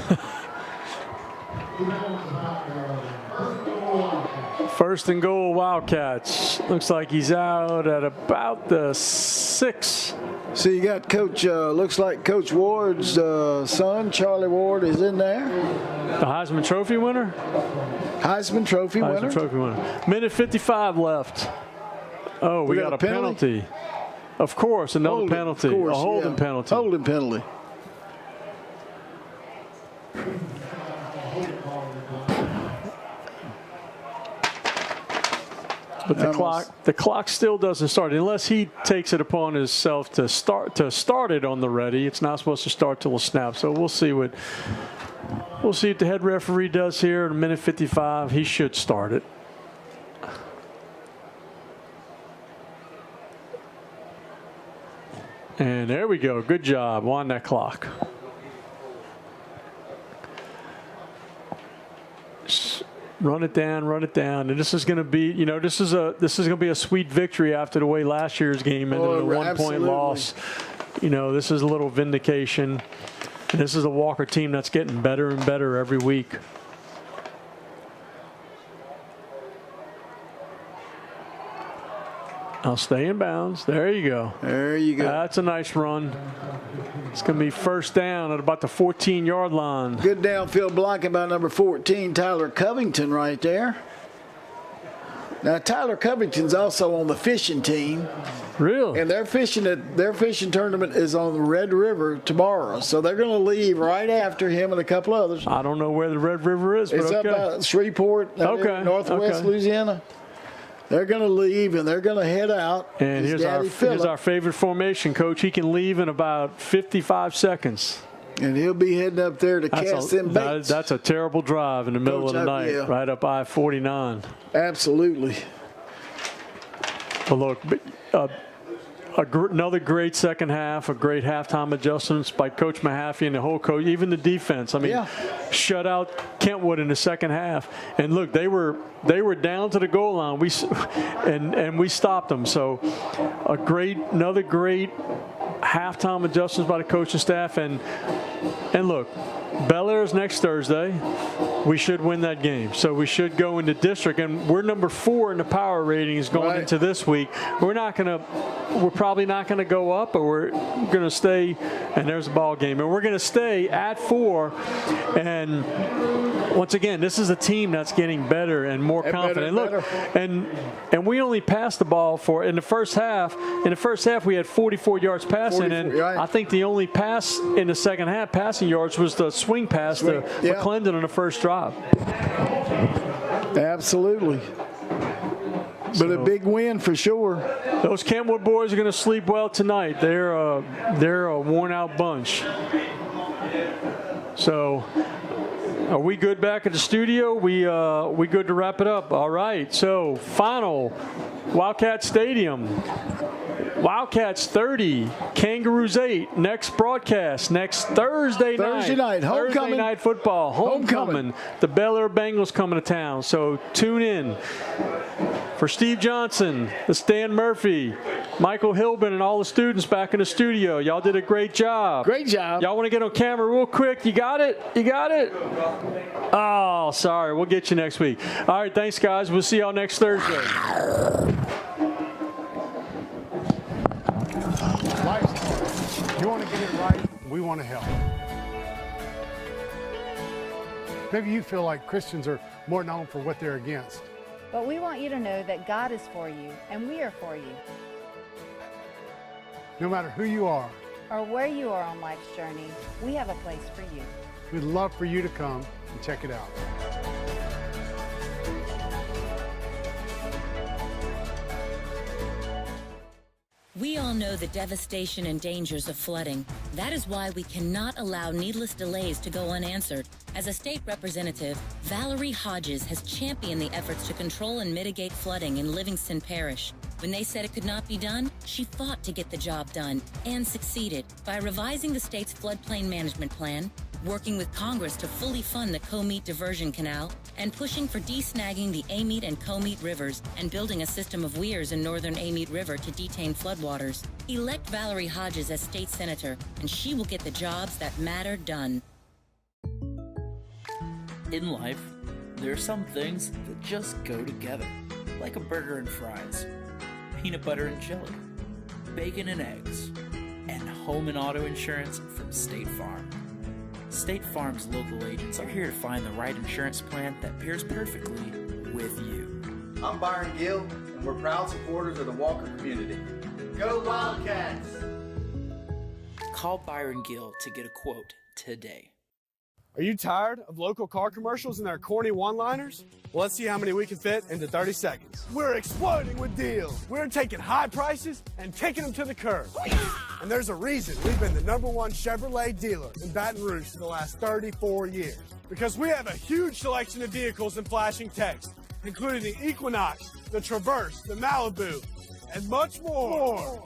First and goal, Wildcats. Looks like he's out at about the 6. So you got Coach, looks like Coach Ward's son, Charlie Ward, is in there. The Heisman Trophy winner? Heisman Trophy winner. Minute 55 left. Oh, we got a penalty. Of course, another penalty. A holding penalty. Holding penalty. But the clock still doesn't start unless he takes it upon himself to start it on the ready. It's not supposed to start till a snap. So we'll see what the head referee does here in a minute 55. He should start it. And there we go. Good job. Wind that clock. Run it down, and this is going to be, this is going to be a sweet victory after the way last year's game ended in a 1-point loss. This is a little vindication, and this is a Walker team that's getting better and better every week. I'll stay in bounds. There you go. There you go. That's a nice run. It's going to be first down at about the 14-yard line. Good downfield blocking by number 14, Tyler Covington, right there. Now, Tyler Covington's also on the fishing team. Really? And their fishing tournament is on the Red River tomorrow. So they're going to leave right after him and a couple others. I don't know where the Red River is, but it's okay. up by Shreveport, northwest Louisiana. They're going to leave, and they're going to head out. And here's our favorite formation, Coach. He can leave in about 55 seconds. And he'll be heading up there to cast them baits. That's a terrible drive in the middle of the night, right up I-49. Absolutely. Well, look, another great second half, a great halftime adjustments by Coach Mahaffey and the whole coach, even the defense. I mean, shut out Kentwood in the second half. And look, they were down to the goal line. We stopped them. So another great halftime adjustments by the coaching staff. And look, Bel Air's next Thursday. We should win that game. So we should go into district. And we're number 4 in the power ratings going into this week. We're probably not going to go up, but we're going to stay. And there's a ball game. And we're going to stay at 4. And once again, this is a team that's getting better and more confident. Look, and we only passed the ball in the first half. In the first half, we had 44 yards passing, and I think the only pass in the second half, passing yards, was the swing pass to McClendon on the first drive. Absolutely. But a big win for sure. Those Kentwood boys are going to sleep well tonight. They're a worn-out bunch. So, are we good back at the studio? We good to wrap it up? All right. So, final Wildcat Stadium. Wildcats 30, Kangaroos 8. Next broadcast next Thursday night. Homecoming. Thursday night football. Homecoming. The Bel Air Bengals coming to town. So tune in. For Steve Johnson, the Stan Murphy, Michael Hilbin, and all the students back in the studio. Y'all did a great job. Great job. Y'all want to get on camera real quick? You got it? You got it? Oh, sorry. We'll get you next week. All right. Thanks, guys. We'll see y'all next Thursday. You want to get it right, we want to help. Maybe you feel like Christians are more known for what they're against. But we want you to know that God is for you, and we are for you. No matter who you are, or where you are on life's journey, we have a place for you. we'd love for you to come and check it out. We all know the devastation and dangers of flooding. That is why we cannot allow needless delays to go unanswered. As a state representative, Valerie Hodges has championed the efforts to control and mitigate flooding in Livingston Parish. When they said it could not be done, she fought to get the job done and succeeded by revising the state's floodplain management plan, working with Congress to fully fund the Comeet Diversion Canal, and pushing for desnagging the Amite and Comeet rivers and building a system of weirs in northern Amite River to detain floodwaters. Elect Valerie Hodges as state senator, and she will get the jobs that matter done. In life, there are some things that just go together, like a burger and fries, peanut butter and jelly, bacon and eggs, and home and auto insurance from State Farm. State Farm's local agents are here to find the right insurance plan that pairs perfectly with you. I'm Byron Gill, and we're proud supporters of the Walker community. Go Wildcats! Call Byron Gill to get a quote today. Are you tired of local car commercials and their corny one-liners? Well, let's see how many we can fit into 30 seconds. We're exploding with deals. We're taking high prices and taking them to the curb. And there's a reason we've been the #1 Chevrolet dealer in Baton Rouge for the last 34 years. Because we have a huge selection of vehicles in flashing text, including the Equinox, the Traverse, the Malibu, and much more.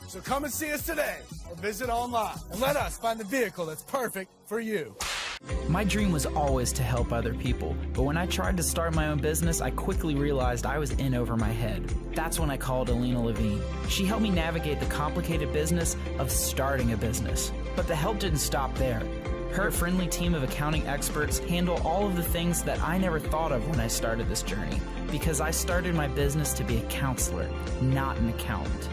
So come and see us today or visit online and let us find the vehicle that's perfect for you. My dream was always to help other people, but when I tried to start my own business, I quickly realized I was in over my head. That's when I called Alina Levine. She helped me navigate the complicated business of starting a business. But the help didn't stop there. Her friendly team of accounting experts handle all of the things that I never thought of when I started this journey, because I started my business to be a counselor, not an accountant.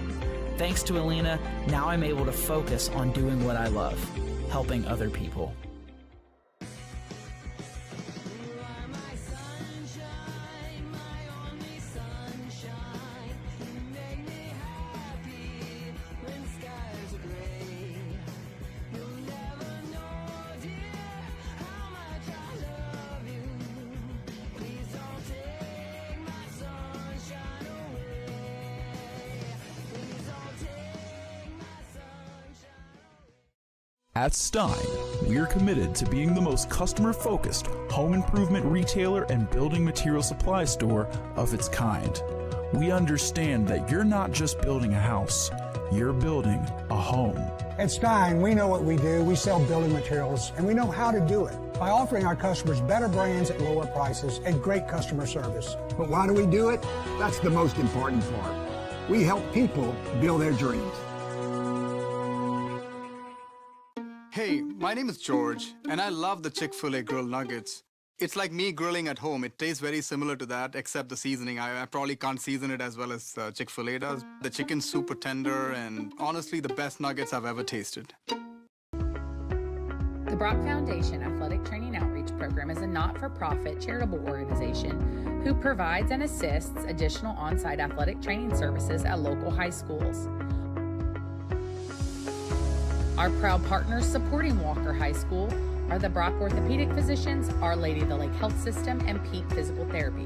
Thanks to Alina, now I'm able to focus on doing what I love, helping other people. At Stein, we're committed to being the most customer-focused home improvement retailer and building material supply store of its kind. We understand that you're not just building a house, you're building a home. At Stein, we know what we do. We sell building materials, and we know how to do it by offering our customers better brands at lower prices and great customer service. But why do we do it? That's the most important part. We help people build their dreams. Hey, my name is George, and I love the Chick-fil-A grilled nuggets. It's like me grilling at home. It tastes very similar to that, except the seasoning. I probably can't season it as well as Chick-fil-A does. The chicken's super tender, and honestly, the best nuggets I've ever tasted. The Brock Foundation Athletic Training Outreach Program is a not-for-profit charitable organization who provides and assists additional on-site athletic training services at local high schools. Our proud partners supporting Walker High School are the Brock Orthopedic Physicians, Our Lady of the Lake Health System, and Peak Physical Therapy.